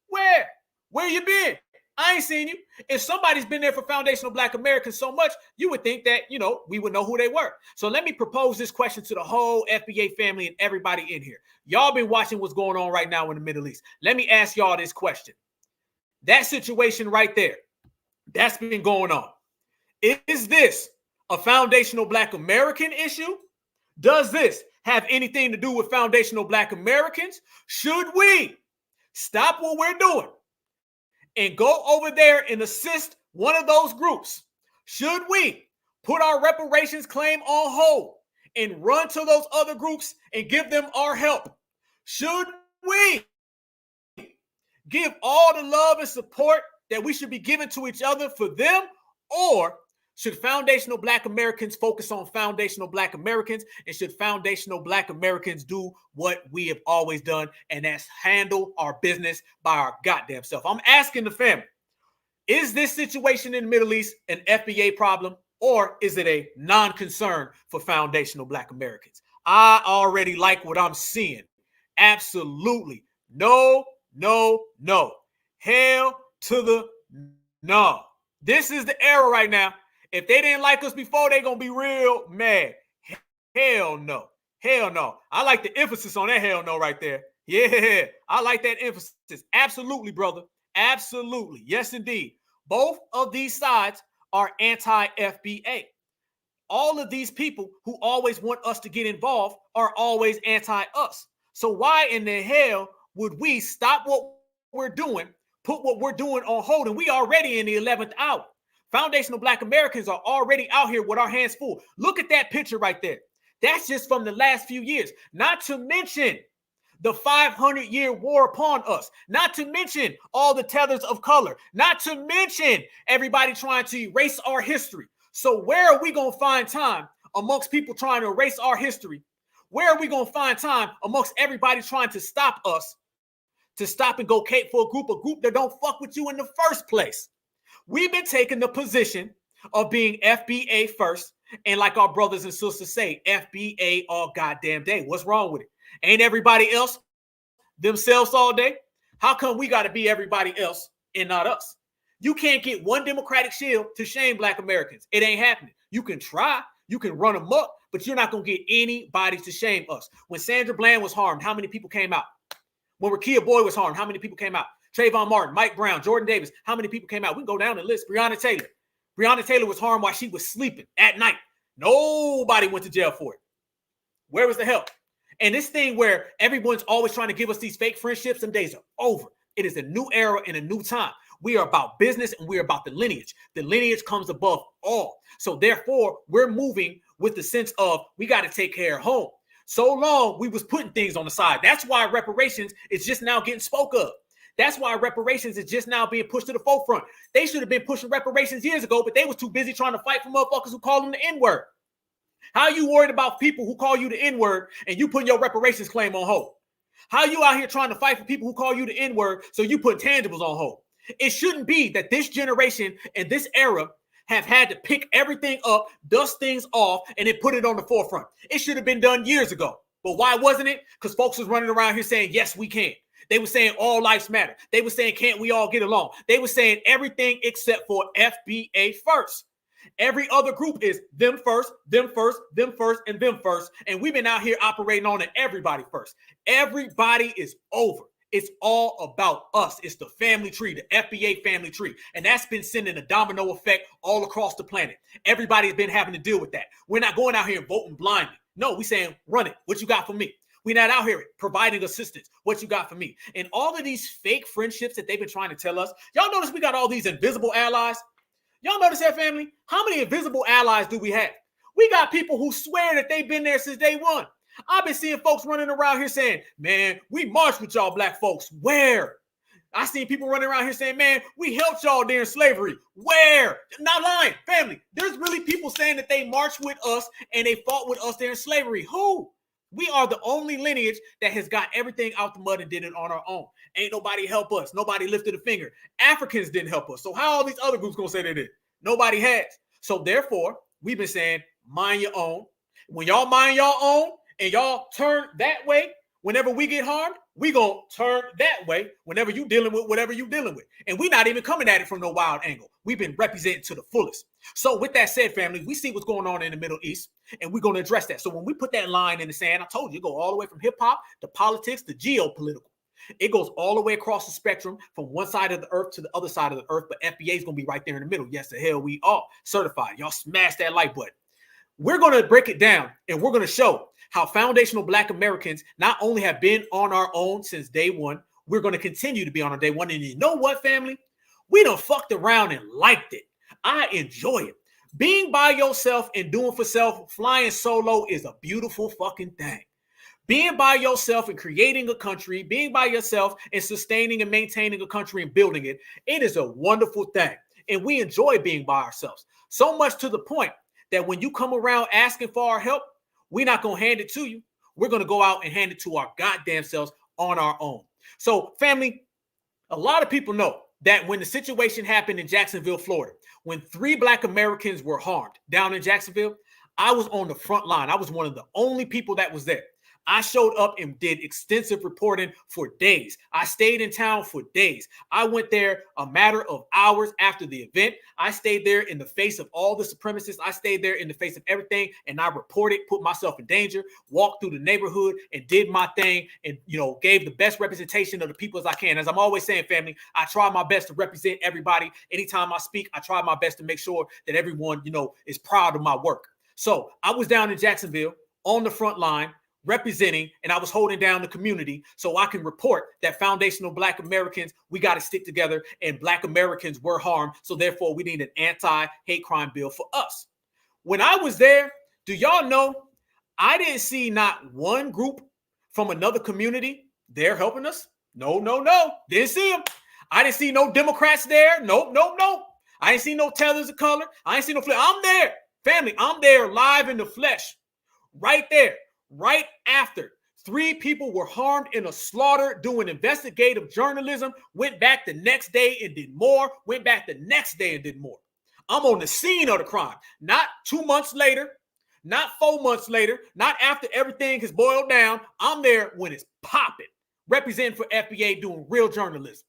Where? Where you been? I ain't seen you. If somebody's been there for foundational Black Americans so much, you would think that, you know, we would know who they were. So let me propose this question to the whole FBA family and everybody in here. Y'all been watching what's going on right now in the Middle East. Let me ask y'all this question. That situation right there, that's been going on. Is this a foundational Black American issue? Does this have anything to do with foundational Black Americans? Should we stop what we're doing and go over there and assist one of those groups? Should we put our reparations claim on hold and run to those other groups and give them our help? Should we give all the love and support that we should be giving to each other for them? Or should foundational Black Americans focus on foundational Black Americans, and should foundational Black Americans do what we have always done, and that's handle our business by our goddamn self? I'm asking the family, is this situation in the Middle East an FBA problem, or is it a non-concern for foundational Black Americans? I already like what I'm seeing. Absolutely. No, no, no. Hell to the no. This is the era right now. If they didn't like us before, they're going to be real mad. Hell no. Hell no. I like the emphasis on that hell no right there. Yeah, I like that emphasis. Absolutely, brother. Absolutely. Yes, indeed. Both of these sides are anti-FBA. All of these people who always want us to get involved are always anti-us. So why in the hell would we stop what we're doing, put what we're doing on hold, and we already in the 11th hour? Foundational Black Americans are already out here with our hands full. Look at that picture right there. That's just from the last few years. Not to mention the 500-year war upon us. Not to mention all the tethers of color. Not to mention everybody trying to erase our history. So where are we going to find time amongst people trying to erase our history? Where are we going to find time amongst everybody trying to stop us, to stop and go cape for a group that don't fuck with you in the first place? We've been taking the position of being FBA first. And like our brothers and sisters say, FBA all goddamn day. What's wrong with it? Ain't everybody else themselves all day? How come we got to be everybody else and not us? You can't get one Democratic shield to shame Black Americans. It ain't happening. You can try. You can run them up, but you're not going to get anybody to shame us. When Sandra Bland was harmed, how many people came out? When Rekia Boyd was harmed, how many people came out? Trayvon Martin, Mike Brown, Jordan Davis, how many people came out? We can go down the list. Breonna Taylor. Breonna Taylor was harmed while she was sleeping at night. Nobody went to jail for it. Where was the help? And this thing where everyone's always trying to give us these fake friendships, them days are over. It is a new era and a new time. We are about business and we're about the lineage. The lineage comes above all. So therefore, we're moving with the sense of we got to take care of home. So long, we was putting things on the side. That's why reparations is just now getting spoke of. That's why reparations is just now being pushed to the forefront. They should have been pushing reparations years ago, but they was too busy trying to fight for motherfuckers who call them the N-word. How are you worried about people who call you the N-word and you putting your reparations claim on hold? How are you out here trying to fight for people who call you the N-word so you put tangibles on hold? It shouldn't be that this generation and this era have had to pick everything up, dust things off, and then put it on the forefront. It should have been done years ago. But why wasn't it? Because folks was running around here saying, yes, we can. They were saying all lives matter. They were saying, can't we all get along? They were saying everything except for FBA first. Every other group is them first, them first, them first, and them first. And we've been out here operating on it everybody first. Everybody is over. It's all about us. It's the family tree, the FBA family tree. And that's been sending a domino effect all across the planet. Everybody's been having to deal with that. We're not going out here and voting blindly. No, we're saying, run it. What you got for me? We're not out here providing assistance. What you got for me? And all of these fake friendships that they've been trying to tell us. Y'all notice we got all these invisible allies? Y'all notice that, family? How many invisible allies do we have? We got people who swear that they've been there since day one. I've been seeing folks running around here saying, man, we marched with y'all Black folks. Where? I seen people running around here saying, man, we helped y'all during slavery. Where? Not lying, family. There's really people saying that they marched with us and they fought with us during slavery. Who? We are the only lineage that has got everything out the mud and did it on our own. Ain't nobody help us. Nobody lifted a finger. Africans didn't help us. So how all these other groups gonna say they did? Nobody has. So therefore, we've been saying, mind your own. When y'all mind your own and y'all turn that way, whenever we get harmed, we gonna turn that way whenever you dealing with whatever you dealing with. And we're not even coming at it from no wild angle. We've been representing to the fullest. So with that said, family, we see what's going on in the Middle East, and we're going to address that. So when we put that line in the sand, I told you, it go all the way from hip hop to politics to geopolitical. It goes all the way across the spectrum from one side of the earth to the other side of the earth, but FBA is going to be right there in the middle. Yes, the hell we are certified. Y'all smash that like button. We're going to break it down, and we're going to show how foundational Black Americans not only have been on our own since day one, we're going to continue to be on our day one. And you know what, family? We done fucked around and liked it. I enjoy it. Being by yourself and doing for self, flying solo is a beautiful fucking thing. Being by yourself and creating a country, being by yourself and sustaining and maintaining a country and building it, it is a wonderful thing. And we enjoy being by ourselves. So much to the point that when you come around asking for our help, we're not going to hand it to you. We're going to go out and hand it to our goddamn selves on our own. So, family, a lot of people know that when the situation happened in Jacksonville, Florida, when 3 Black Americans were harmed down in Jacksonville, I was on the front line. I was one of the only people that was there. I showed up and did extensive reporting for days. I stayed in town for days. I went there a matter of hours after the event. I stayed there in the face of all the supremacists. I stayed there in the face of everything, and I reported, put myself in danger, walked through the neighborhood and did my thing and, gave the best representation of the people as I can. As I'm always saying, family, I try my best to represent everybody. Anytime I speak, I try my best to make sure that everyone, is proud of my work. So I was down in Jacksonville on the front line, representing, and I was holding down the community so I can report that foundational Black Americans, we got to stick together, and Black Americans were harmed. So therefore, we need an anti-hate crime bill for us. When I was there, do y'all know, I didn't see not one group from another community there helping us. No. Didn't see them. I didn't see no Democrats there. Nope. I didn't see no Tethers of color. I didn't see no flesh. I'm there. Family, I'm there live in the flesh. Right there. Right after 3 people were harmed in a slaughter, doing investigative journalism, went back the next day and did more, went back the next day and did more. I'm on the scene of the crime, not 2 months later, not 4 months later, not after everything has boiled down. I'm there when it's popping, representing for FBA, doing real journalism.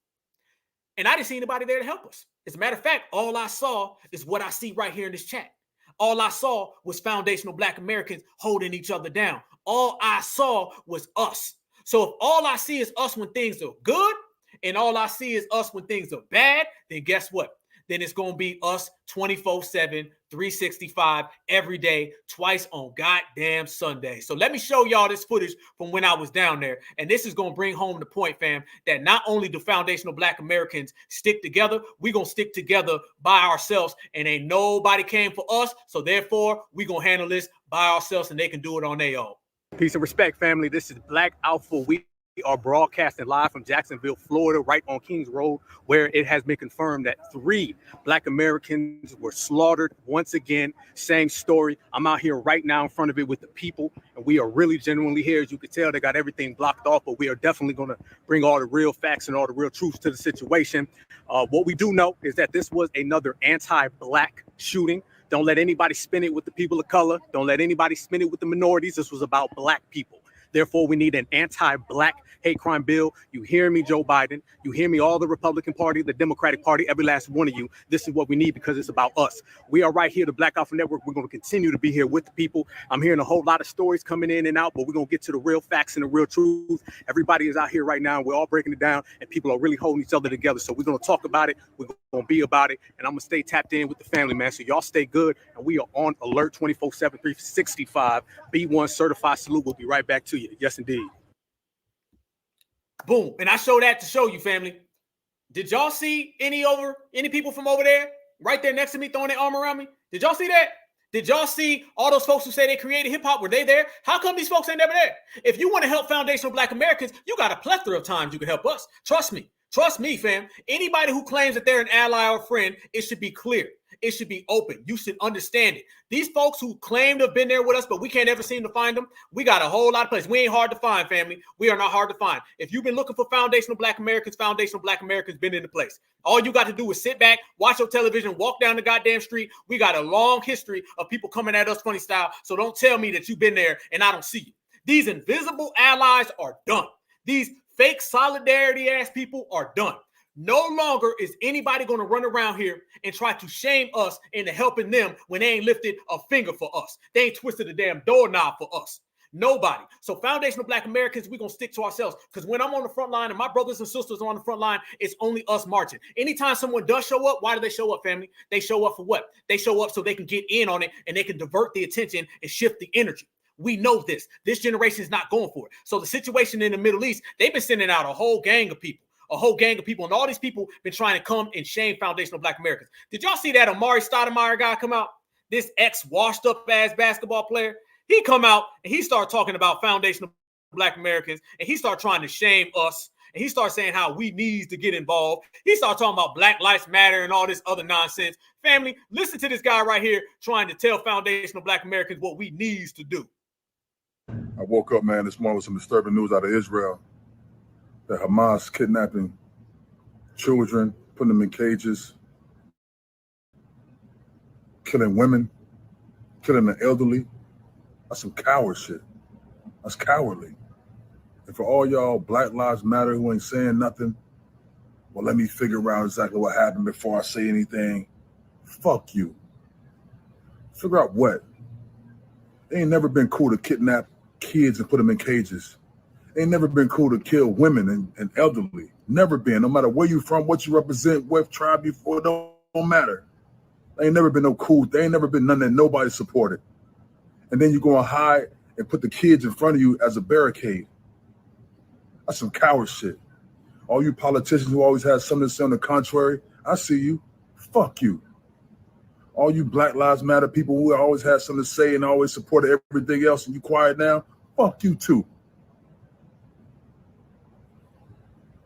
And I didn't see anybody there to help us. As a matter of fact, all I saw is what I see right here in this chat. All I saw was foundational Black Americans holding each other down. All I saw was us. So if all I see is us when things are good, and all I see is us when things are bad, then guess what? Then it's going to be us 24/7, 365, every day, twice on goddamn Sunday. So let me show y'all this footage from when I was down there. And this is going to bring home the point, fam, that not only do foundational Black Americans stick together, we're going to stick together by ourselves, and ain't nobody came for us. So therefore, we're going to handle this by ourselves, and they can do it on their own. Peace and respect, family. This is Black Alpha. We are broadcasting live from Jacksonville, Florida, right on Kings Road, where it has been confirmed that 3 Black Americans were slaughtered once again. Same story. I'm out here right now in front of it with the people, and we are really genuinely here. As you can tell, they got everything blocked off, but we are definitely going to bring all the real facts and all the real truths to the situation. What we do know is that this was another anti-Black shooting. Don't let anybody spin it with the people of color. Don't let anybody spin it with the minorities. This was about Black people. Therefore, we need an anti-Black hate crime bill. You hear me, Joe Biden. You hear me, all the Republican Party, the Democratic Party, every last one of you. This is what we need because it's about us. We are right here, the Black Alpha Network. We're going to continue to be here with the people. I'm hearing a whole lot of stories coming in and out, but we're going to get to the real facts and the real truth. Everybody is out here right now. We're all breaking it down, and people are really holding each other together. So we're going to talk about it. We're going to be about it, and I'm going to stay tapped in with the family, man. So y'all stay good, and we are on alert 24/7, 365. B1 certified salute. We'll be right back to you. Yes, indeed. Boom. And I show that to show you, family. Did y'all see any people from over there right there next to me throwing their arm around me? Did y'all see that? Did y'all see all those folks who say they created hip hop? Were they there? How come these folks ain't never there? If you want to help foundational Black Americans, you got a plethora of times you can help us. Trust me, fam. Anybody who claims that they're an ally or friend, it should be clear. It should be open. You should understand it. These folks who claim to have been there with us, but we can't ever seem to find them, we got a whole lot of places. We ain't hard to find, family. We are not hard to find. If you've been looking for foundational Black Americans been in the place. All you got to do is sit back, watch your television, walk down the goddamn street. We got a long history of people coming at us funny style, so don't tell me that you've been there and I don't see you. These invisible allies are done. These fake solidarity ass people are done. No longer is anybody going to run around here and try to shame us into helping them when they ain't lifted a finger for us. They ain't twisted a damn doorknob for us. Nobody. So foundational Black Americans, we're going to stick to ourselves, because when I'm on the front line and my brothers and sisters are on the front line, it's only us marching. Anytime someone does show up, why do they show up, family? They show up for what? They show up so they can get in on it and they can divert the attention and shift the energy. We know this. This generation is not going for it. So the situation in the Middle East, they've been sending out a whole gang of people. And all these people been trying to come and shame foundational Black Americans. Did y'all see that Amari Stoudemire guy come out? This ex-washed up ass basketball player. He come out and he start talking about foundational Black Americans, and he start trying to shame us, and he start saying how we need to get involved. He start talking about Black Lives Matter and all this other nonsense. Family, listen to this guy right here trying to tell foundational Black Americans what we needs to do. I woke up, man, this morning with some disturbing news out of Israel. That Hamas kidnapping children, putting them in cages, killing women, killing the elderly. That's some coward shit. That's cowardly. And for all y'all Black Lives Matter who ain't saying nothing, well, let me figure out exactly what happened before I say anything. Fuck you. Figure out what? It ain't never been cool to kidnap kids and put them in cages. Ain't never been cool to kill women and elderly. Never been. No matter where you from, what you represent, what tribe you for, don't matter. Ain't never been no cool. They ain't never been none that nobody supported. And then you go and hide and put the kids in front of you as a barricade. That's some coward shit. All you politicians who always have something to say on the contrary, I see you. Fuck you. All you Black Lives Matter people who always have something to say and always support everything else and you quiet now, fuck you too.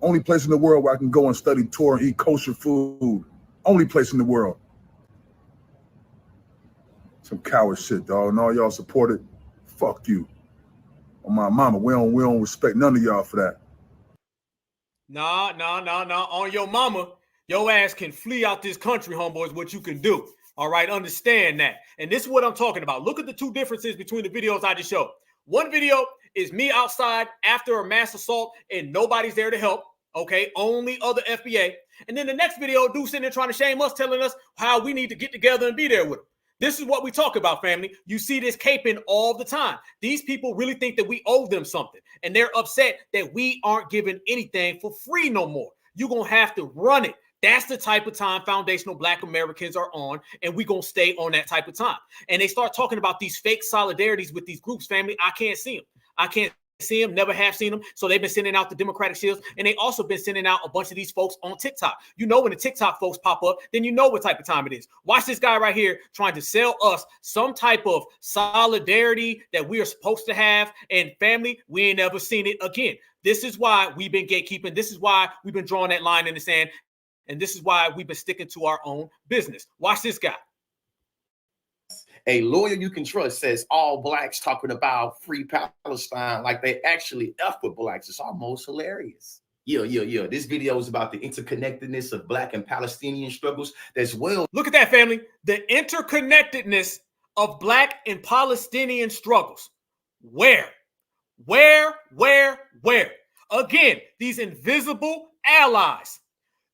Only place in the world where I can go and study Torah and eat kosher food. Only place in the world. Some coward shit, dog. And all y'all support it, fuck you. On my mama, we don't respect none of y'all for that. Nah. On your mama, your ass can flee out this country, homeboys, what you can do. All right, understand that. And this is what I'm talking about. Look at the two differences between the videos I just showed. One video is me outside after a mass assault and nobody's there to help. Okay, only other FBA. And then the next video, dude sitting there trying to shame us, telling us how we need to get together and be there with them. This is what we talk about, family. You see this caping all the time. These people really think that we owe them something, and they're upset that we aren't giving anything for free no more. You're going to have to run it. That's the type of time foundational Black Americans are on, and we're going to stay on that type of time. And they start talking about these fake solidarities with these groups, family. I can't see them. I can't see them, never have seen them. So they've been sending out the Democratic Shields, and they also been sending out a bunch of these folks on TikTok. You know, when the TikTok folks pop up, then you know what type of time it is. Watch this guy right here trying to sell us some type of solidarity that we are supposed to have. And family, we ain't never seen it again. This is why we've been gatekeeping. This is why we've been drawing that line in the sand. And this is why we've been sticking to our own business. Watch this guy. A lawyer you can trust says all Blacks talking about free Palestine like they actually F with Blacks. It's almost hilarious. Yeah. This video is about the interconnectedness of Black and Palestinian struggles as well. Look at that, family. The interconnectedness of Black and Palestinian struggles. Where? Again, these invisible allies.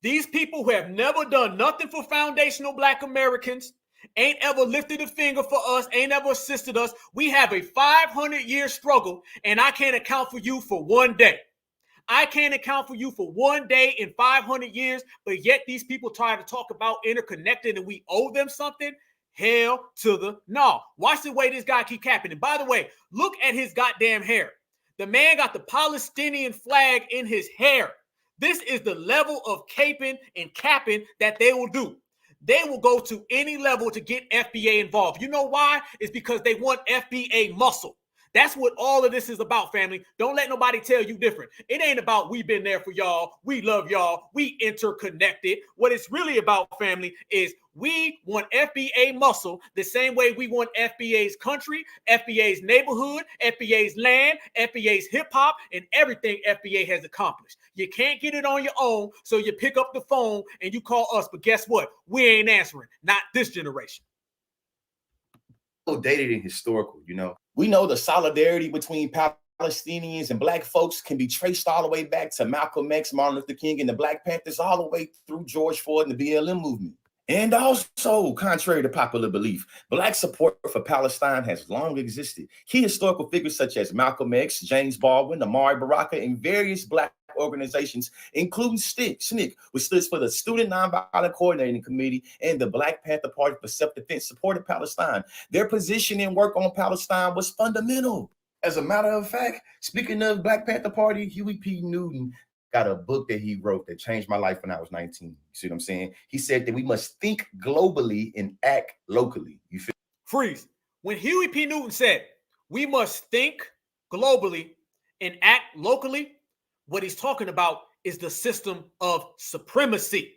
These people who have never done nothing for foundational Black Americans, ain't ever lifted a finger for us, ain't ever assisted us. We have a 500-year struggle, and I can't account for you for one day. I can't account for you for one day in 500 years, but yet these people try to talk about interconnected and we owe them something. Hell to the no. Watch the way this guy keep capping. And by the way, look at his goddamn hair. The man got the Palestinian flag in his hair. This is the level of caping and capping that they will do. They will go to any level to get FBA involved. You know why? It's because they want FBA muscle. That's what all of this is about, family. Don't let nobody tell you different. It ain't about we been there for y'all. We love y'all. We interconnected. What it's really about, family, is we want FBA muscle the same way we want FBA's country, FBA's neighborhood, FBA's land, FBA's hip hop, and everything FBA has accomplished. You can't get it on your own, so you pick up the phone and you call us. But guess what? We ain't answering. Not this generation. Dated and historical, you know. We know the solidarity between Palestinians and Black folks can be traced all the way back to Malcolm X, Martin Luther King, and the Black Panthers, all the way through George Floyd and the BLM movement. And also, contrary to popular belief, Black support for Palestine has long existed. Key historical figures such as Malcolm X, James Baldwin, Amari Baraka, and various Black organizations, including SNCC, which stands for the Student Nonviolent Coordinating Committee, and the Black Panther Party for Self-Defense, supported Palestine. Their position and work on Palestine was fundamental. As a matter of fact, speaking of Black Panther Party, Huey P. Newton got a book that he wrote that changed my life when I was 19. You see what I'm saying? He said that we must think globally and act locally. You feel? Freeze. When Huey P. Newton said we must think globally and act locally, what he's talking about is the system of supremacy,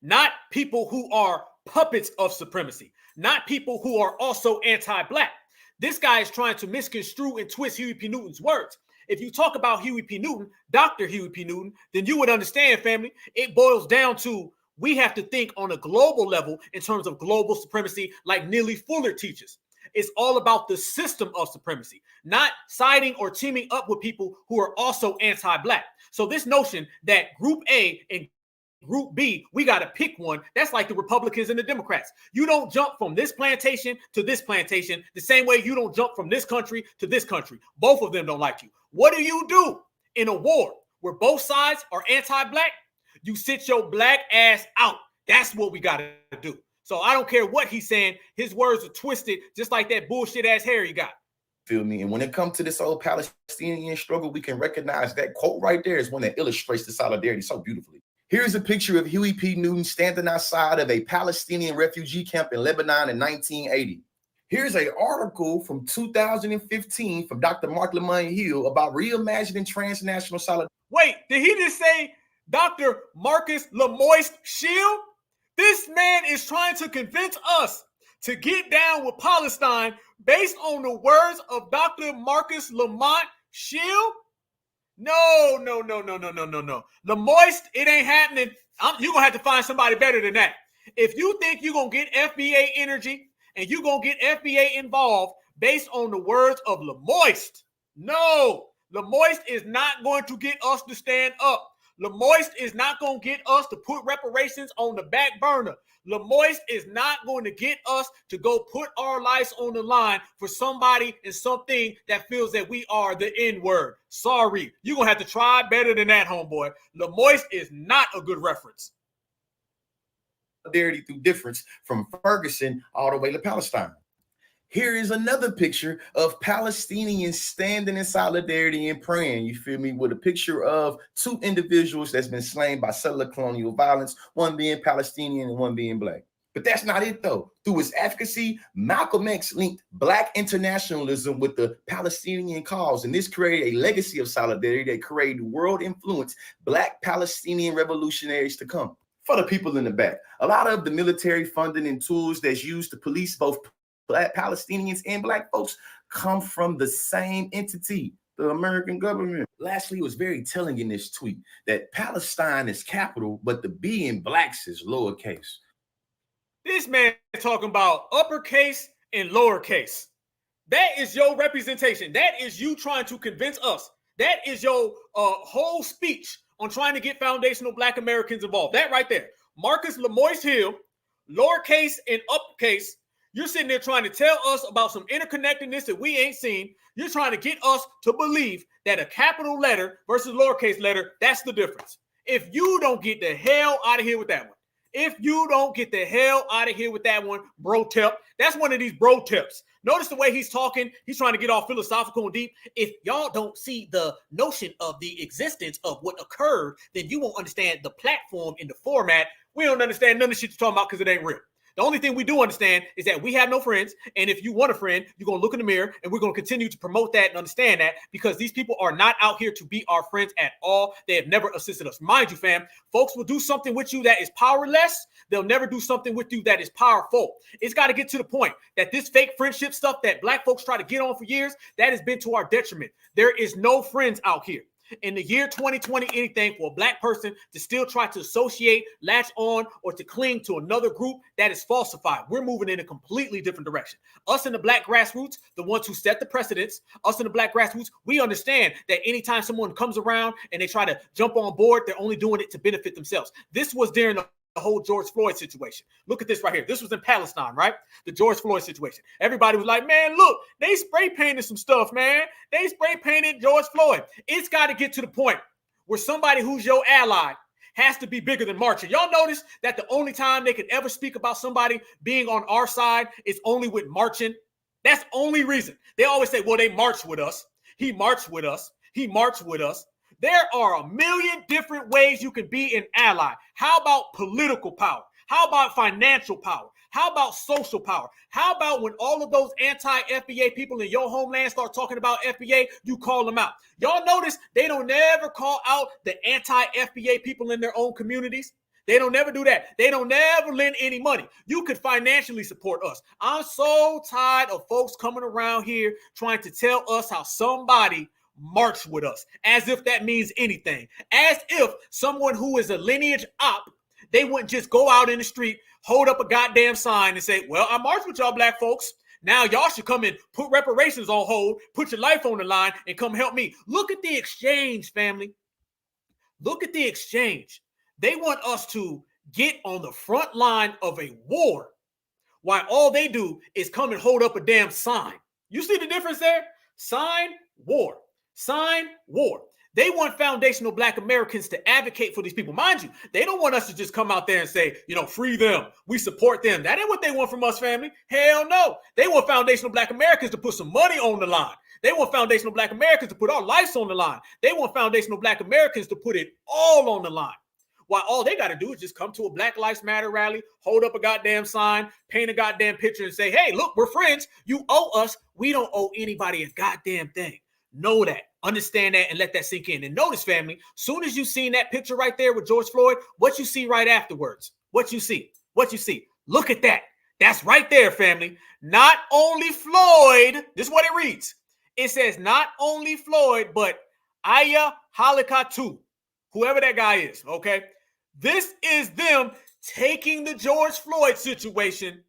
not people who are puppets of supremacy, not people who are also anti-Black. This guy is trying to misconstrue and twist Huey P. Newton's words. If you talk about Huey P. Newton, Dr. Huey P. Newton, then you would understand, family, it boils down to we have to think on a global level in terms of global supremacy, like Neely Fuller teaches. It's all about the system of supremacy, not siding or teaming up with people who are also anti-Black. So this notion that Group A and Group B, we got to pick one. That's like the Republicans and the Democrats. You don't jump from this plantation to this plantation the same way you don't jump from this country to this country. Both of them don't like you. What do you do in a war where both sides are anti-Black? You sit your Black ass out. That's what we got to do. So I don't care what he's saying. His words are twisted just like that bullshit ass hair he got. Feel me? And when it comes to this old Palestinian struggle, we can recognize that quote right there is one that illustrates the solidarity so beautifully. Here's a picture of Huey P. Newton standing outside of a Palestinian refugee camp in Lebanon in 1980. Here's an article from 2015 from Dr. Mark Lamont Hill about reimagining transnational solidarity. Wait, did he just say Dr. Marcus Lemoyne Shield? This man is trying to convince us to get down with Palestine based on the words of Dr. Marcus Lamont Shield? No. Lemoyne, it ain't happening. You're going to have to find somebody better than that. If you think you're going to get FBA energy and you're going to get FBA involved based on the words of Lemoyne, no. Lemoyne is not going to get us to stand up. Lemoyne is not going to get us to put reparations on the back burner. Lemoyne is not going to get us to go put our lives on the line for somebody and something that feels that we are the N-word. Sorry, you're going to have to try better than that, homeboy. Lemoyne is not a good reference. Solidarity through difference from Ferguson all the way to Palestine. Here is another picture of Palestinians standing in solidarity and praying, you feel me, with a picture of two individuals that's been slain by settler colonial violence, one being Palestinian and one being Black. But that's not it, though. Through his advocacy, Malcolm X linked Black internationalism with the Palestinian cause, and this created a legacy of solidarity that created world-influenced Black Palestinian revolutionaries to come. For the people in the back, a lot of the military funding and tools that's used to police both Black Palestinians and Black folks come from the same entity, the American government. Lastly, it was very telling in this tweet that Palestine is capital, but the B in Blacks is lowercase. This man is talking about uppercase and lowercase. That is your representation. That is you trying to convince us. That is your whole speech on trying to get foundational Black Americans involved. That right there. Marcus Lemoyne Hill, lowercase and uppercase. You're sitting there trying to tell us about some interconnectedness that we ain't seen. You're trying to get us to believe that a capital letter versus lowercase letter, that's the difference. If you don't get the hell out of here with that one, if you don't get the hell out of here with that one, bro tip, that's one of these bro tips. Notice the way he's talking. He's trying to get all philosophical and deep. If y'all don't see the notion of the existence of what occurred, then you won't understand the platform and the format. We don't understand none of the shit you're talking about because it ain't real. The only thing we do understand is that we have no friends. And if you want a friend, you're going to look in the mirror and we're going to continue to promote that and understand that because these people are not out here to be our friends at all. They have never assisted us. Mind you, fam, folks will do something with you that is powerless. They'll never do something with you that is powerful. It's got to get to the point that this fake friendship stuff that Black folks try to get on for years, that has been to our detriment. There is no friends out here. In the year 2020, anything for a Black person to still try to associate, latch on, or to cling to another group, that is falsified. We're moving in a completely different direction. Us in the Black grassroots, the ones who set the precedents, us in the Black grassroots, we understand that anytime someone comes around and they try to jump on board, they're only doing it to benefit themselves. This was during the whole George Floyd situation. Look at this right here. This was in Palestine, right? The George Floyd situation. Everybody was like, man, look, they spray painted some stuff, man. They spray painted George Floyd. It's got to get to the point where somebody who's your ally has to be bigger than marching. Y'all notice that the only time they could ever speak about somebody being on our side is only with marching. That's the only reason. They always say, well, they marched with us. He marched with us. He marched with us. There are a million different ways you can be an ally. How about political power? How about financial power? How about social power? How about when all of those anti-FBA people in your homeland start talking about FBA, you call them out? Y'all notice they don't never call out the anti-FBA people in their own communities. They don't never do that. They don't never lend any money. You could financially support us. I'm so tired of folks coming around here trying to tell us how somebody march with us, as if that means anything, as if someone who is a lineage op, they wouldn't just go out in the street, hold up a goddamn sign and say, well, I march with y'all Black folks. Now y'all should come and put reparations on hold, put your life on the line and come help me. Look at the exchange, family. Look at the exchange. They want us to get on the front line of a war while all they do is come and hold up a damn sign. You see the difference there? Sign, war. Sign, war. They want foundational Black Americans to advocate for these people. Mind you, they don't want us to just come out there and say, you know, free them. We support them. That ain't what they want from us, family. Hell no. They want foundational Black Americans to put some money on the line. They want foundational Black Americans to put our lives on the line. They want foundational Black Americans to put it all on the line. While all they got to do is just come to a Black Lives Matter rally, hold up a goddamn sign, paint a goddamn picture and say, hey, look, we're friends. You owe us. We don't owe anybody a goddamn thing. Know that. Understand that and let that sink in. And notice, family, soon as you seen that picture right there with George Floyd, what you see right afterwards? What you see? What you see? Look at that. That's right there, family. Not only Floyd, this is what it reads. It says not only Floyd, but Aya Halakatu, whoever that guy is, okay? This is them taking the George Floyd situation,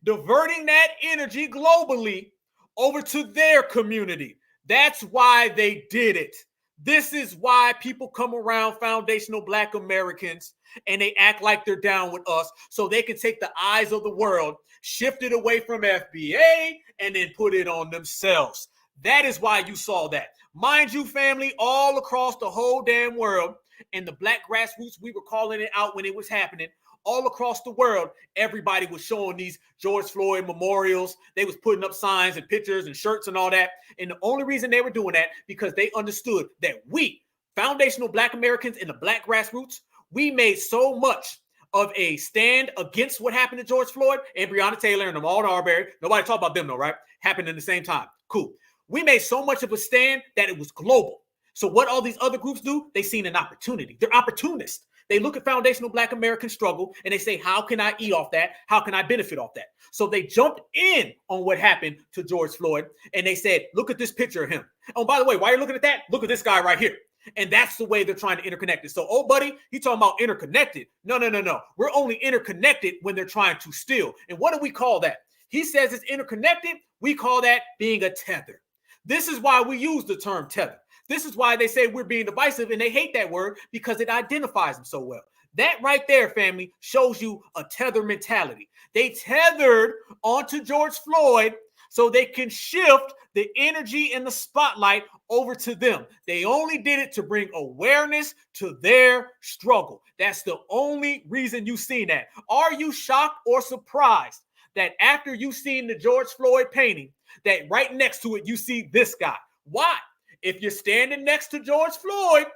diverting that energy globally over to their community. That's why they did it. This is why people come around foundational Black Americans and they act like they're down with us so they can take the eyes of the world, shift it away from FBA, and then put it on themselves. That is why you saw that. Mind you, family, all across the whole damn world, and the Black grassroots, we were calling it out when it was happening. All across the world, everybody was showing these George Floyd memorials. They was putting up signs and pictures and shirts and all that. And the only reason they were doing that because they understood that we, foundational Black Americans in the Black grassroots, we made so much of a stand against what happened to George Floyd and Breonna Taylor and Ahmaud Arbery. Nobody talk about them though, right? Happened in the same time. Cool. We made so much of a stand that it was global. So what all these other groups do, they seen an opportunity. They're opportunists. They look at foundational Black American struggle and they say, how can I eat off that? How can I benefit off that? So they jumped in on what happened to George Floyd and they said, look at this picture of him. Oh, by the way, while you're looking at that, look at this guy right here. And that's the way they're trying to interconnect it. So, oh, buddy, he talking about interconnected. No. We're only interconnected when they're trying to steal. And what do we call that? He says it's interconnected. We call that being a tether. This is why we use the term tether. This is why they say we're being divisive and they hate that word because it identifies them so well. That right there, family, shows you a tether mentality. They tethered onto George Floyd so they can shift the energy and the spotlight over to them. They only did it to bring awareness to their struggle. That's the only reason you've seen that. Are you shocked or surprised that after you've seen the George Floyd painting, that right next to it, you see this guy? Why? If you're standing next to George Floyd,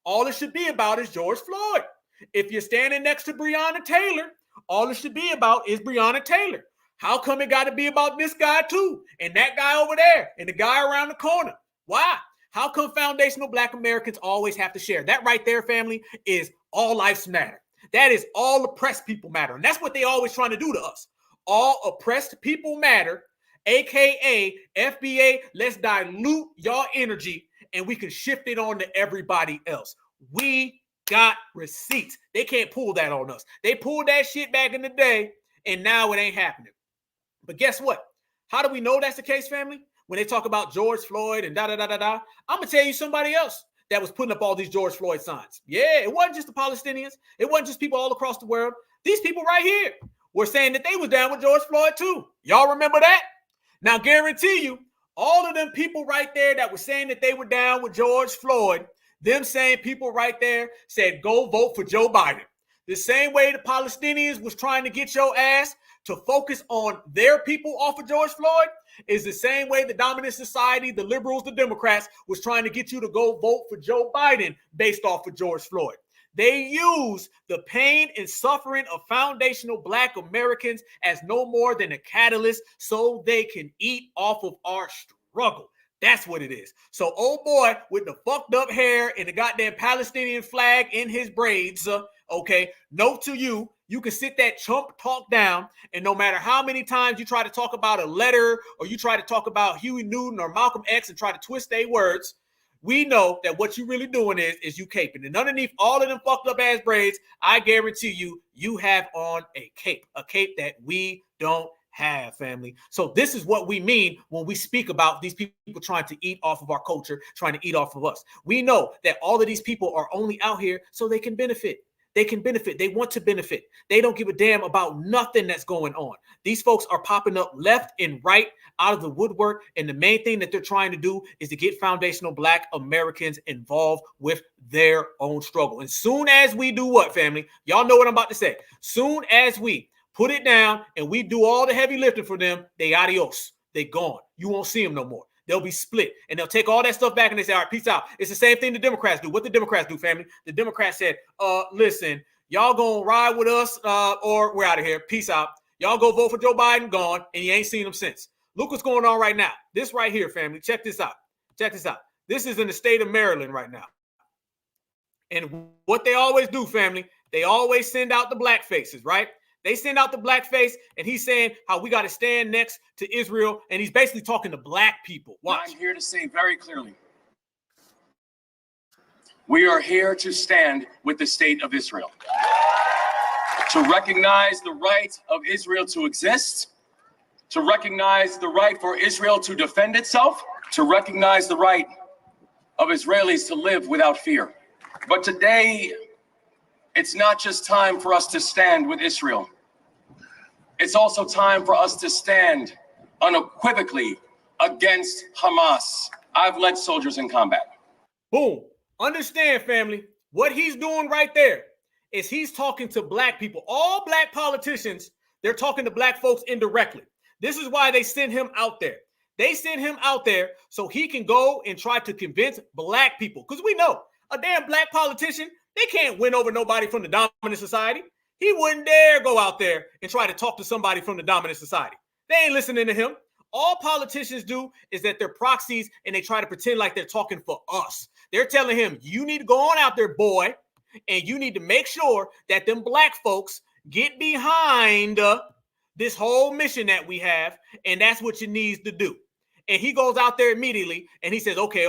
all it should be about is George Floyd. If you're standing next to Breonna Taylor, all it should be about is Breonna Taylor. How come it got to be about this guy too? And that guy over there and the guy around the corner? Why? How come foundational Black Americans always have to share? That right there, family, is all lives matter. That is all oppressed people matter. And that's what they always trying to do to us. All oppressed people matter. AKA FBA, let's dilute y'all energy and we can shift it on to everybody else. We got receipts. They can't pull that on us. They pulled that shit back in the day and now it ain't happening. But guess what? How do we know that's the case, family? When they talk about George Floyd and da-da-da-da-da, I'm going to tell you somebody else that was putting up all these George Floyd signs. Yeah, it wasn't just the Palestinians. It wasn't just people all across the world. These people right here were saying that they was down with George Floyd too. Y'all remember that? Now, guarantee you, all of them people right there that were saying that they were down with George Floyd, them same people right there said, go vote for Joe Biden. The same way the Palestinians was trying to get your ass to focus on their people off of George Floyd is the same way the dominant society, the liberals, the Democrats was trying to get you to go vote for Joe Biden based off of George Floyd. They use the pain and suffering of foundational Black Americans as no more than a catalyst so they can eat off of our struggle. That's what it is. So, old boy with the fucked up hair and the goddamn Palestinian flag in his braids, okay, note to you, you can sit that chump talk down, and no matter how many times you try to talk about a letter or you try to talk about Huey Newton or Malcolm X and try to twist their words, we know that what you really doing is you caping. And underneath all of them fucked up ass braids, I guarantee you, you have on a cape that we don't have, family. So this is what we mean when we speak about these people trying to eat off of our culture, trying to eat off of us. We know that all of these people are only out here so they can benefit. They can benefit. They want to benefit. They don't give a damn about nothing that's going on. These folks are popping up left and right out of the woodwork. And the main thing that they're trying to do is to get foundational Black Americans involved with their own struggle. And soon as we do what, family? Y'all know what I'm about to say. Soon as we put it down and we do all the heavy lifting for them, they adios. They gone. You won't see them no more. They'll be split, and they'll take all that stuff back and they say, all right, peace out. It's the same thing the Democrats do. What the Democrats do, family? The Democrats said, listen, y'all gonna ride with us or we're out of here. Peace out. Y'all go vote for Joe Biden, gone, and you ain't seen him since. Look what's going on right now. This right here, family. Check this out. Check this out. This is in the state of Maryland right now. And what they always do, family, they always send out the black faces, right? They send out the blackface, and he's saying how we got to stand next to Israel, and he's basically talking to black people. Watch. I'm here to say very clearly, we are here to stand with the state of Israel, to recognize the right of Israel to exist, to recognize the right for Israel to defend itself, to recognize the right of Israelis to live without fear. But today, it's not just time for us to stand with Israel. It's also time for us to stand unequivocally against Hamas. I've led soldiers in combat. Boom. Understand, family, what he's doing right there is he's talking to black people. All black politicians, they're talking to black folks indirectly. This is why they send him out there. They send him out there so he can go and try to convince black people. Because we know a damn black politician, they can't win over nobody from the dominant society. He wouldn't dare go out there and try to talk to somebody from the dominant society. They ain't listening to him. All politicians do is that they're proxies and they try to pretend like they're talking for us. They're telling him, you need to go on out there, boy, and you need to make sure that them black folks get behind this whole mission that we have, and that's what you need to do. And he goes out there immediately and he says, okay.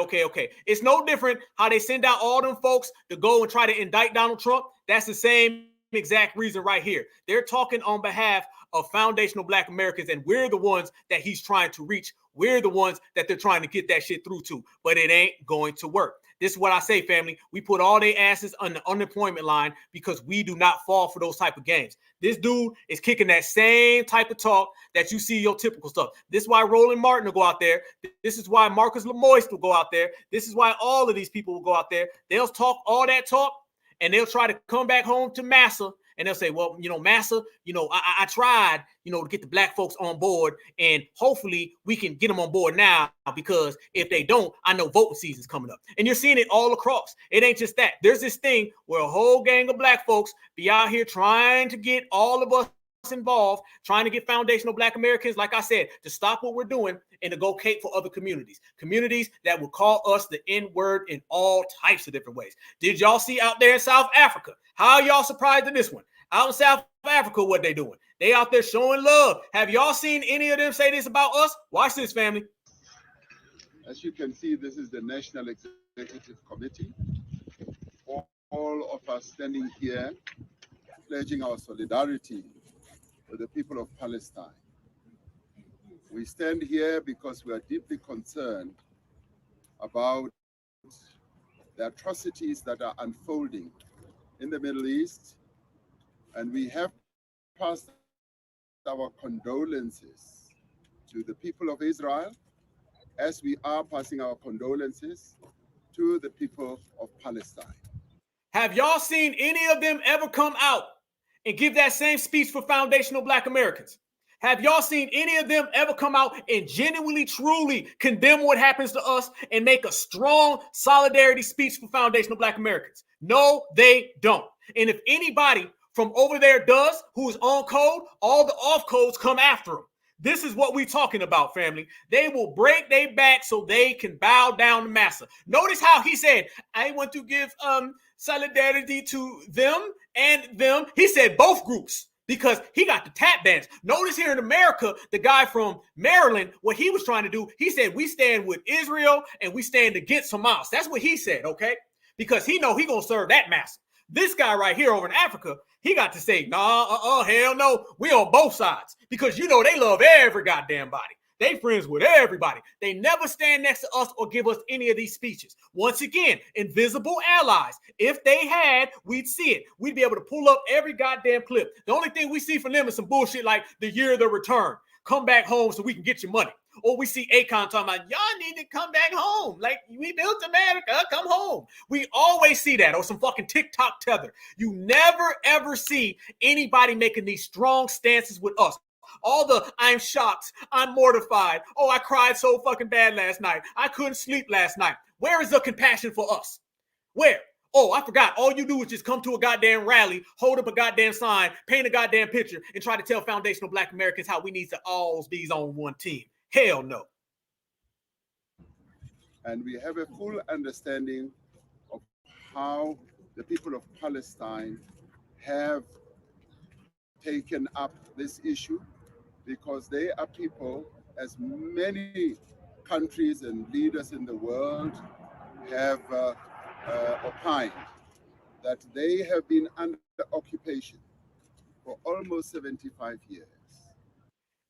It's no different how they send out all them folks to go and try to indict Donald Trump. That's the same exact reason right here. They're talking on behalf of foundational Black Americans, and we're the ones that he's trying to reach. We're the ones that they're trying to get that shit through to, but it ain't going to work. This is what I say, family. We put all their asses on the unemployment line because we do not fall for those type of games. This dude is kicking that same type of talk that you see your typical stuff. This is why Roland Martin will go out there. This is why Marcus Lemoyne will go out there. This is why all of these people will go out there. They'll talk all that talk, and they'll try to come back home to Massa, and they'll say, well, Massa, I tried, to get the black folks on board, and hopefully we can get them on board now, because if they don't, I know voting season's coming up. And you're seeing it all across. It ain't just that. There's this thing where a whole gang of black folks be out here trying to get all of us involved, trying to get foundational Black Americans, like I said, to stop what we're doing and to go cape for other communities that will call us the N-word in all types of different ways. Did y'all see out there in South Africa? How are y'all surprised at this one? Out in South Africa, what they doing? They out there showing love. Have y'all seen any of them say this about us? Watch this, family. As you can see, this is the National Executive Committee. All of us standing here, pledging our solidarity with the people of Palestine. We stand here because we are deeply concerned about the atrocities that are unfolding in the Middle East, and we have passed our condolences to the people of Israel, as we are passing our condolences to the people of Palestine. Have y'all seen any of them ever come out and give that same speech for foundational Black Americans? Have y'all seen any of them ever come out and genuinely, truly condemn what happens to us and make a strong solidarity speech for foundational Black Americans? No, they don't. And if anybody from over there does, who is on code, all the off codes come after them. This is what we're talking about, family. They will break their back so they can bow down to Massa. Notice how he said, I want to give solidarity to them and them. He said both groups, because he got the tap dance. Notice here in America, the guy from Maryland, what he was trying to do, he said, we stand with Israel and we stand against Hamas. That's what he said, okay? Because he know he gonna serve that Massa. This guy right here over in Africa, he got to say, hell no, we on both sides, because they love every goddamn body. They friends with everybody. They never stand next to us or give us any of these speeches. Once again, invisible allies. If they had, we'd see it. We'd be able to pull up every goddamn clip. The only thing we see from them is some bullshit like the year of the return. Come back home so we can get your money. Or we see Akon talking about, y'all need to come back home. Like, we built America, come home. We always see that. Or some fucking TikTok tether. You never, ever see anybody making these strong stances with us. All the I'm shocked, I'm mortified. Oh, I cried so fucking bad last night. I couldn't sleep last night. Where is the compassion for us? Where? Oh, I forgot. All you do is just come to a goddamn rally, hold up a goddamn sign, paint a goddamn picture, and try to tell foundational Black Americans how we need to all be on one team. Hell no. And we have a full understanding of how the people of Palestine have taken up this issue, because they are people, as many countries and leaders in the world have opined, that they have been under occupation for almost 75 years.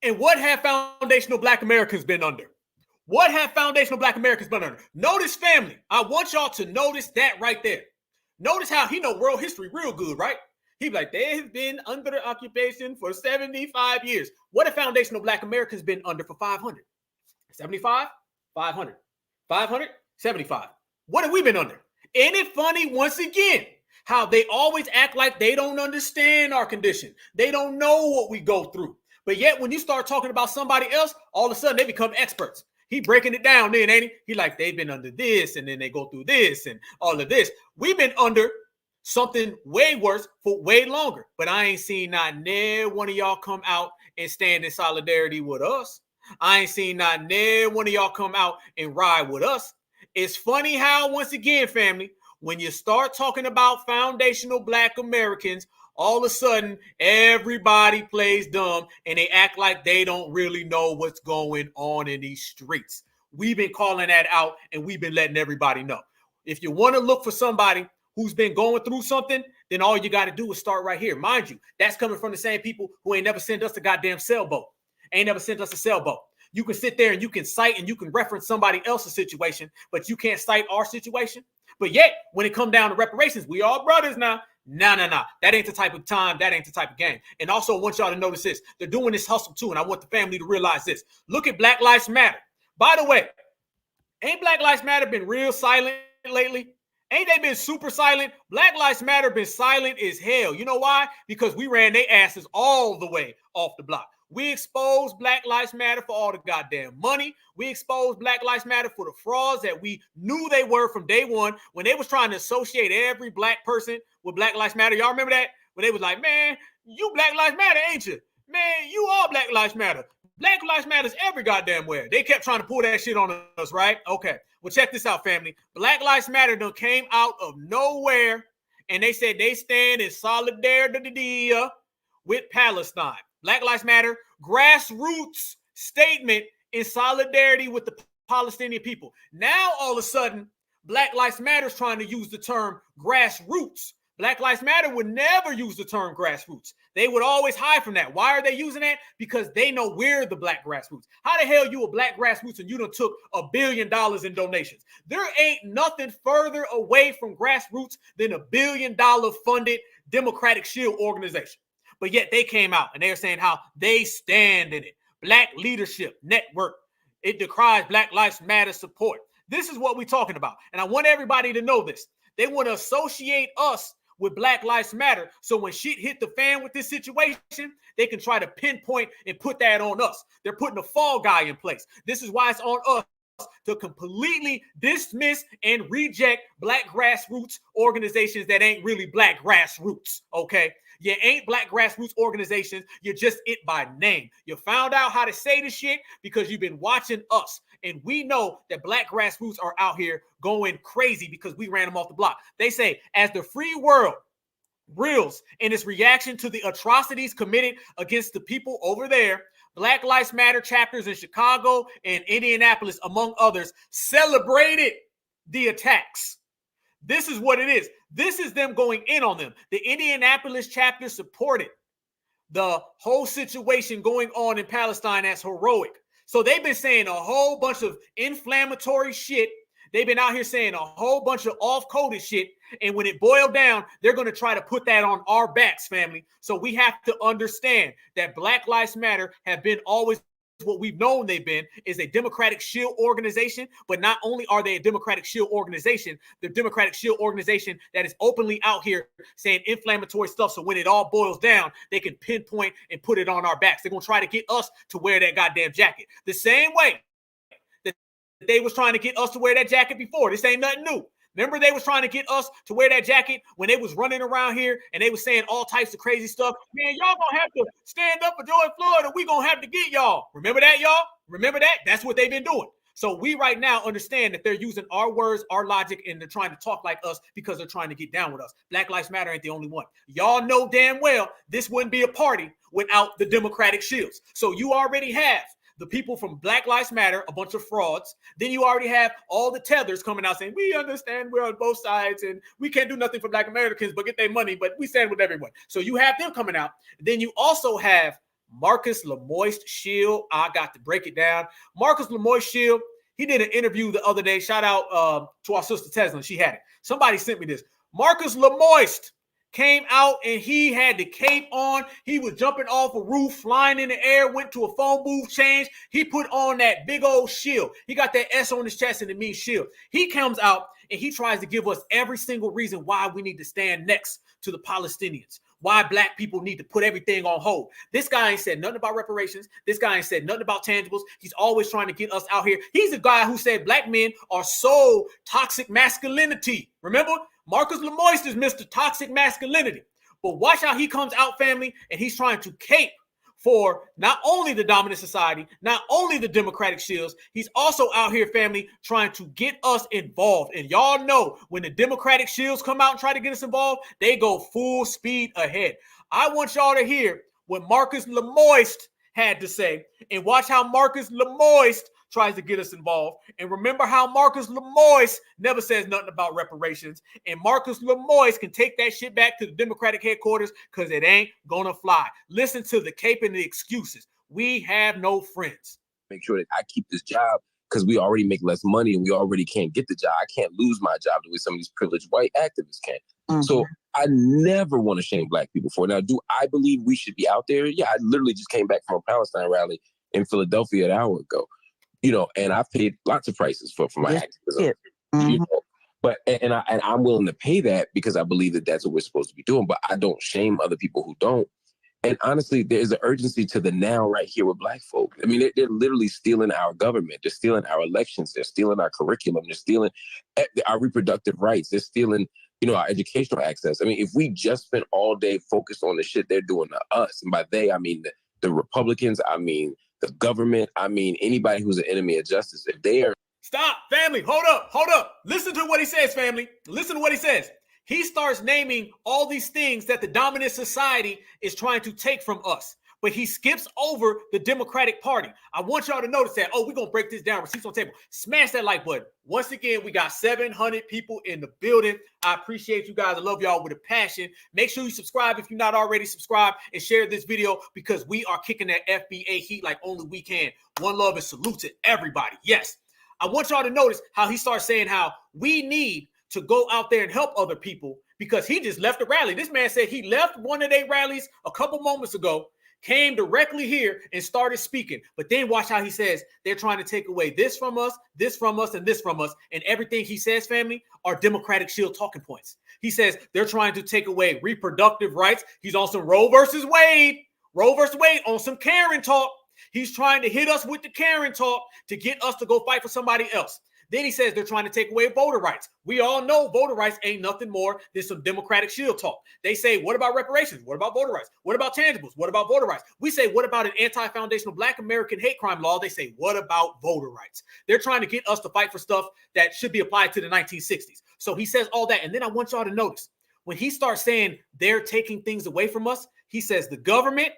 And what have foundational Black Americans been under? What have foundational Black Americans been under? Notice, family. I want y'all to notice that right there. Notice how he know world history real good, right? He be like, they have been under occupation for 75 years. What have foundational Black Americans been under for 500? 75? 500. 500? 75. What have we been under? Ain't it funny, once again, how they always act like they don't understand our condition. They don't know what we go through. But yet, when you start talking about somebody else, all of a sudden they become experts. He breaking it down then, ain't he? He like, they've been under this, and then they go through this and all of this. We've been under something way worse for way longer. But I ain't seen not near one of y'all come out and stand in solidarity with us. I ain't seen not near one of y'all come out and ride with us. It's funny how, once again, family, when you start talking about foundational Black Americans, all of a sudden, everybody plays dumb and they act like they don't really know what's going on in these streets. We've been calling that out and we've been letting everybody know. If you want to look for somebody who's been going through something, then all you got to do is start right here. Mind you, that's coming from the same people who ain't never sent us a goddamn sailboat. Ain't never sent us a sailboat. You can sit there and you can cite and you can reference somebody else's situation, but you can't cite our situation. But yet, when it come down to reparations, we all brothers now. Nah. That ain't the type of time. That ain't the type of game. And also, I want y'all to notice this. They're doing this hustle too, and I want the family to realize this. Look at Black Lives Matter. By the way, ain't Black Lives Matter been real silent lately? Ain't they been super silent? Black Lives Matter been silent as hell. You know why? Because we ran their asses all the way off the block. We exposed Black Lives Matter for all the goddamn money. We exposed Black Lives Matter for the frauds that we knew they were from day one when they was trying to associate every Black person with Black Lives Matter. Y'all remember that? When they was like, man, you Black Lives Matter, ain't you? Man, you all Black Lives Matter. Black Lives Matter every goddamn where. They kept trying to pull that shit on us, right? Okay. Well, check this out, family. Black Lives Matter done came out of nowhere, and they said they stand in solidarity with Palestine. Black Lives Matter, grassroots statement in solidarity with the Palestinian people. Now, all of a sudden, Black Lives Matter is trying to use the term grassroots. Black Lives Matter would never use the term grassroots. They would always hide from that. Why are they using that? Because they know we're the Black grassroots. How the hell you a Black grassroots and you done took $1 billion in donations? There ain't nothing further away from grassroots than $1 billion funded Democratic Shield organization. But yet they came out and they're saying how they stand in it. Black Leadership Network. It decries Black Lives Matter support. This is what we're talking about. And I want everybody to know this. They want to associate us with Black Lives Matter. So when shit hit the fan with this situation, they can try to pinpoint and put that on us. They're putting a fall guy in place. This is why it's on us to completely dismiss and reject Black grassroots organizations that ain't really Black grassroots, okay? You ain't Black grassroots organizations. You're just it by name. You found out how to say this shit because you've been watching us. And we know that Black grassroots are out here going crazy because we ran them off the block. They say, as the free world reels in its reaction to the atrocities committed against the people over there, Black Lives Matter chapters in Chicago and Indianapolis, among others, celebrated the attacks. This is what it is. This is them going in on them. The Indianapolis chapter supported the whole situation going on in Palestine as heroic. So they've been saying a whole bunch of inflammatory shit. They've been out here saying a whole bunch of off-coded shit. And when it boiled down, they're going to try to put that on our backs, family. So we have to understand that Black Lives Matter have been always what we've known they've been, is a Democratic shield organization. But not only are they a Democratic shield organization, the Democratic shield organization that is openly out here saying inflammatory stuff. So when it all boils down, they can pinpoint and put it on our backs. They're going to try to get us to wear that goddamn jacket. The same way that they was trying to get us to wear that jacket before. This ain't nothing new. Remember, they was trying to get us to wear that jacket when they was running around here and they was saying all types of crazy stuff. Man, y'all gonna have to stand up for George Floyd or we gonna have to get y'all. Remember that, y'all? Remember that? That's what they've been doing. So we right now understand that they're using our words, our logic, and they're trying to talk like us because they're trying to get down with us. Black Lives Matter ain't the only one. Y'all know damn well this wouldn't be a party without the Democratic shields. So you already have the people from Black Lives Matter, a bunch of frauds. Then you already have all the Tethers coming out saying, we understand we're on both sides and we can't do nothing for Black Americans but get their money, but we stand with everyone. So you have them coming out. Then you also have Marcus Lemoyne Shield. I got to break it down. Marcus Lemoyne Shield, he did an interview the other day. Shout out to our sister Tesla. She had it. Somebody sent me this. Marcus Lemoyne came out and he had the cape on. He was jumping off a roof, flying in the air, went to a phone booth, changed. He put on that big old shield. He got that S on his chest and it means shield. He comes out and he tries to give us every single reason why we need to stand next to the Palestinians, why Black people need to put everything on hold. This guy ain't said nothing about reparations. This guy ain't said nothing about tangibles. He's always trying to get us out here. He's the guy who said Black men are so toxic masculinity. Remember? Marcus Lemoyne is Mr. Toxic Masculinity. But watch how he comes out, family, and he's trying to cape for not only the dominant society, not only the Democratic shields, he's also out here, family, trying to get us involved. And y'all know when the Democratic shields come out and try to get us involved, they go full speed ahead. I want y'all to hear what Marcus Lemoyne had to say and watch how Marcus Lemoyne tries to get us involved. And remember how Marcus Lemoyne never says nothing about reparations. And Marcus Lemoyne can take that shit back to the Democratic headquarters because it ain't gonna fly. Listen to the cape and the excuses. We have no friends. Make sure that I keep this job because we already make less money and we already can't get the job. I can't lose my job the way some of these privileged white activists can. Mm-hmm. So I never want to shame Black people for it. Now, do I believe we should be out there? Yeah, I literally just came back from a Palestine rally in Philadelphia an hour ago. You know, and I've paid lots of prices for my activism. Mm-hmm. You know, but and I'm willing to pay that because I believe that that's what we're supposed to be doing. But I don't shame other people who don't. And honestly, there's an urgency to the now right here with Black folk. I mean, they're literally stealing our government. They're stealing our elections. They're stealing our curriculum. They're stealing our reproductive rights. They're stealing, you know, our educational access. I mean, if we just spent all day focused on the shit they're doing to us, and by they, I mean the Republicans, I mean the government, I mean anybody who's an enemy of justice, if they are... Stop, family, hold up. Listen to what he says, family. Listen to what he says. He starts naming all these things that the dominant society is trying to take from us. But he skips over the Democratic Party. I want y'all to notice that. Oh, we're going to break this down. Receipts on the table. Smash that like button. Once again, we got 700 people in the building. I appreciate you guys. I love y'all with a passion. Make sure you subscribe if you're not already subscribed and share this video because we are kicking that FBA heat like only we can. One love and salute to everybody. Yes. I want y'all to notice how he starts saying how we need to go out there and help other people because he just left a rally. This man said he left one of their rallies a couple moments ago, came directly here and started speaking. But then watch how he says they're trying to take away this from us, and this from us. And everything he says, family, are Democratic shield talking points. He says they're trying to take away reproductive rights. He's on some Roe versus Wade on some Karen talk. He's trying to hit us with the Karen talk to get us to go fight for somebody else. Then he says they're trying to take away voter rights. We all know voter rights ain't nothing more than some Democratic shield talk. They say, what about reparations? What about voter rights? What about tangibles? What about voter rights? We say, what about an anti-foundational Black American hate crime law? They say, what about voter rights? They're trying to get us to fight for stuff that should be applied to the 1960s. So he says all that. And then I want y'all to notice, when he starts saying they're taking things away from us, he says the government,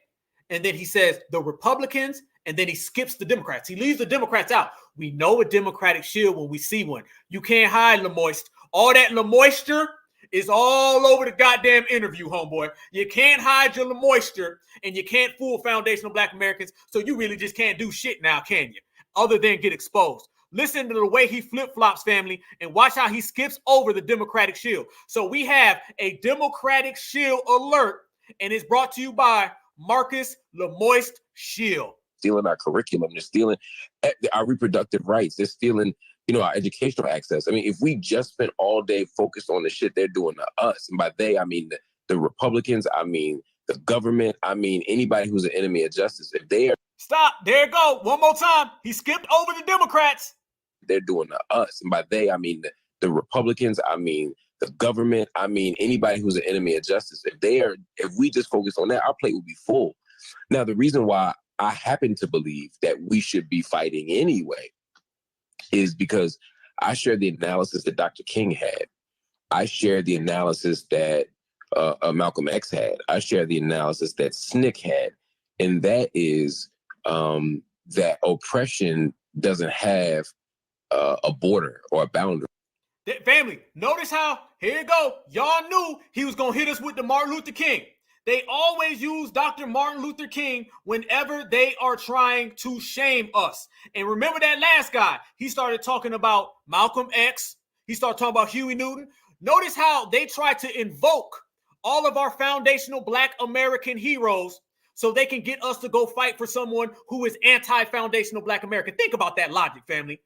and then he says the Republicans, and then he skips the Democrats. He leaves the Democrats out. We know a Democratic shield when we see one. You can't hide Lemoyne. All that Lemoyne It's all over the goddamn interview, homeboy. You can't hide your moisture and you can't fool foundational Black Americans, so you really just can't do shit now, can you? Other than get exposed. Listen to the way he flip-flops, family, and watch how he skips over the Democratic shield. So we have a Democratic shield alert, and it's brought to you by Marcus Lemoist Shield. Stealing our curriculum, they're stealing our reproductive rights, they're stealing, our educational access. I mean, if we just spent all day focused on the shit they're doing to us, and by they, I mean the Republicans, I mean the government, I mean anybody who's an enemy of justice, if they are... Stop, there you go, one more time. He skipped over the Democrats. They're doing to us, and by they, I mean the Republicans, I mean the government, I mean anybody who's an enemy of justice. If we just focus on that, our plate will be full. Now, the reason why I happen to believe that we should be fighting anyway is because I share the analysis that Dr. King had. I share the analysis that Malcolm X had. I share the analysis that SNCC had. And that is that oppression doesn't have a border or a boundary. Family, notice how, here you go, y'all knew he was going to hit us with the Martin Luther King. They always use Dr. Martin Luther King whenever they are trying to shame us. And remember that last guy, he started talking about Malcolm X. He started talking about Huey Newton. Notice how they tried to invoke all of our foundational Black American heroes so they can get us to go fight for someone who is anti-foundational Black American. Think about that logic, family.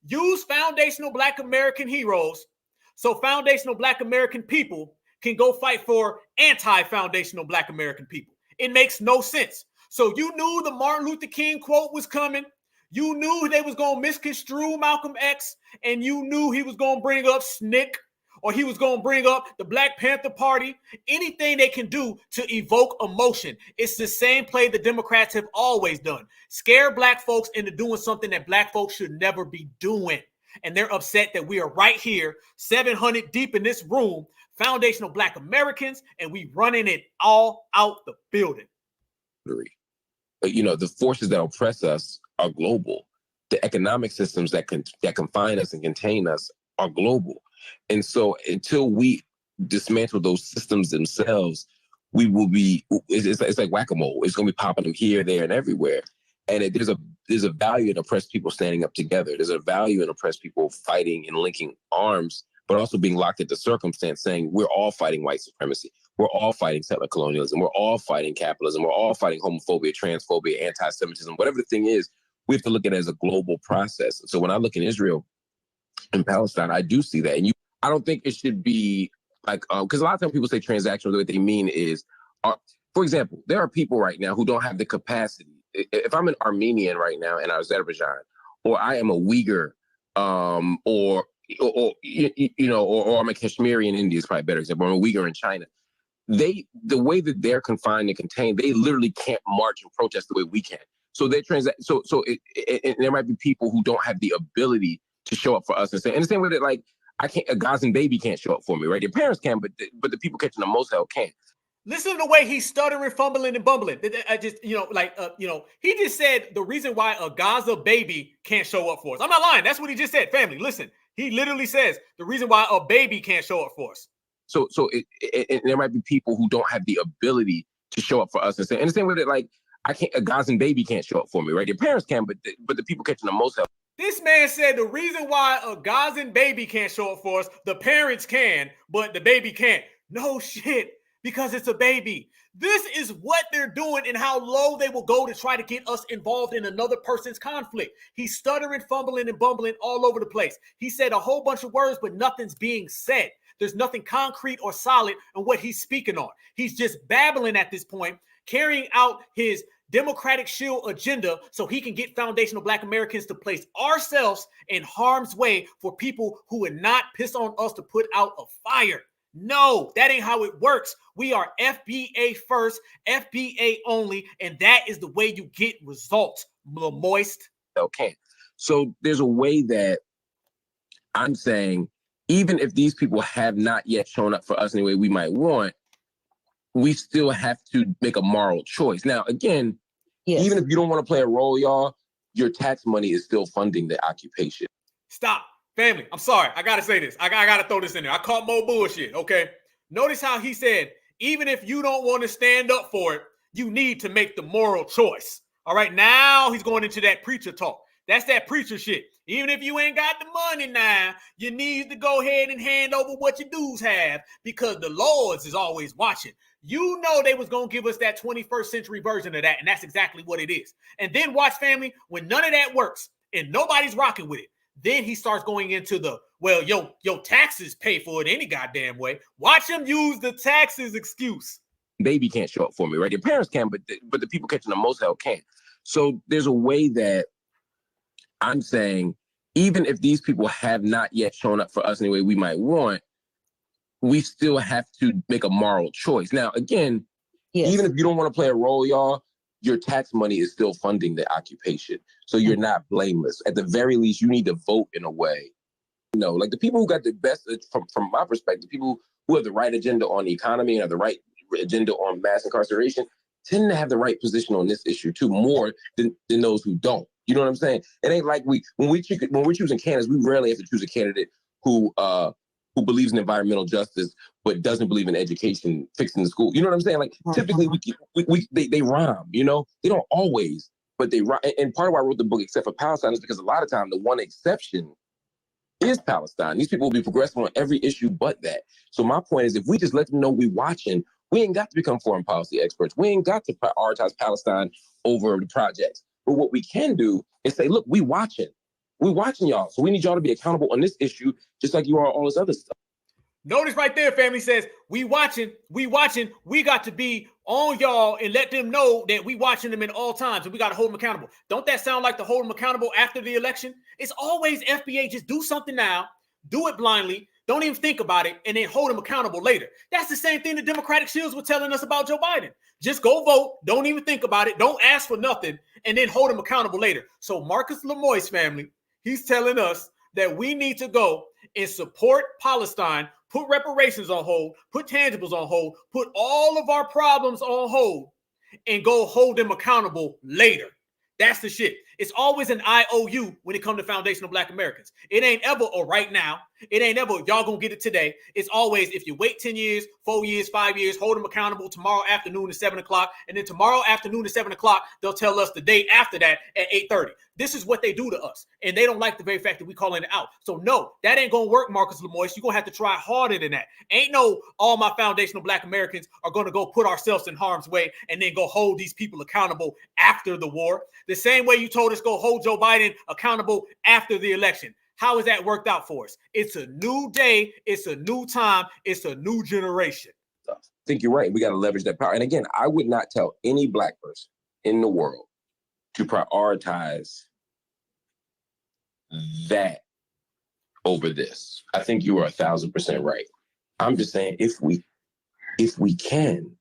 Use foundational Black American heroes so foundational Black American people can go fight for anti-foundational Black American people. It makes no sense. So you knew the Martin Luther King quote was coming. You knew they was going to misconstrue Malcolm X, and you knew he was going to bring up SNCC, or he was going to bring up the Black Panther Party, anything they can do to evoke emotion. It's the same play the Democrats have always done. Scare Black folks into doing something that Black folks should never be doing. And they're upset that we are right here, 700 deep in this room, foundational Black Americans, and we running it all out the building. The forces that oppress us are global. The economic systems that confine us and contain us are global. And so until we dismantle those systems themselves, we will be, it's like whack-a-mole. It's going to be popping them here, there, and everywhere. And there's a value in oppressed people standing up together. There's a value in oppressed people fighting and linking arms, but also being locked into circumstance, saying we're all fighting white supremacy. We're all fighting settler colonialism. We're all fighting capitalism. We're all fighting homophobia, transphobia, anti-Semitism, whatever the thing is. We have to look at it as a global process. So when I look in Israel and Palestine, I do see that. And I don't think it should be like, because a lot of times people say transactional, what they mean is, for example, there are people right now who don't have the capacity. If I'm an Armenian right now in Azerbaijan, or I am a Uyghur, or I'm a Kashmiri in India is probably a better example. I'm a Uyghur in China. The way that they're confined and contained, they literally can't march and protest the way we can. So they there might be people who don't have the ability to show up for us and say, and the same way that like a Gazan baby can't show up for me, right? Their parents can, but the people catching the most hell can't. Listen to the way he's stuttering, fumbling, and bumbling. I just, he just said the reason why a Gaza baby can't show up for us. I'm not lying. That's what he just said. Family, listen. He literally says the reason why a baby can't show up for us. So there might be people who don't have the ability to show up for us and say, and the same way that like a Gazan baby can't show up for me, right? Their parents can, but the people catching the most hell. This man said the reason why a Gazan baby can't show up for us, the parents can, but the baby can't. No shit. Because it's a baby. This is what they're doing and how low they will go to try to get us involved in another person's conflict. He's stuttering, fumbling, and bumbling all over the place. He said a whole bunch of words, but nothing's being said. There's nothing concrete or solid on what he's speaking on. He's just babbling at this point, carrying out his Democratic Shield agenda so he can get foundational Black Americans to place ourselves in harm's way for people who would not piss on us to put out a fire. No, that ain't how it works. We are FBA first, FBA only, and that is the way you get results, moist. Okay. So there's a way that I'm saying, even if these people have not yet shown up for us in the way we might want, we still have to make a moral choice. Now, again, even if you don't want to play a role, y'all, your tax money is still funding the occupation. Stop. Family, I'm sorry. I got to say this. I got to throw this in there. I caught more bullshit, okay? Notice how he said, even if you don't want to stand up for it, you need to make the moral choice. All right, now he's going into that preacher talk. That's that preacher shit. Even if you ain't got the money now, you need to go ahead and hand over what your dues have because the Lord's is always watching. You know they was going to give us that 21st century version of that, and that's exactly what it is. And then watch, family, when none of that works and nobody's rocking with it, then he starts going into the, well, your taxes pay for it any goddamn way. Watch him use the taxes excuse. Baby can't show up for me, right? Your parents can, but the people catching the most hell can't. So there's a way that I'm saying, even if these people have not yet shown up for us in the way we might want, we still have to make a moral choice. Now, again, even if you don't want to play a role, y'all, your tax money is still funding the occupation. So you're not blameless. At the very least, you need to vote in a way. You know, like the people who got the best, from my perspective, people who have the right agenda on the economy and have the right agenda on mass incarceration tend to have the right position on this issue too, more than those who don't. You know what I'm saying? It ain't like when we're choosing candidates, we rarely have to choose a candidate who believes in environmental justice but doesn't believe in education, fixing the school. You know what I'm saying? Like typically they rhyme. You know, they don't always, but they rhyme. And part of why I wrote the book, Except for Palestine, is because a lot of time the one exception is Palestine. These people will be progressive on every issue but that. So my point is, if we just let them know we watching, we ain't got to become foreign policy experts. We ain't got to prioritize Palestine over the projects. But what we can do is say, look, we watching. We watching y'all. So we need y'all to be accountable on this issue, just like you are all this other stuff. Notice right there, family says, we watching. We got to be on y'all and let them know that we watching them in all times and we got to hold them accountable. Don't that sound like to hold them accountable after the election? It's always FBA, just do something now, do it blindly, don't even think about it, and then hold them accountable later. That's the same thing the Democratic Shields were telling us about Joe Biden. Just go vote, don't even think about it, don't ask for nothing, and then hold them accountable later. So Marcus Lemoy's family, he's telling us that we need to go and support Palestine, put reparations on hold, put tangibles on hold, put all of our problems on hold, and go hold them accountable later. That's the shit. It's always an IOU when it comes to foundational Black Americans. It ain't ever a right now. It ain't ever y'all gonna get it today. It's always if you wait 10 years, 4 years, 5 years, hold them accountable tomorrow afternoon at 7 o'clock. And then tomorrow afternoon at 7 o'clock, they'll tell us the day after that at 8:30. This is what they do to us. And they don't like the very fact that we calling it out. So no, that ain't gonna work, Marcus Lemoyce. You're gonna have to try harder than that. Ain't no all my foundational Black Americans are gonna go put ourselves in harm's way and then go hold these people accountable after the war. The same way you told us go hold Joe Biden accountable after the election. How has that worked out for us? It's a new day. It's a new time. It's a new generation. I think you're right. We got to leverage that power. And again, I would not tell any Black person in the world to prioritize that over this. I think you are 1,000% right. I'm just saying, if we can,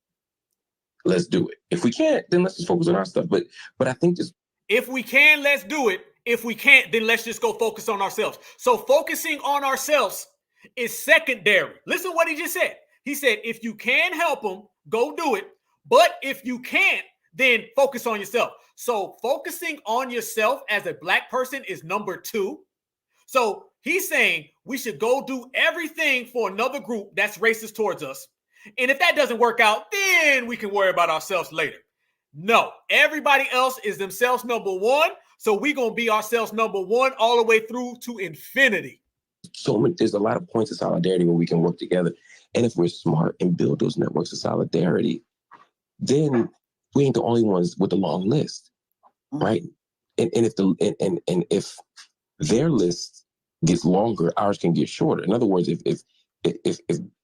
let's do it. If we can't, then let's just focus on our stuff. But I think just if we can, let's do it. If we can't, then let's just go focus on ourselves. So focusing on ourselves is secondary. Listen to what he just said. He said, if you can help them, go do it. But if you can't, then focus on yourself. So focusing on yourself as a Black person is number 2. So he's saying we should go do everything for another group that's racist towards us. And if that doesn't work out, then we can worry about ourselves later. No, everybody else is themselves number 1. So we're going to be ourselves number 1 all the way through to infinity. there's a lot of points of solidarity where we can work together. And if we're smart and build those networks of solidarity, then we ain't the only ones with the long list, right? And if their list gets longer, ours can get shorter. In other words, if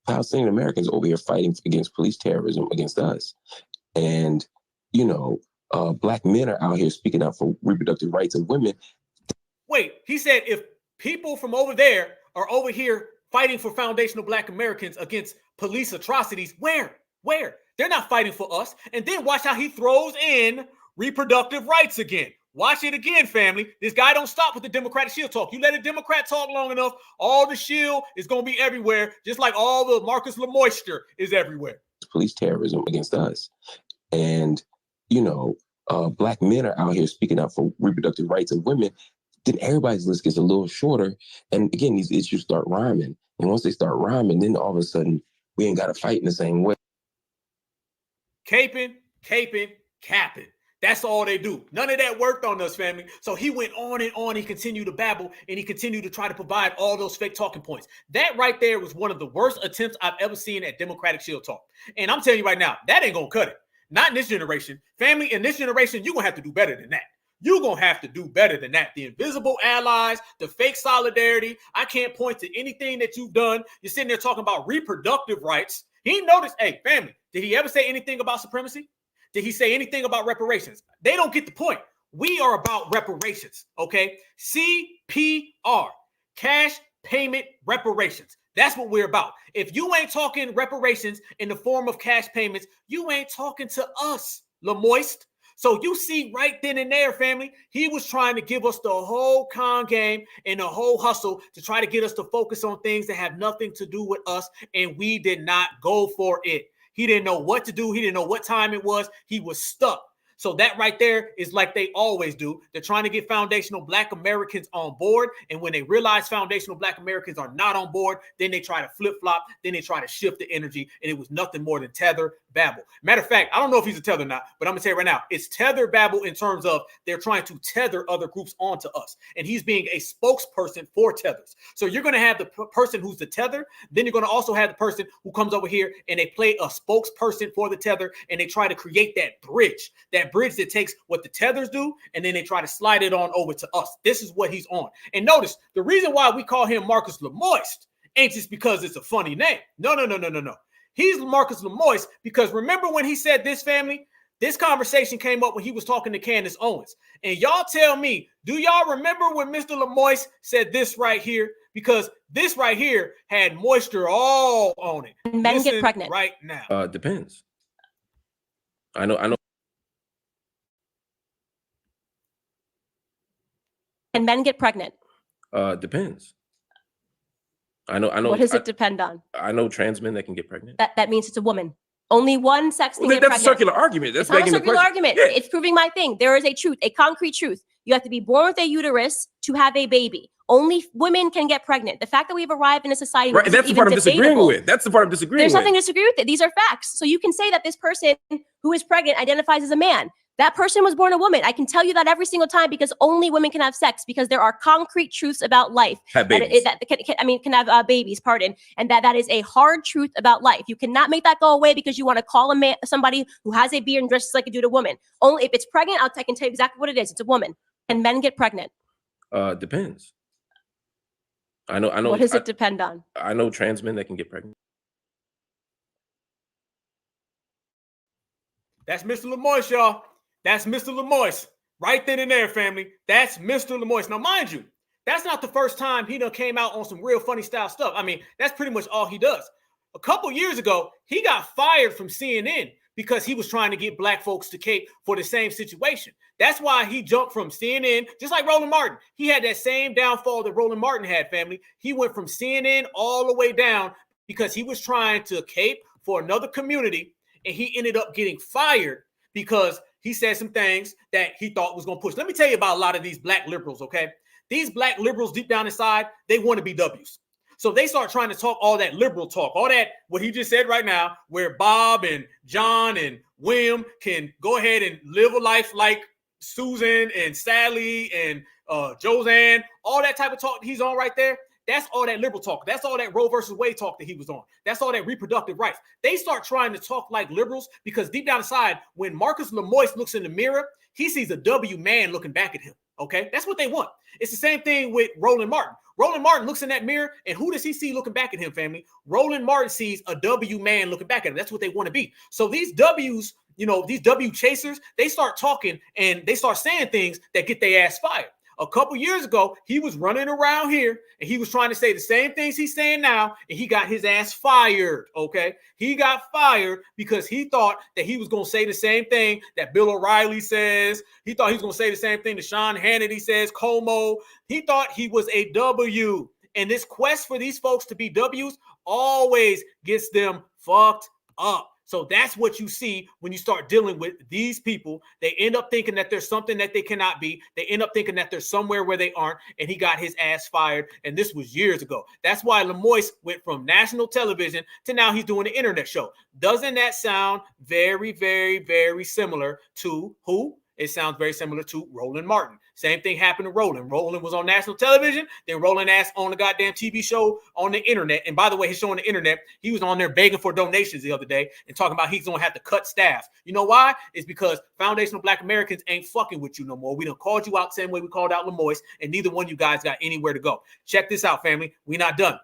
Palestinian Americans over here fighting against police terrorism against us, and Black men are out here speaking out for reproductive rights of women. Wait, he said if people from over there are over here fighting for foundational Black Americans against police atrocities, where? They're not fighting for us. And then watch how he throws in reproductive rights again. Watch it again, family. This guy don't stop with the Democratic shield talk. You let a Democrat talk long enough, all the shield is going to be everywhere, just like all the Marcus LeMoisture is everywhere. Police terrorism against us. And, Black men are out here speaking out for reproductive rights of women. then everybody's list gets a little shorter. And again, these issues start rhyming. And once they start rhyming, then all of a sudden, we ain't got to fight in the same way. Caping, capping. That's all they do. None of that worked on us, family. So he went on and on. He continued to babble, and he continued to try to provide all those fake talking points. That right there was one of the worst attempts I've ever seen at Democratic Shield Talk. And I'm telling you right now, that ain't going to cut it. Not in this generation. Family, in this generation, you're going to have to do better than that. You're going to have to do better than that. The invisible allies, the fake solidarity. I can't point to anything that you've done. You're sitting there talking about reproductive rights. He noticed, hey, family, did he ever say anything about supremacy? Did he say anything about reparations? They don't get the point. We are about reparations, okay? CPR, cash payment reparations. That's what we're about. If you ain't talking reparations in the form of cash payments, you ain't talking to us, Lemoist. So you see right then and there, family, he was trying to give us the whole con game and the whole hustle to try to get us to focus on things that have nothing to do with us, and we did not go for it. He didn't know what to do. He didn't know what time it was. He was stuck. So that right there is like they always do. They're trying to get foundational Black Americans on board. And when they realize foundational Black Americans are not on board, then they try to flip-flop. Then they try to shift the energy. And it was nothing more than tether babble. Matter of fact, I don't know if he's a tether or not, but I'm going to tell you right now, it's tether babble in terms of they're trying to tether other groups onto us. And he's being a spokesperson for tethers. So you're going to have the person who's the tether. Then you're going to also have the person who comes over here and they play a spokesperson for the tether. And they try to create that bridge that takes what the tethers do, and then they try to slide it on over to us. This is what he's on. And notice, the reason why we call him Marcus Lemoist ain't just because it's a funny name. No. He's Marcus Lemoist because remember when he said this, family? This conversation came up when he was talking to Candace Owens. And y'all tell me, do y'all remember when Mr. Lemoist said this right here? Because this right here had moisture all on it. Men get pregnant right now. Depends. I know. Can men get pregnant? Depends. I know. What does it depend on? I know trans men that can get pregnant. That means it's a woman. Only one sex can get that's pregnant. A circular argument. That's it's not a begging circular the argument. Yeah. It's proving my thing. There is a truth, a concrete truth. You have to be born with a uterus to have a baby. Only women can get pregnant. The fact that we've arrived in a society right, that's the part I'm disagreeing with. That's the part I'm disagreeing There's with. nothing to disagree with it. These are facts. So you can say that this person who is pregnant identifies as a man. That person was born a woman. I can tell you that every single time because only women can have sex because there are concrete truths about life. Have babies. Can have babies, pardon. And that is a hard truth about life. You cannot make that go away because you want to call a man, somebody who has a beard and dresses like a dude, a woman. Only if it's pregnant, I can tell you exactly what it is. It's a woman. Can men get pregnant? Depends. I know. What does it depend on? I know trans men that can get pregnant. That's Mr. Lemoist, y'all. That's Mr. Lemoist. Right then and there, family. That's Mr. Lemoist. Now, mind you, that's not the first time he done came out on some real funny style stuff. I mean, that's pretty much all he does. A couple years ago, he got fired from CNN because he was trying to get Black folks to cape for the same situation. That's why he jumped from CNN, just like Roland Martin. He had that same downfall that Roland Martin had, family. He went from CNN all the way down because he was trying to cape for another community, and he ended up getting fired because he said some things that he thought was going to push. Let me tell you about a lot of these Black liberals, okay? These Black liberals deep down inside, they want to be W's. So they start trying to talk all that liberal talk, all that, what he just said right now, where Bob and John and William can go ahead and live a life like Susan and Sally and Joanne, all that type of talk he's on right there. That's all that liberal talk. That's all that Roe versus Wade talk that he was on. That's all that reproductive rights. They start trying to talk like liberals because deep down inside, when Marcus Lemoist looks in the mirror, he sees a W man looking back at him. Okay, that's what they want. It's the same thing with Roland Martin. Roland Martin looks in that mirror, and who does he see looking back at him, family? Roland Martin sees a W man looking back at him. That's what they want to be. So these W's, these W chasers, they start talking and they start saying things that get their ass fired. A couple years ago, he was running around here and he was trying to say the same things he's saying now, and he got his ass fired, okay? He got fired because he thought that he was going to say the same thing that Bill O'Reilly says. He thought he was going to say the same thing that Sean Hannity says, Como. He thought he was a W. And this quest for these folks to be W's always gets them fucked up. So that's what you see when you start dealing with these people. They end up thinking that there's something that they cannot be. They end up thinking that there's somewhere where they aren't, and he got his ass fired. And this was years ago. That's why Lemoyce went from national television to now he's doing an internet show. Doesn't that sound very, very, very similar to who? It sounds very similar to Roland Martin. Same thing happened to Roland. Roland was on national television. Then Roland ass on the goddamn TV show on the internet. And by the way, his show on the internet, he was on there begging for donations the other day and talking about he's going to have to cut staff. You know why? It's because foundational Black Americans ain't fucking with you no more. We done called you out the same way we called out Lemoyce, and neither one of you guys got anywhere to go. Check this out, family. We not done.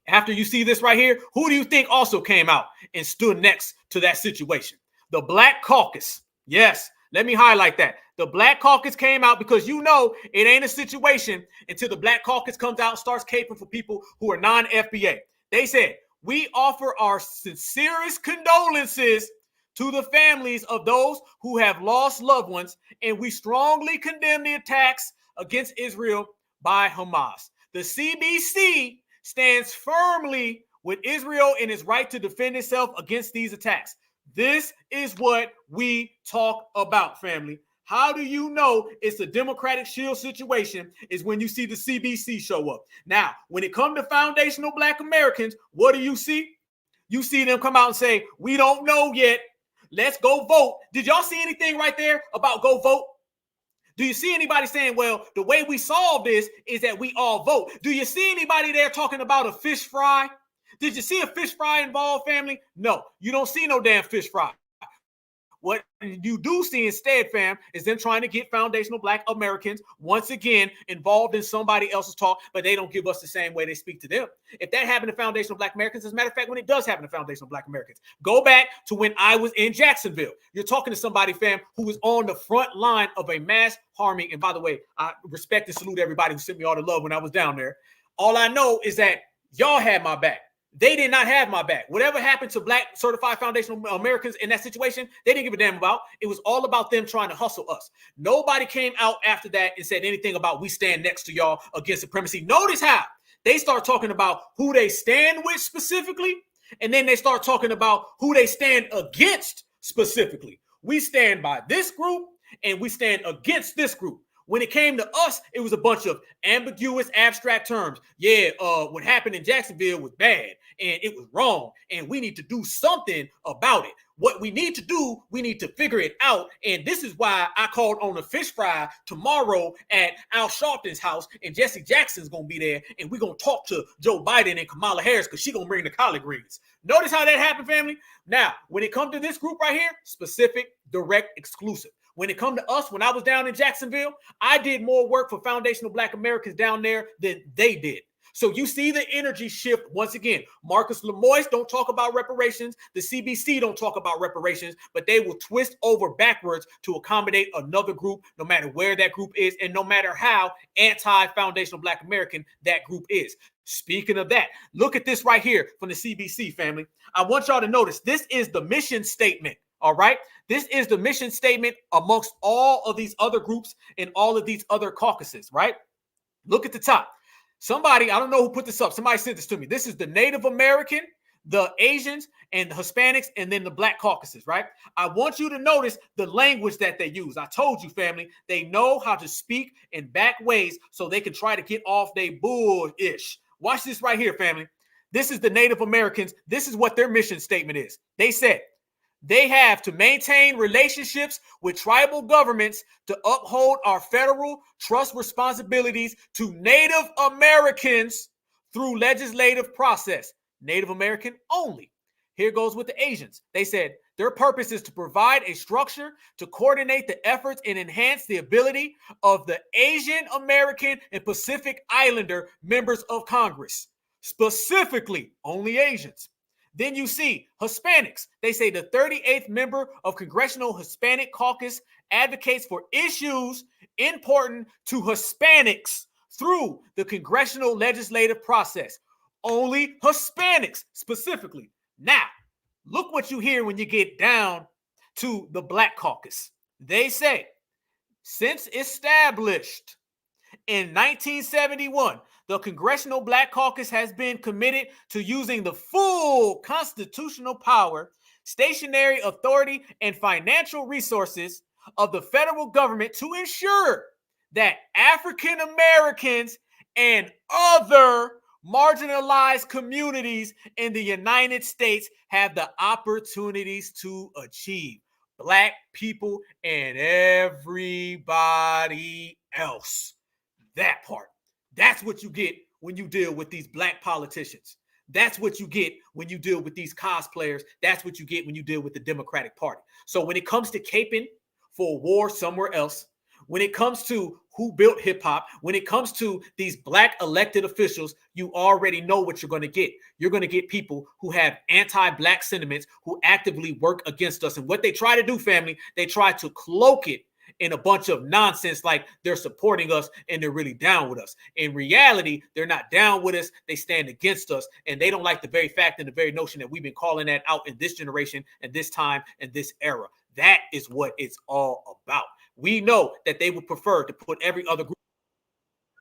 After you see this right here, who do you think also came out and stood next to that situation? The Black Caucus. Yes. Let me highlight that. The Black Caucus came out because you know it ain't a situation until the Black Caucus comes out and starts caping for people who are non-FBA. They said, we offer our sincerest condolences to the families of those who have lost loved ones, and we strongly condemn the attacks against Israel by Hamas. The CBC stands firmly with Israel in its right to defend itself against these attacks. This is what we talk about, family. How do you know it's a Democratic shield situation is when you see the CBC show up. Now, when it comes to foundational Black Americans, what do you see? You see them come out and say, we don't know yet. Let's go vote. Did y'all see anything right there about go vote? Do you see anybody saying, well, the way we solve this is that we all vote? Do you see anybody there talking about a fish fry? Did you see a fish fry involved, family? No, you don't see no damn fish fry. What you do see instead, fam, is them trying to get foundational Black Americans once again involved in somebody else's talk, but they don't give us the same way they speak to them. If that happened to foundational Black Americans, as a matter of fact, when it does happen to foundational Black Americans, go back to when I was in Jacksonville. You're talking to somebody, fam, who was on the front line of a mass harming. And by the way, I respect and salute everybody who sent me all the love when I was down there. All I know is that y'all had my back. They did not have my back. Whatever happened to Black certified foundational Americans in that situation, they didn't give a damn about. It was all about them trying to hustle us. Nobody came out after that and said anything about we stand next to y'all against supremacy. Notice how they start talking about who they stand with specifically, and then they start talking about who they stand against specifically. We stand by this group, and we stand against this group. When it came to us, it was a bunch of ambiguous, abstract terms. Yeah, what happened in Jacksonville was bad, and it was wrong, and we need to do something about it. What we need to do, we need to figure it out, and this is why I called on a fish fry tomorrow at Al Sharpton's house, and Jesse Jackson's going to be there, and we're going to talk to Joe Biden and Kamala Harris because she's going to bring the collard greens. Notice how that happened, family? Now, when it comes to this group right here, specific, direct, exclusive. When it comes to us, when I was down in Jacksonville, I did more work for foundational Black Americans down there than they did. So you see the energy shift once again. Marcus Lemoyce don't talk about reparations. The CBC don't talk about reparations, but they will twist over backwards to accommodate another group, no matter where that group is, and no matter how anti-foundational Black American that group is. Speaking of that, look at this right here from the CBC, family. I want y'all to notice this is the mission statement. All right. This is the mission statement amongst all of these other groups and all of these other caucuses, right? Look at the top. Somebody, I don't know who put this up. Somebody sent this to me. This is the Native American, the Asians, and the Hispanics, and then the Black caucuses, right? I want you to notice the language that they use. I told you, family, they know how to speak in back ways so they can try to get off their bull-ish. Watch this right here, family. This is the Native Americans. This is what their mission statement is. They said, they have to maintain relationships with tribal governments to uphold our federal trust responsibilities to Native Americans through legislative process. Native American only. Here goes with the Asians. They said their purpose is to provide a structure to coordinate the efforts and enhance the ability of the Asian American and Pacific Islander members of Congress, specifically only Asians. Then you see Hispanics. They say the 38th member of Congressional Hispanic Caucus advocates for issues important to Hispanics through the congressional legislative process. Only Hispanics specifically. Now, look what you hear when you get down to the Black caucus. They say, since established in 1971, the Congressional Black Caucus has been committed to using the full constitutional power stationary authority, and financial resources of the federal government to ensure that African Americans and other marginalized communities in the United States have the opportunities to achieve. Black people and everybody else. That part. That's what you get when you deal with these black politicians. That's what you get when you deal with these cosplayers. That's what you get when you deal with the Democratic Party. So when it comes to caping for a war somewhere else, when it comes to who built hip hop, when it comes to these black elected officials, you already know what you're going to get. You're going to get people who have anti-black sentiments, who actively work against us. And what they try to do, family, they try to cloak it in a bunch of nonsense like they're supporting us and they're really down with us. In reality, they're not down with us. They stand against us, and they don't like the very fact and the very notion that we've been calling that out in this generation and this time and this era. That is what it's all about. We know that they would prefer to put every other group.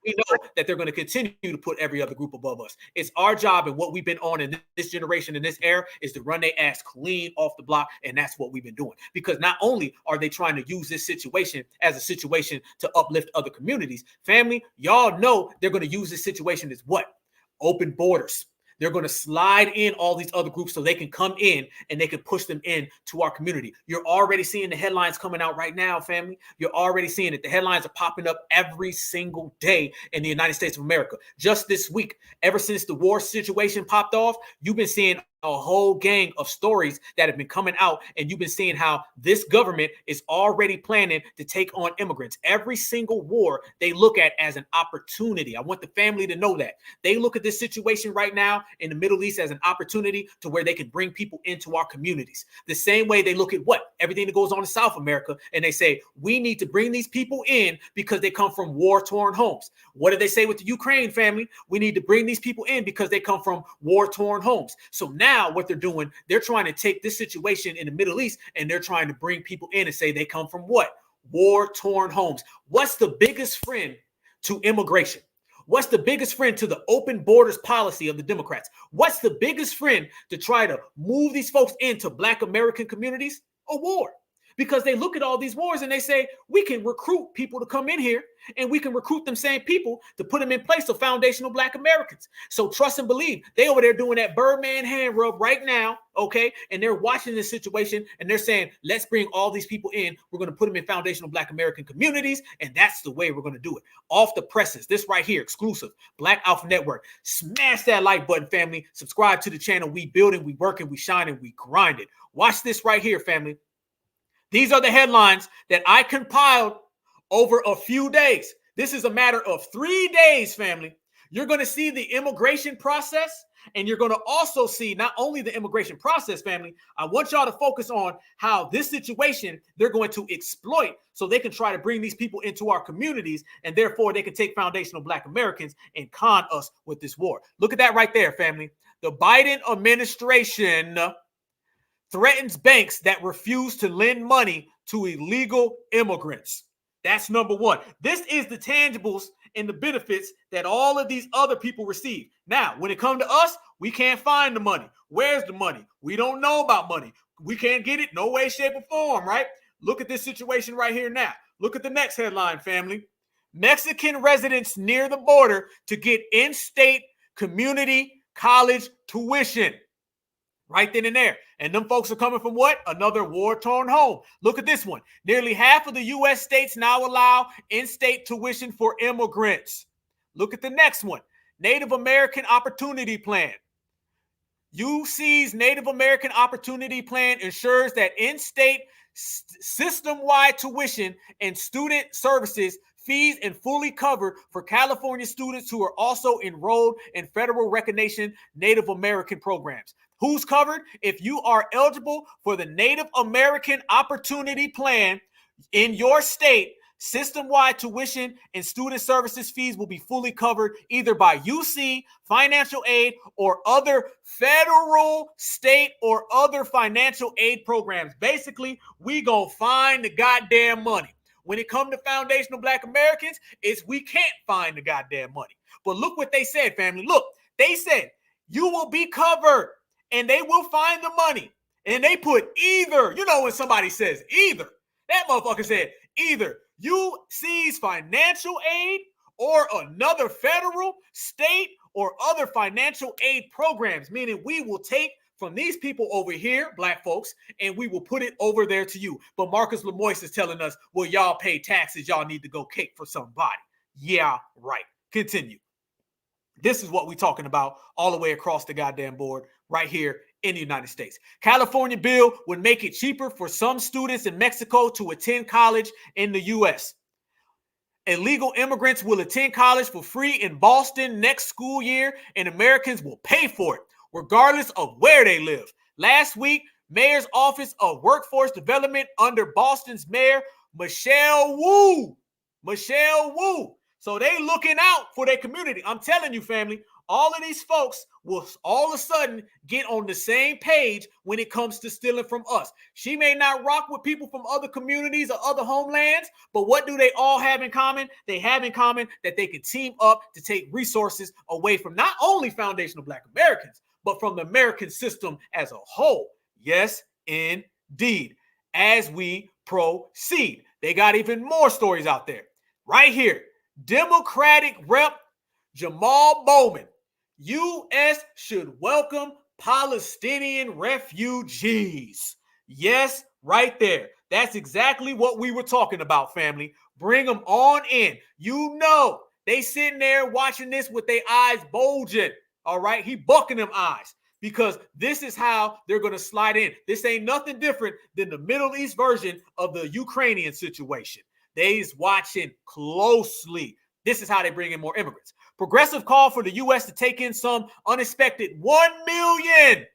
We know that they're going to continue to put every other group above us. It's our job, and what we've been on in this generation, in this era, is to run their ass clean off the block, and that's what we've been doing. Because not only are they trying to use this situation as a situation to uplift other communities, family, y'all know they're going to use this situation as what? Open borders. They're going to slide in all these other groups so they can come in and they can push them in to our community. You're already seeing the headlines coming out right now, family. You're already seeing it. The headlines are popping up every single day in the United States of America. Just this week, ever since the war situation popped off, you've been seeing a whole gang of stories that have been coming out, and you've been seeing how this government is already planning to take on immigrants. Every single war they look at as an opportunity. I want the family to know that. They look at this situation right now in the Middle East as an opportunity to where they can bring people into our communities. The same way they look at what? Everything that goes on in South America, and they say, we need to bring these people in because they come from war-torn homes. What did they say with the Ukraine family? We need to bring these people in because they come from war-torn homes. So now what they're doing, they're trying to take this situation in the Middle East and they're trying to bring people in and say they come from what? War-torn homes. What's the biggest friend to immigration? What's the biggest friend to the open borders policy of the Democrats? What's the biggest friend to try to move these folks into Black American communities? A war. Because they look at all these wars and they say, we can recruit people to come in here and we can recruit them same people to put them in place of foundational Black Americans. So trust and believe. They over there doing that Birdman hand rub right now, okay? And they're watching this situation and they're saying, let's bring all these people in. We're going to put them in foundational Black American communities, and that's the way we're going to do it. Off the presses, this right here, exclusive, Black Alpha Network. Smash that like button, family. Subscribe to the channel. We building, we working, we shining, we grinding. Watch this right here, family. These are the headlines that I compiled over a few days. This is a matter of 3 days, family. You're going to see the immigration process, and you're going to also see not only the immigration process, family. I want y'all to focus on how this situation they're going to exploit so they can try to bring these people into our communities, and therefore they can take foundational Black Americans and con us with this war. Look at that right there, family. The Biden administration threatens banks that refuse to lend money to illegal immigrants. That's number one. This is the tangibles and the benefits that all of these other people receive. Now, when it comes to us, we can't find the money. Where's the money? We don't know about money. We can't get it no way, shape, or form, right? Look at this situation right here now. Look at the next headline, family. Mexican residents near the border to get in-state community college tuition. Right then and there. And them folks are coming from what? Another war-torn home. Look at this one. Nearly half of the U.S. states now allow in-state tuition for immigrants. Look at the next one. Native American Opportunity Plan. UC's Native American Opportunity Plan ensures that in-state system-wide tuition and student services fees and fully covered for California students who are also enrolled in federal recognition Native American programs. Who's covered? If you are eligible for the Native American Opportunity Plan in your state, system-wide tuition and student services fees will be fully covered either by UC, financial aid, or other federal, state, or other financial aid programs. Basically, we gonna find the goddamn money. When it comes to foundational Black Americans, we can't find the goddamn money. But look what they said, family. Look, they said you will be covered and they will find the money And they put either, you know, when somebody says either, that motherfucker said either you seize financial aid or another federal, state, or other financial aid programs, meaning we will take from these people over here, black folks, and we will put it over there to you. But Marcus Lemoyce is telling us, well, y'all pay taxes. Y'all need to go cake for somebody. Yeah, right. Continue. This is what we're talking about all the way across the goddamn board right here in the United States. California bill would make it cheaper for some students in Mexico to attend college in the U.S. Illegal immigrants will attend college for free in Boston next school year, and Americans will pay for it, regardless of where they live. Last week, Mayor's Office of Workforce Development under Boston's Mayor, Michelle Wu. So they looking out for their community. I'm telling you, family, all of these folks will all of a sudden get on the same page when it comes to stealing from us. She may not rock with people from other communities or other homelands, but what do they all have in common? They have in common that they can team up to take resources away from not only foundational Black Americans, but from the American system as a whole. Yes, indeed. As we proceed, they got even more stories out there. Right here, Democratic Rep Jamal Bowman. U.S. should welcome Palestinian refugees. Yes, right there. That's exactly what we were talking about, family. Bring them on in. You know, they sitting there watching this with their eyes bulging. All right, he bucking them eyes because this is how they're going to slide in. This ain't nothing different than the Middle East version of the Ukrainian situation. They's watching closely. This is how they bring in more immigrants. Progressive call for the U.S. to take in some unexpected 1 million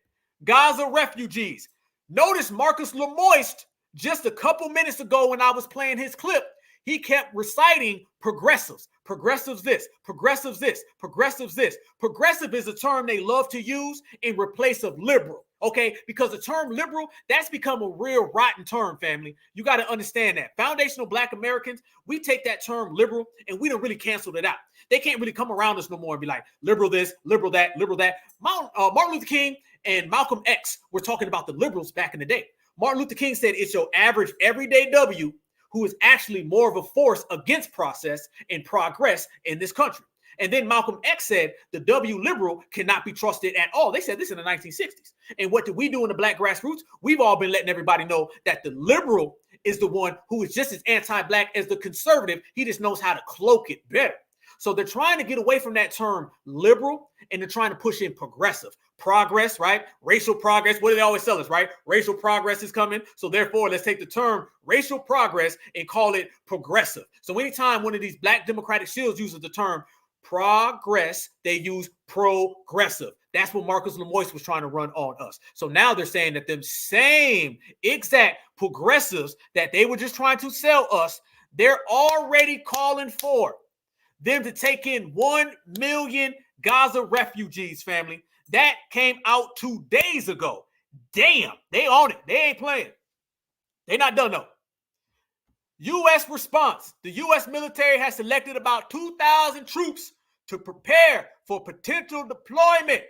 Gaza refugees. Notice Marcus Lemoyce just a couple minutes ago when I was playing his clip, he kept reciting progressives. Progressives this, progressives this, progressives this. Progressive is a term they love to use in replace of liberal, okay? Because the term liberal, that's become a real rotten term, family. You got to understand that. Foundational Black Americans, we take that term liberal and we don't really cancel it out. They can't really come around us no more and be like, liberal this, liberal that, liberal that. Martin Luther King and Malcolm X were talking about the liberals back in the day. Martin Luther King said it's your average everyday W who is actually more of a force against process and progress in this country. And then Malcolm X said the W liberal cannot be trusted at all. They said this in the 1960s. And what did we do in the Black grassroots? We've all been letting everybody know that the liberal is the one who is just as anti-Black as the conservative. He just knows how to cloak it better. So they're trying to get away from that term liberal and they're trying to push in progressive. Progress, right? Racial progress. What do they always tell us, right? Racial progress is coming. So therefore, let's take the term racial progress and call it progressive. So anytime one of these Black Democratic shields uses the term progress, they use progressive. That's what Marcus Lemoyce was trying to run on us. So now they're saying that them same exact progressives that they were just trying to sell us, they're already calling for them to take in 1 million Gaza refugees, family. That came out 2 days ago. Damn, they on it. They ain't playing. They're not done though. U.S. response. The U.S. military has selected about 2,000 troops to prepare for potential deployment,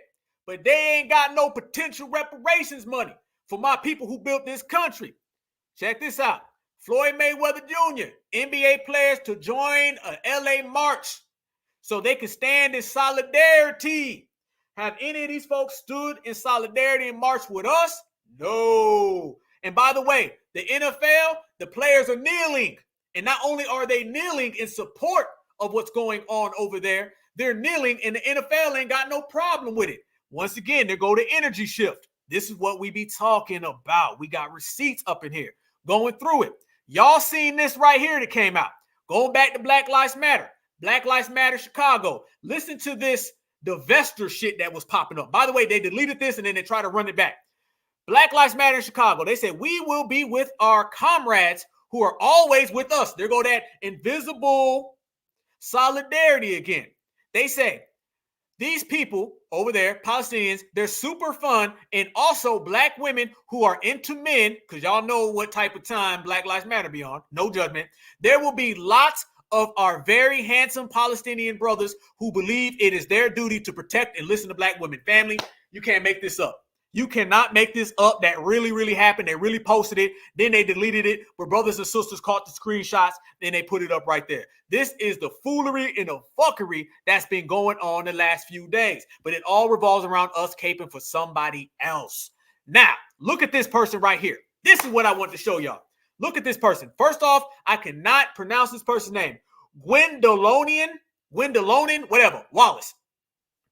but they ain't got no potential reparations money for my people who built this country. Check this out. Floyd Mayweather Jr., NBA players to join a LA march so they can stand in solidarity. Have any of these folks stood in solidarity and marched with us? No. And by the way, the NFL, the players are kneeling. And not only are they kneeling in support of what's going on over there, they're kneeling and the NFL ain't got no problem with it. Once again, there go the energy shift. This is what we be talking about. We got receipts up in here going through it. Y'all seen this right here that came out. Going back to Black Lives Matter. Black Lives Matter Chicago. Listen to this divester shit that was popping up. By the way, they deleted this and then they try to run it back. Black Lives Matter in Chicago. They said, we will be with our comrades who are always with us. There go that invisible solidarity again. They say, these people over there, Palestinians, they're super fun. And also Black women who are into men, because y'all know what type of time Black Lives Matter be on. No judgment. There will be lots of our very handsome Palestinian brothers who believe it is their duty to protect and listen to Black women. Family, you can't make this up. You cannot make this up. That really happened. They really posted it. Then they deleted it. But brothers and sisters caught the screenshots. Then they put it up right there. This is the foolery and the fuckery that's been going on the last few days. But it all revolves around us caping for somebody else. Now, look at this person right here. This is what I want to show y'all. Look at this person. First off, I cannot pronounce this person's name. Gwendolonian, whatever, Wallace.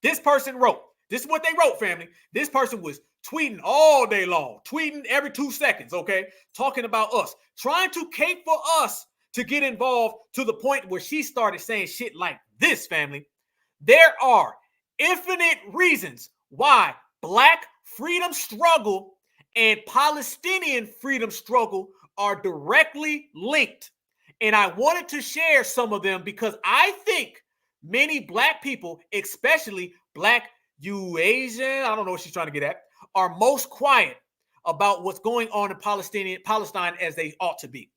This person wrote. This is what they wrote, family. This person was tweeting all day long, tweeting every 2 seconds, okay? Talking about us, trying to cape for us to get involved to the point where she started saying shit like this, family. There are infinite reasons why Black freedom struggle and Palestinian freedom struggle are directly linked. And I wanted to share some of them because I think many Black people, especially Black Asian, I don't know what she's trying to get at, are most quiet about what's going on in Palestine as they ought to be.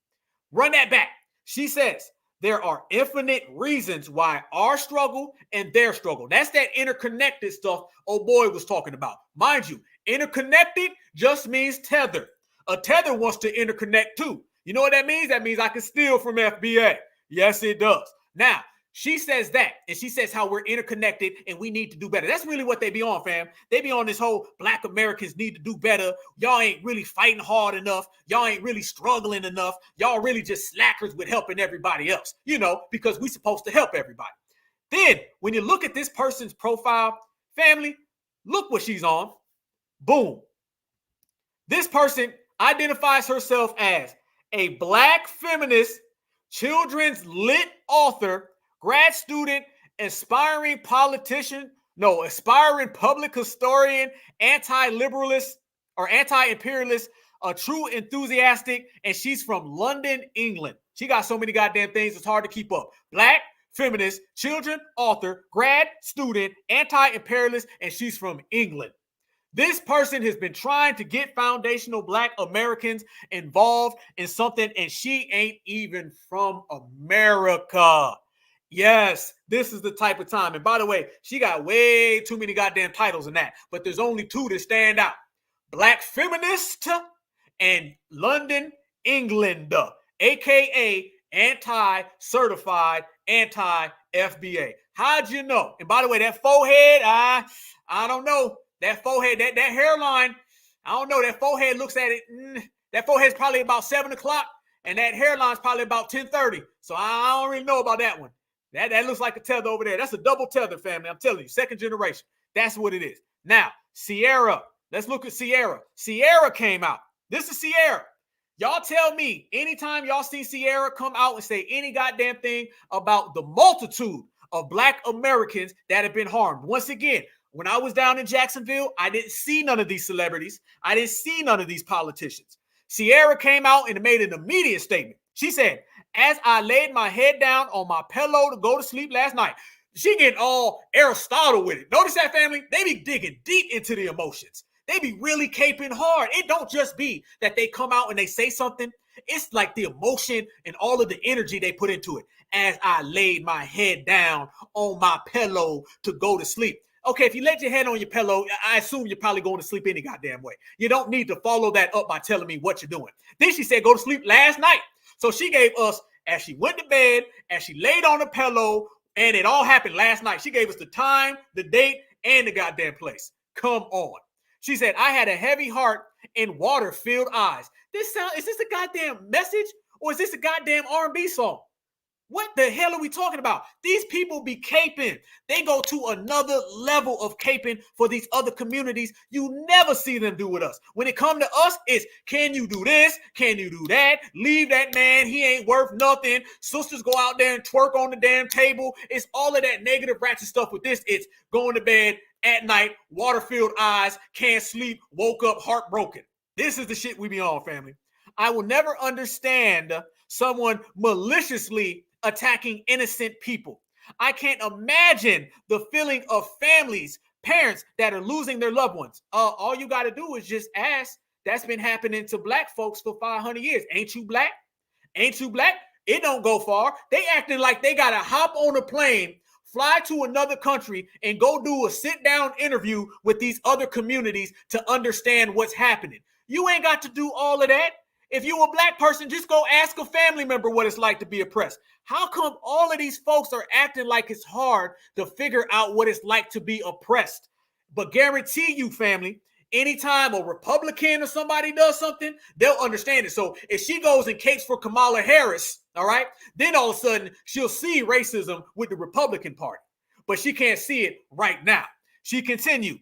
Run that back. She says there are infinite reasons why our struggle and their struggle. That's that interconnected stuff old boy was talking about. Mind you, interconnected just means tether. A tether wants to interconnect too. You know what that means? That means I can steal from FBA. Yes, it does. Now, she says that, and she says how we're interconnected and we need to do better. That's really what they be on, fam. They be on this whole Black Americans need to do better. Y'all ain't really fighting hard enough. Y'all ain't really struggling enough. Y'all really just slackers with helping everybody else, you know, because we're supposed to help everybody. Then, when you look at this person's profile, family, look what she's on. Boom. This person identifies herself as a Black feminist, children's lit author, grad student, aspiring politician, aspiring public historian, anti-liberalist or anti-imperialist, a true enthusiastic, and she's from London, England. She got so many goddamn things, it's hard to keep up. Black, feminist, children, author, grad student, anti-imperialist, and she's from England. This person has been trying to get foundational Black Americans involved in something, and she ain't even from America. Yes, this is the type of time. And by the way, she got way too many goddamn titles in that. But there's only two that stand out. Black feminist and London, England, a.k.a. anti-certified, anti-FBA. How'd you know? And by the way, that forehead, I don't know. That forehead, that hairline, I don't know. That forehead looks at it. That forehead's probably about 7 o'clock. And that hairline's probably about 10:30. So I don't really know about that one. That looks like a tether over there. That's a double tether, family. I'm telling you, second generation. That's what it is. Now, Sierra. Let's look at Sierra. Sierra came out. This is Sierra. Y'all tell me, anytime y'all see Sierra come out and say any goddamn thing about the multitude of Black Americans that have been harmed. Once again, when I was down in Jacksonville, I didn't see none of these celebrities. I didn't see none of these politicians. Sierra came out and made an immediate statement. She said, as I laid my head down on my pillow to go to sleep last night, she getting all Aristotle with it. Notice that, family? They be digging deep into the emotions. They be really caping hard. It don't just be that they come out and they say something. It's like the emotion and all of the energy they put into it. As I laid my head down on my pillow to go to sleep. Okay, if you let your head on your pillow, I assume you're probably going to sleep any goddamn way. You don't need to follow that up by telling me what you're doing. Then she said, go to sleep last night. So she gave us, as she went to bed, as she laid on the pillow, and it all happened last night. She gave us the time, the date, and the goddamn place. Come on. She said, I had a heavy heart and water-filled eyes. Is this a goddamn message, or is this a goddamn R&B song? What the hell are we talking about? These people be caping. They go to another level of caping for these other communities. You never see them do with us. When it comes to us, it's can you do this? Can you do that? Leave that man. He ain't worth nothing. Sisters go out there and twerk on the damn table. It's all of that negative ratchet stuff with this. It's going to bed at night, water-filled eyes, can't sleep, woke up heartbroken. This is the shit we be on, family. I will never understand someone maliciously attacking innocent people. I can't imagine the feeling of families, parents that are losing their loved ones. All you got to do is just ask. That's been happening to Black folks for 500 years. Ain't you Black? Ain't you Black? It don't go far. They acting like they got to hop on a plane, fly to another country and go do a sit-down interview with these other communities to understand what's happening. You ain't got to do all of that. If you're a black person, just go ask a family member what it's like to be oppressed. How come all of these folks are acting like it's hard to figure out what it's like to be oppressed? But guarantee you, family, anytime a Republican or somebody does something, they'll understand it. So if she goes and capes for Kamala Harris, all right, then all of a sudden she'll see racism with the Republican Party. But she can't see it right now. She continued.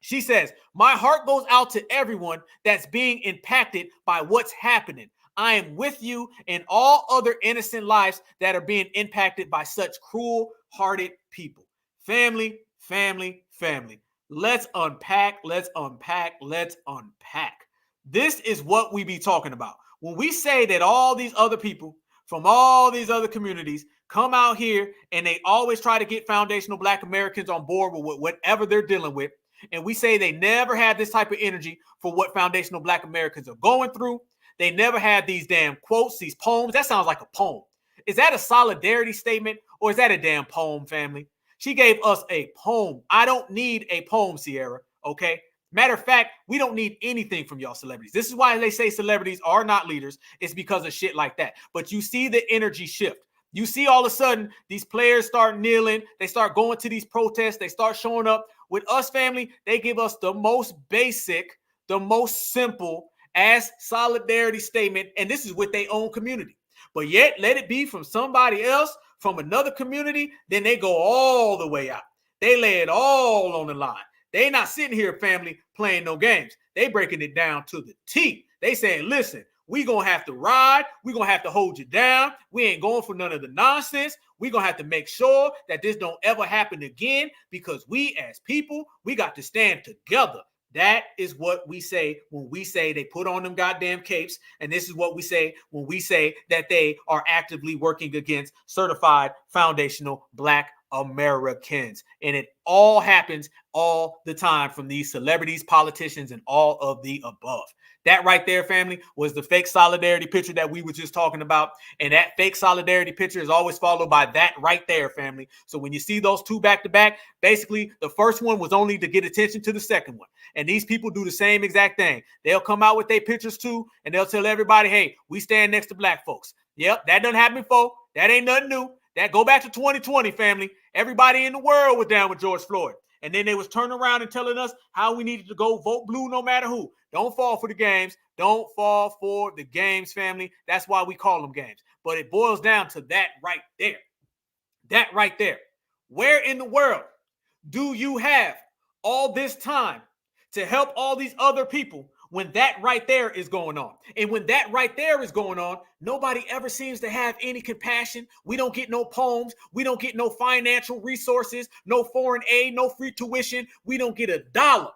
She says, my heart goes out to everyone that's being impacted by what's happening. I am with you and all other innocent lives that are being impacted by such cruel-hearted people. Family, family, family. Let's unpack, let's unpack, let's unpack. This is what we be talking about. When we say that all these other people from all these other communities come out here and they always try to get foundational Black Americans on board with whatever they're dealing with, and we say they never had this type of energy for what foundational Black Americans are going through. They never had these damn quotes, these poems. That sounds like a poem. Is that a solidarity statement or is that a damn poem, family? She gave us a poem. I don't need a poem, Sierra, okay? Matter of fact, we don't need anything from y'all celebrities. This is why they say celebrities are not leaders. It's because of shit like that. But you see the energy shift. You see all of a sudden these players start kneeling. They start going to these protests. They start showing up. With us, family, they give us the most basic, the most simple as solidarity statement. And this is with their own community. But yet let it be from somebody else, from another community, then they go all the way out. They lay it all on the line. They not sitting here, family, playing no games. They breaking it down to the T. They saying, listen, we going to have to ride. We going to have to hold you down. We ain't going for none of the nonsense. We going to have to make sure that this don't ever happen again because we as people, we got to stand together. That is what we say when we say they put on them goddamn capes. And this is what we say when we say that they are actively working against certified foundational Black Americans. And it all happens all the time from these celebrities, politicians, and all of the above. That right there, family, was the fake solidarity picture that we were just talking about. And that fake solidarity picture is always followed by that right there, family. So when you see those two back to back, basically the first one was only to get attention to the second one. And these people do the same exact thing. They'll come out with their pictures too, and they'll tell everybody, hey, we stand next to Black folks. Yep, that done happened before. That ain't nothing new. That go back to 2020, family. Everybody in the world was down with George Floyd. And then they was turning around and telling us how we needed to go vote blue no matter who. Don't fall for the games. Don't fall for the games, family. That's why we call them games. But it boils down to that right there. That right there. Where in the world do you have all this time to help all these other people when that right there is going on? And when that right there is going on, nobody ever seems to have any compassion. We don't get no poems. We don't get no financial resources, no foreign aid, no free tuition. We don't get $1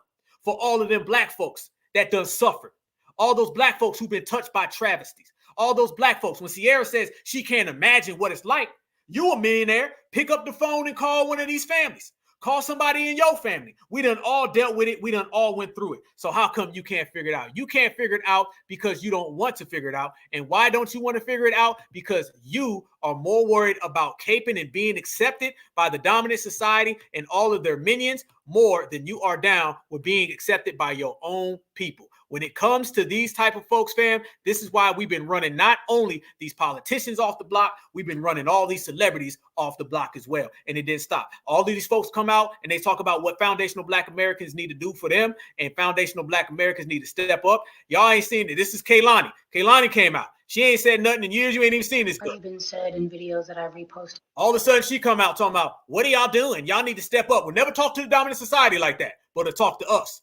for all of them Black folks that done suffered. All those Black folks who've been touched by travesties. All those Black folks, when Sierra says she can't imagine what it's like, you a millionaire, pick up the phone and call one of these families. Call somebody in your family. We done all dealt with it. We done all went through it. So how come you can't figure it out? You can't figure it out because you don't want to figure it out. And why don't you want to figure it out? Because you are more worried about caping and being accepted by the dominant society and all of their minions more than you are down with being accepted by your own people. When it comes to these type of folks, fam, this is why we've been running not only these politicians off the block, we've been running all these celebrities off the block as well. And it didn't stop. All of these folks come out and they talk about what foundational Black Americans need to do for them, and foundational Black Americans need to step up. Y'all ain't seen it. This is Kaylani. Kaylani came out. She ain't said nothing in years. You ain't even seen this stuff. Been said in videos that I reposted. All of a sudden, she come out talking about, what are y'all doing? Y'all need to step up. We'll never talk to the dominant society like that, but to talk to us.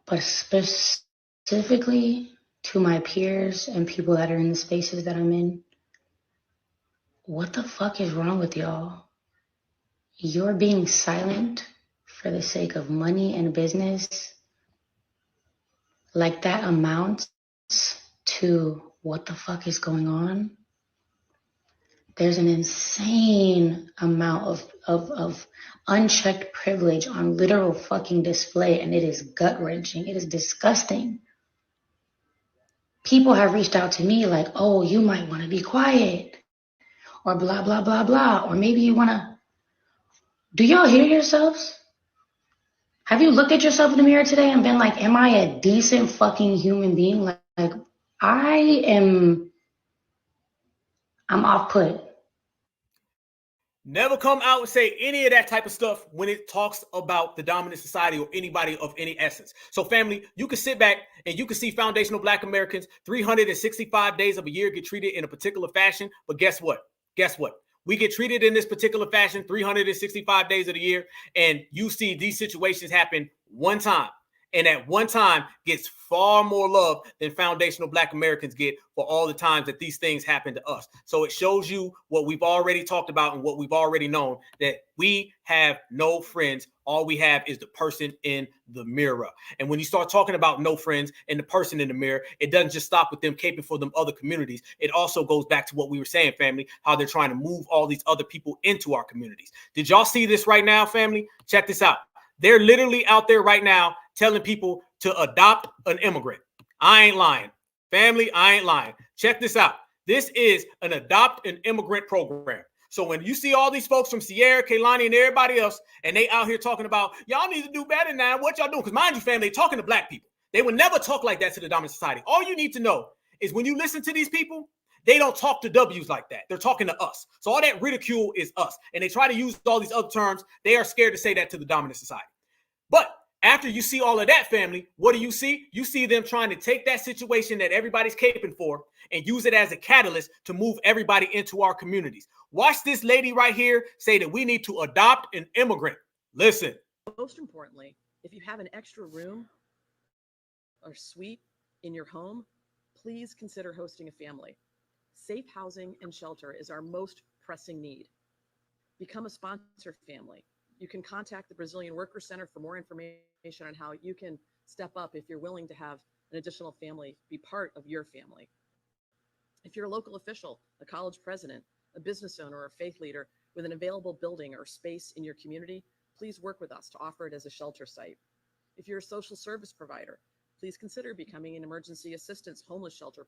But specifically to my peers and people that are in the spaces that I'm in, what the fuck is wrong with y'all? You're being silent for the sake of money and business. Like that amounts to what the fuck is going on? There's an insane amount of unchecked privilege on literal fucking display, and it is gut-wrenching. It is disgusting. People have reached out to me like, oh, you might want to be quiet. or blah, blah, blah, blah. Or maybe you want to, do y'all hear yourselves? Have you looked at yourself in the mirror today and been like, am I a decent fucking human being? Like I'm off put. Never come out and say any of that type of stuff when it talks about the dominant society or anybody of any essence. So family, you can sit back and you can see foundational Black Americans 365 days of a year get treated in a particular fashion. But guess what? Guess what? We get treated in this particular fashion 365 days of the year. And you see these situations happen one time. And at one time gets far more love than foundational Black Americans get for all the times that these things happen to us. So it shows you what we've already talked about and what we've already known, that we have no friends. All we have is the person in the mirror. And when you start talking about no friends and the person in the mirror, it doesn't just stop with them caping for them other communities. It also goes back to what we were saying, family, how they're trying to move all these other people into our communities. Did y'all see this right now, family? Check this out. They're literally out there right now telling people to adopt an immigrant. I ain't lying. Family, I ain't lying. Check this out. This is an adopt an immigrant program. So when you see all these folks from Sierra, Kaylani, and everybody else, and they out here talking about, y'all need to do better now, what y'all doing? Because mind you, family, they talking to Black people. They would never talk like that to the dominant society. All you need to know is when you listen to these people, they don't talk to W's like that. They're talking to us. So all that ridicule is us. And they try to use all these other terms. They are scared to say that to the dominant society. But after you see all of that, family, what do you see? You see them trying to take that situation that everybody's caping for and use it as a catalyst to move everybody into our communities. Watch this lady right here say that we need to adopt an immigrant. Listen. Most importantly, if you have an extra room or suite in your home, please consider hosting a family. Safe housing and shelter is our most pressing need. Become a sponsor family. You can contact the Brazilian Worker Center for more information on how you can step up if you're willing to have an additional family be part of your family. If you're a local official, a college president, a business owner, or a faith leader with an available building or space in your community, please work with us to offer it as a shelter site. If you're a social service provider, please consider becoming an emergency assistance homeless shelter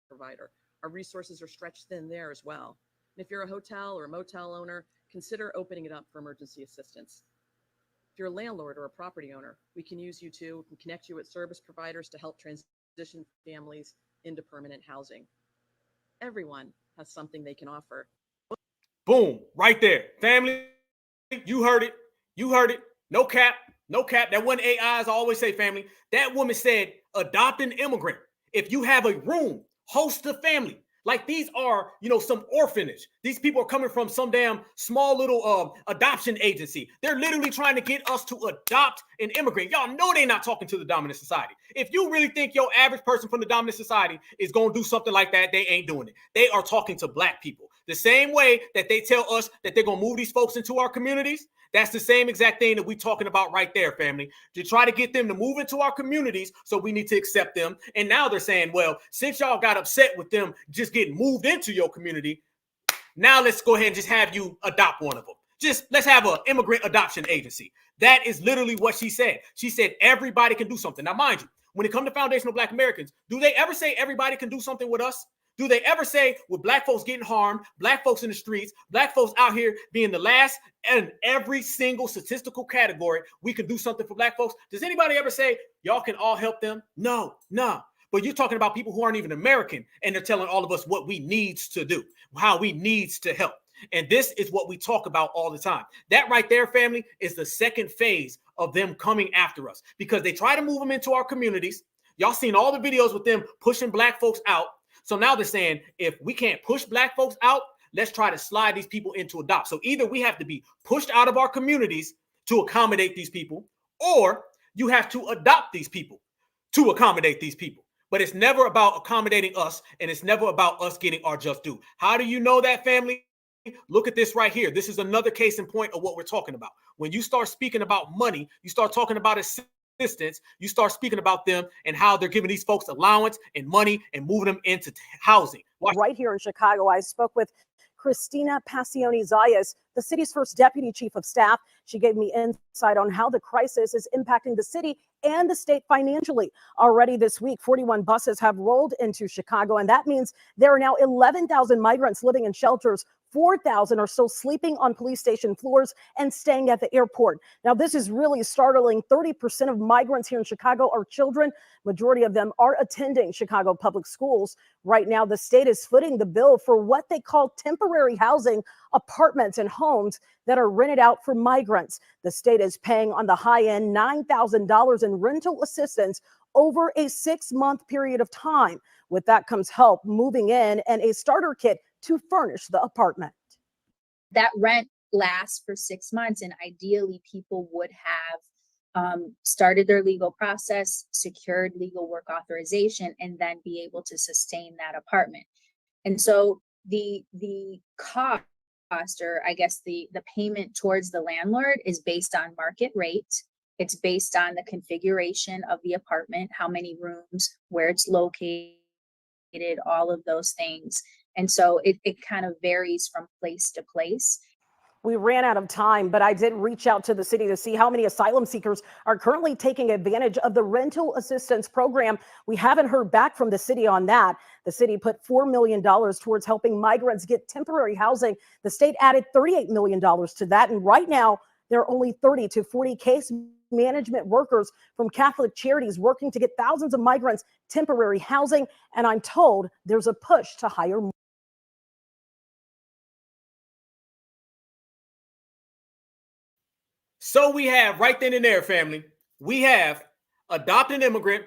provider. Our resources are stretched thin there as well. And if you're a hotel or a motel owner, consider opening it up for emergency assistance. If you're a landlord or a property owner, we can use you too and connect you with service providers to help transition families into permanent housing. Everyone has something they can offer. Boom, right there. Family, you heard it. You heard it. No cap. No cap. That wasn't AI, as I always say, family. That woman said, adopt an immigrant. If you have a room, host a family. Like these are, some orphanage. These people are coming from some damn small little adoption agency. They're literally trying to get us to adopt an immigrant. Y'all know they're not talking to the dominant society. If you really think your average person from the dominant society is going to do something like that, they ain't doing it. They are talking to Black people. The same way that they tell us that they're going to move these folks into our communities, that's the same exact thing that we're talking about right there, family. To try to get them to move into our communities, so we need to accept them. And now they're saying, well, since y'all got upset with them just getting moved into your community, now let's go ahead and just have you adopt one of them. Just let's have an immigrant adoption agency. That is literally what she said. She said everybody can do something. Now, mind you, when it comes to foundational Black Americans, do they ever say everybody can do something with us? Do they ever say with Black folks getting harmed, Black folks in the streets, Black folks out here being the last in every single statistical category, we can do something for Black folks? Does anybody ever say y'all can all help them? No. But you're talking about people who aren't even American, and they're telling all of us what we needs to do, how we needs to help. And this is what we talk about all the time. That right there, family, is the second phase of them coming after us, because they try to move them into our communities. Y'all seen all the videos with them pushing Black folks out. So now they're saying, if we can't push Black folks out, let's try to slide these people into adopt. So either we have to be pushed out of our communities to accommodate these people, or you have to adopt these people to accommodate these people. But it's never about accommodating us, and it's never about us getting our just due. How do you know that, family? Look at this right here. This is another case in point of what we're talking about. When you start speaking about money, you start talking about assistance, you start speaking about them and how they're giving these folks allowance and money and moving them into housing. Right here in Chicago, I spoke with Christina Passioni-Zayas, the city's first deputy chief of staff. She gave me insight on how the crisis is impacting the city and the state financially. Already this week, 41 buses have rolled into Chicago, and that means there are now 11,000 migrants living in shelters 4,000 are still sleeping on police station floors and staying at the airport. Now, this is really startling. 30% of migrants here in Chicago are children. Majority of them are attending Chicago public schools. Right now, the state is footing the bill for what they call temporary housing, apartments and homes that are rented out for migrants. The state is paying on the high end $9,000 in rental assistance over a 6-month period of time. With that comes help moving in and a starter kit to furnish the apartment. That rent lasts for 6 months, and ideally people would have started their legal process, secured legal work authorization, and then be able to sustain that apartment. And so the cost, or I guess the payment towards the landlord, is based on market rate. It's based on the configuration of the apartment, how many rooms, where it's located, all of those things. And so it kind of varies from place to place. We ran out of time, but I did reach out to the city to see how many asylum seekers are currently taking advantage of the rental assistance program. We haven't heard back from the city on that. The city put $4 million towards helping migrants get temporary housing. The state added $38 million to that. And right now, there are only 30 to 40 case management workers from Catholic charities working to get thousands of migrants temporary housing. And I'm told there's a push to hire more. So we have right then and there, family, we have adopt an immigrant,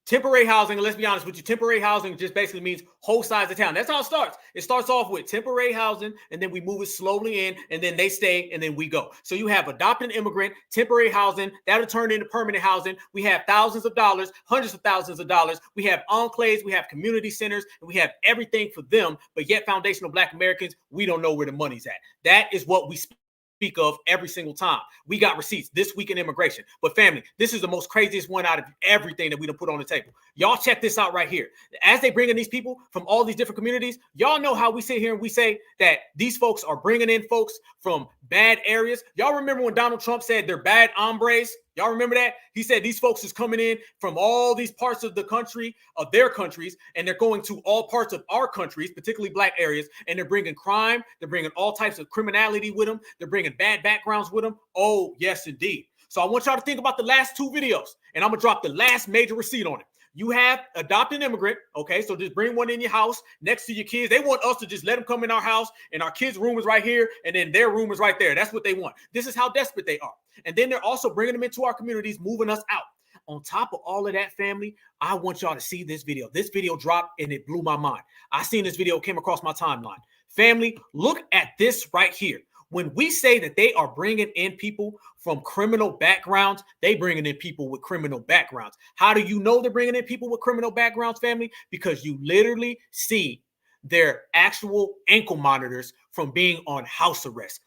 temporary housing. And let's be honest with you, temporary housing just basically means whole sides of town. That's how it starts. It starts off with temporary housing, and then we move it slowly in, and then they stay, and then we go. So you have adopt an immigrant, temporary housing, that'll turn into permanent housing. We have thousands of dollars, hundreds of thousands of dollars. We have enclaves, we have community centers, and we have everything for them. But yet foundational Black Americans, we don't know where the money's at. That is what we speak of every single time. We got receipts this week in immigration. But family, this is the most craziest one out of everything that we done put on the table. Y'all check this out right here. As they bring in these people from all these different communities, y'all know how we sit here and we say that these folks are bringing in folks from bad areas. Y'all remember when Donald Trump said they're bad hombres? Y'all remember that? He said these folks is coming in from all these parts of the country, of their countries, and they're going to all parts of our countries, particularly Black areas, and they're bringing crime. They're bringing all types of criminality with them. They're bringing bad backgrounds with them. Oh, yes, indeed. So I want y'all to think about the last 2 videos, and I'm going to drop the last major receipt on it. You have adopt an immigrant, okay? So just bring one in your house next to your kids. They want us to just let them come in our house, and our kids' room is right here, and then their room is right there. That's what they want. This is how desperate they are. And then they're also bringing them into our communities, moving us out. On top of all of that, family, I want y'all to see this video. This video dropped, and it blew my mind. I seen this video, came across my timeline. Family, look at this right here. When we say that they are bringing in people from criminal backgrounds, they bringing in people with criminal backgrounds. How do you know they're bringing in people with criminal backgrounds, family? Because you literally see their actual ankle monitors from being on house arrest.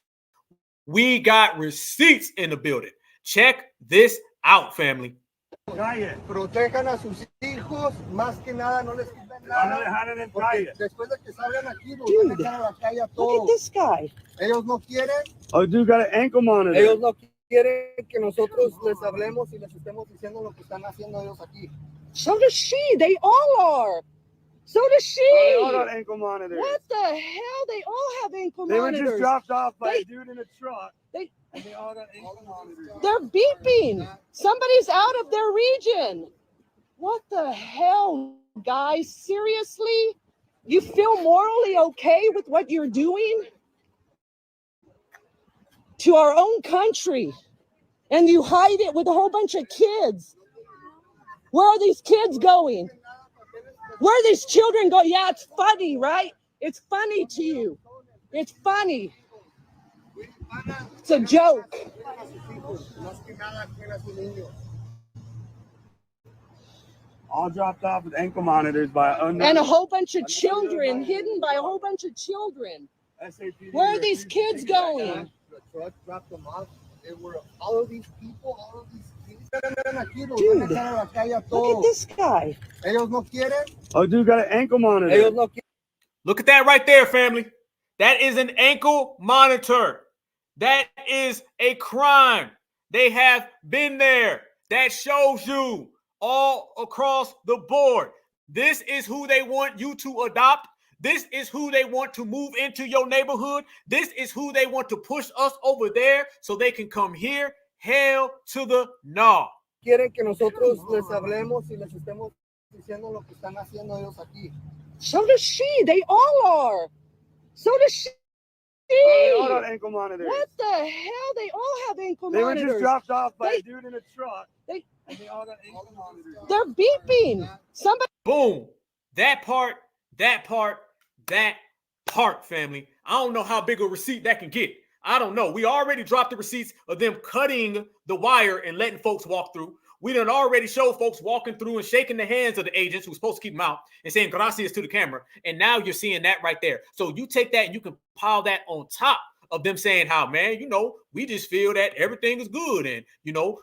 We got receipts in the building. Check this out, family. Protejan a sus hijos, más que nada no les quiten nada. Van a dejar en el calle. Después de que salgan aquí, los van a echar a la calle a todos. Look at this guy. Ellos no quieren. Oh, dude got an ankle monitor. Ellos no quieren que nosotros les hablemos y les estemos diciendo lo que están haciendo ellos aquí. So does she. They all are. So does she. Oh, they all got ankle monitors. What the hell? They all have ankle monitors. They were just dropped off by a dude in a truck. They all got ankle monitors. They're beeping. Somebody's out of their region. What the hell, guys? Seriously? You feel morally okay with what you're doing to our own country, and you hide it with a whole bunch of kids? Where are these kids going? Where are these children going? Yeah, it's funny, right? It's funny to you. It's funny. It's a joke. All dropped off with ankle monitors by unknown. And a whole bunch of children, hidden by a whole bunch of children. Where are these kids going? The truck dropped them off. They were all of these people, all of these kids. Dude, look at this guy. Ellos no quieren. Oh, dude got an ankle monitor. Ellos no quieren. Look at that right there, family. That is an ankle monitor. That is a crime. They have been there. That shows you all across the board. This is who they want you to adopt. This is who they want to move into your neighborhood. This is who they want to push us over there so they can come here. Hell to the no. Quieren que nosotros les hablemos y les estemos diciendo lo que están haciendo ellos aquí. So does she. They all are. So does she. They all have ankle monitors. What the hell? They all have ankle They were monitors. just dropped off by They- a dude in a truck. They all got ankle monitors. They're beeping. Somebody. Boom. That part, family. I don't know how big a receipt that can get. I don't know. We already dropped the receipts of them cutting the wire and letting folks walk through. We done already showed folks walking through and shaking the hands of the agents who were supposed to keep them out and saying gracias to the camera. And now you're seeing that right there. So you take that and you can pile that on top of them saying how, man, we just feel that everything is good. And,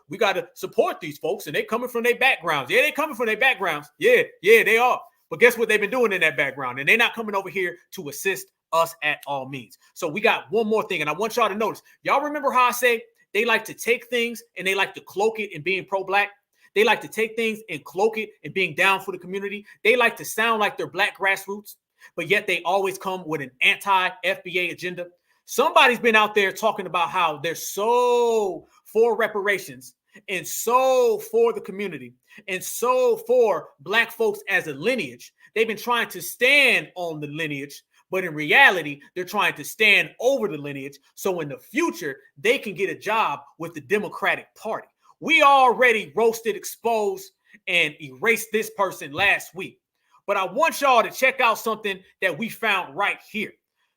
we got to support these folks and they coming from their backgrounds. Yeah, they coming from their backgrounds. Yeah, they are. But guess what they've been doing in that background? And they're not coming over here to assist us at all means. So we got one more thing. And I want y'all to notice. Y'all remember how I say they like to take things and they like to cloak it in being pro-black? They like to take things and cloak it in being down for the community. They like to sound like they're black grassroots, but yet they always come with an anti-FBA agenda. Somebody's been out there talking about how they're so for reparations and so for the community and so for black folks as a lineage. They've been trying to stand on the lineage, but in reality, they're trying to stand over the lineage. So in the future, they can get a job with the Democratic Party. We already roasted, exposed, and erased this person last week. But I want y'all to check out something that we found right here.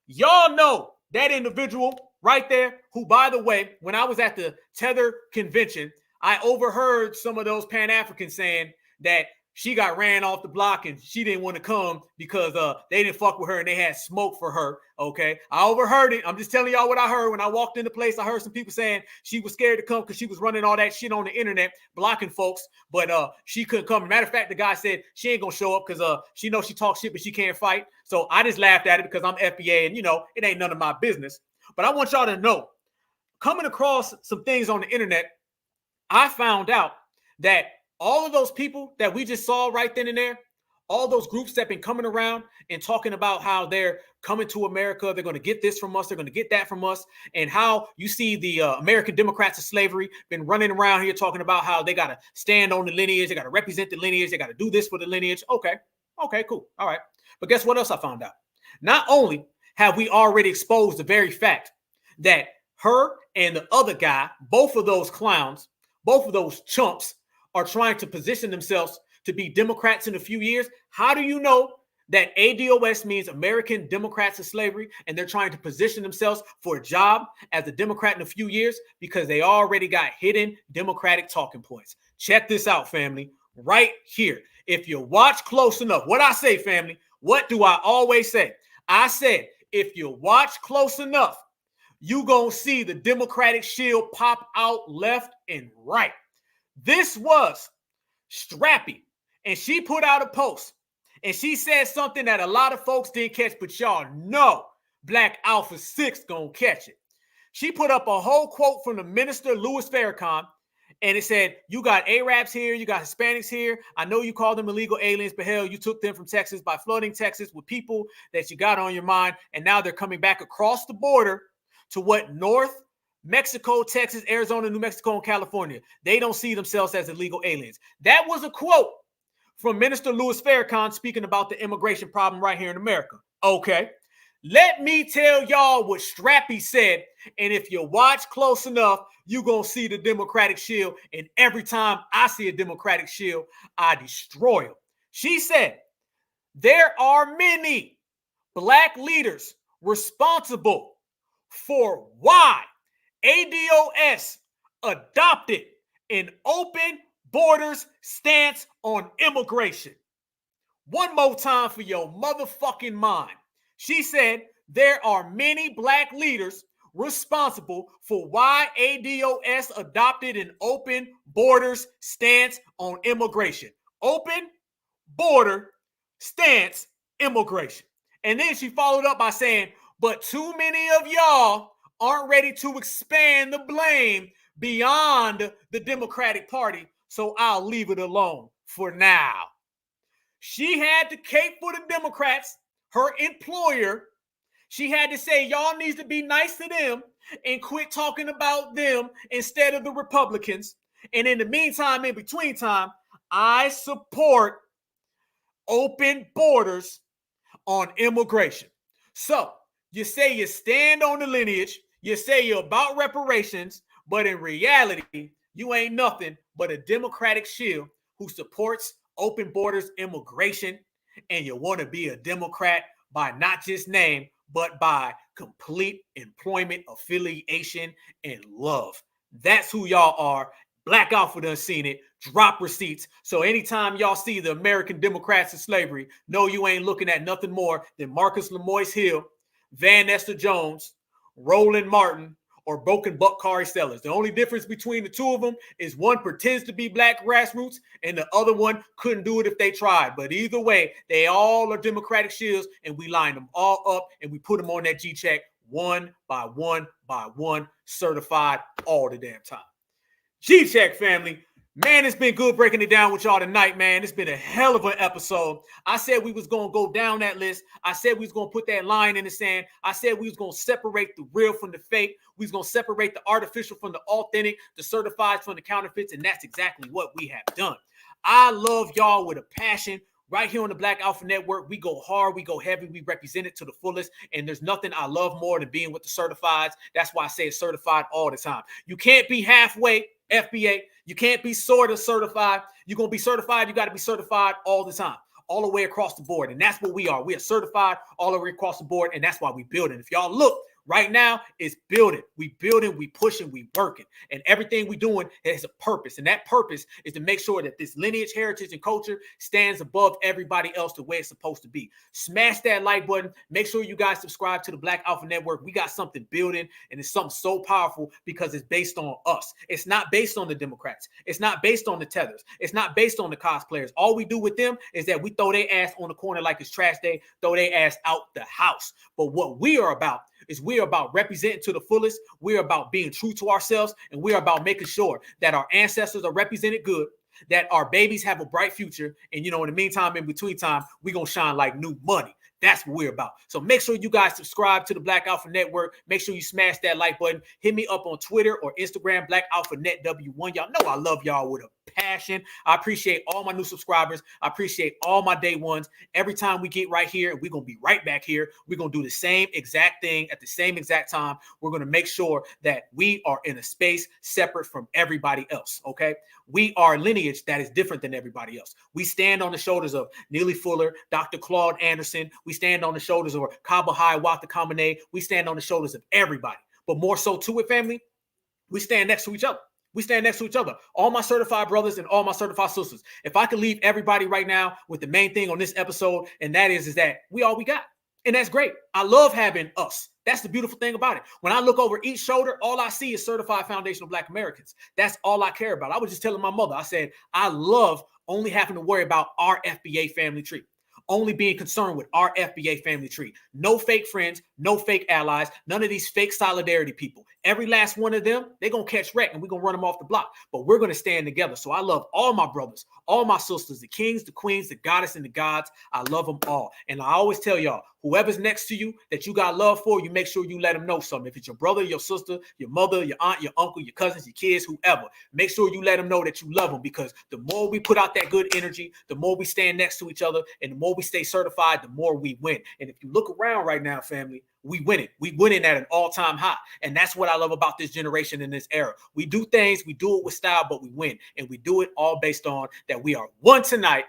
Y'all know that individual right there who, by the way, when I was at the Tether convention, I overheard some of those Pan-Africans saying that she got ran off the block and she didn't want to come because they didn't fuck with her and they had smoke for her. Okay, I overheard it. I'm just telling y'all what I heard when I walked in the place. I heard some people saying she was scared to come because she was running all that shit on the internet, blocking folks, but she couldn't come. Matter of fact, the guy said she ain't gonna show up because she knows she talks shit, but she can't fight. So I just laughed at it because I'm FBA and it ain't none of my business. But I want y'all to know, coming across some things on the internet, I found out that all of those people that we just saw right then and there, all those groups that have been coming around and talking about how they're coming to America, they're going to get this from us, they're going to get that from us, and how you see the American Democrats of slavery been running around here talking about how they got to stand on the lineage, they got to represent the lineage, they got to do this for the lineage. Okay, cool. All right. But guess what else I found out? Not only have we already exposed the very fact that her and the other guy, both of those clowns, both of those chumps, are trying to position themselves to be Democrats in a few years. How do you know that ADOS means American Democrats of Slavery and they're trying to position themselves for a job as a Democrat in a few years? Because they already got hidden Democratic talking points. Check this out, family, right here. If you watch close enough, what I say, family, what do I always say? I said, if you watch close enough, you gonna see the Democratic shield pop out left and right. This was Strappy, and she put out a post, and she said something that a lot of folks didn't catch, but y'all know Black Alpha 6 gonna catch it. She put up a whole quote from the minister, Louis Farrakhan, and it said, you got Arabs here, you got Hispanics here. I know you call them illegal aliens, but hell, you took them from Texas by flooding Texas with people that you got on your mind, and now they're coming back across the border to what, North Mexico, Texas, Arizona, New Mexico, and California. They don't see themselves as illegal aliens. That was a quote from Minister Louis Farrakhan speaking about the immigration problem right here in America. Okay, let me tell y'all what Strappy said, and if you watch close enough, you're going to see the Democratic shield, and every time I see a Democratic shield, I destroy them. She said, there are many Black leaders responsible for why ADOS adopted an open borders stance on immigration. One more time for your motherfucking mind. She said there are many Black leaders responsible for why ADOS adopted an open borders stance on immigration. Open border stance immigration. And then she followed up by saying, but too many of y'all aren't ready to expand the blame beyond the Democratic Party, so I'll leave it alone for now. She had to cape for the Democrats her employer, she had to say, y'all needs to be nice to them and quit talking about them instead of the Republicans. And in the meantime, in between time, I support open borders on immigration. So you say you stand on the lineage, you say you're about reparations, but in reality, you ain't nothing but a Democratic shill who supports open borders immigration, and you want to be a Democrat by not just name, but by complete employment affiliation and love. That's who y'all are. Black Alpha done seen it. Drop receipts. So anytime y'all see the American Democrats in slavery, know you ain't looking at nothing more than Marcus Lemoyce Hill, Van Esther Jones, Roland Martin, or Broken Buck Kari Sellers. The only difference between the two of them is one pretends to be black grassroots and the other one couldn't do it if they tried. But either way, they all are Democratic shields, and we line them all up and we put them on that G-check one by one by one, certified all the damn time. G-check family. Man, it's been good breaking it down with y'all tonight, man. It's been a hell of an episode. I said we was going to go down that list. I said we was going to put that line in the sand. I said we was going to separate the real from the fake. We was going to separate the artificial from the authentic, the certifieds from the counterfeits, and that's exactly what we have done. I love y'all with a passion. Right here on the Black Alpha Network, we go hard, we go heavy, we represent it to the fullest, and there's nothing I love more than being with the certifieds. That's why I say it's certified all the time. You can't be halfway, FBA. You can't be sort of certified. You're going to be certified, you got to be certified all the time, all the way across the board, and that's what we are. We are certified all the way across the board, and that's why we build it. If y'all look, right now, it's building. We building, we pushing, we working. And everything we doing has a purpose. And that purpose is to make sure that this lineage, heritage, and culture stands above everybody else the way it's supposed to be. Smash that like button. Make sure you guys subscribe to the Black Alpha Network. We got something building, and it's something so powerful because it's based on us. It's not based on the Democrats. It's not based on the Tethers. It's not based on the cosplayers. All we do with them is that we throw their ass on the corner like it's trash day, throw their ass out the house. But what we are about is we're about representing to the fullest. We're about being true to ourselves, and we're about making sure that our ancestors are represented good, that our babies have a bright future, and in the meantime, in between time, we're going to shine like new money. That's what we're about. So make sure you guys subscribe to the Black Alpha Network. Make sure you smash that like button. Hit me up on Twitter or Instagram, Black Alpha Net W1. Y'all know I love y'all with a passion. I appreciate all my new subscribers. I appreciate all my day ones. Every time we get right here, we're going to be right back here. We're going to do the same exact thing at the same exact time. We're going to make sure that we are in a space separate from everybody else, okay? We are lineage that is different than everybody else. We stand on the shoulders of Neely Fuller, Dr. Claude Anderson. We stand on the shoulders of Kabahai Wata Kamene. We stand on the shoulders of everybody. But more so to it, family, we stand next to each other. We stand next to each other. All my certified brothers and all my certified sisters. If I could leave everybody right now with the main thing on this episode, and that is that we all we got. And that's great. I love having us. That's the beautiful thing about it. When I look over each shoulder, all I see is certified foundational Black Americans. That's all I care about. I was just telling my mother, I said, I love only having to worry about our FBA family tree. Only being concerned with our FBA family tree. No fake friends, no fake allies, none of these fake solidarity people. Every last one of them, they're going to catch wreck and we're going to run them off the block. But we're going to stand together. So I love all my brothers, all my sisters, the kings, the queens, the goddess, and the gods. I love them all. And I always tell y'all, whoever's next to you that you got love for, you make sure you let them know something. If it's your brother, your sister, your mother, your aunt, your uncle, your cousins, your kids, whoever, make sure you let them know that you love them, because the more we put out that good energy, the more we stand next to each other, and the more we stay certified, the more we win. And if you look around right now, family, we win it. We win it at an all-time high. And that's what I love about this generation in this era. We do things, we do it with style, but we win. And we do it all based on that we are one tonight.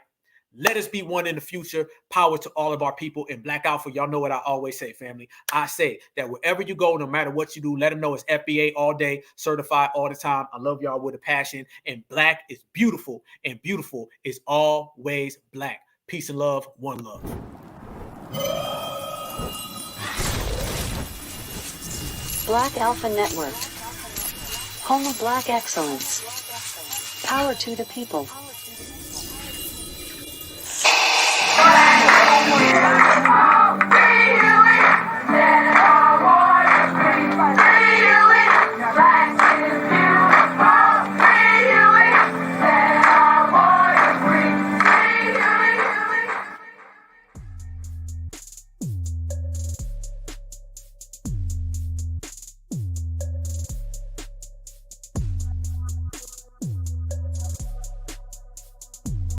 Let us be one in the future. Power to all of our people. And Black Alpha, y'all know what I always say, family. I say that wherever you go, no matter what you do, let them know it's FBA all day, certified all the time. I love y'all with a passion. And Black is beautiful, and beautiful is always Black. Peace and love. One love. Black Alpha Network. Home of Black excellence. Power to the people.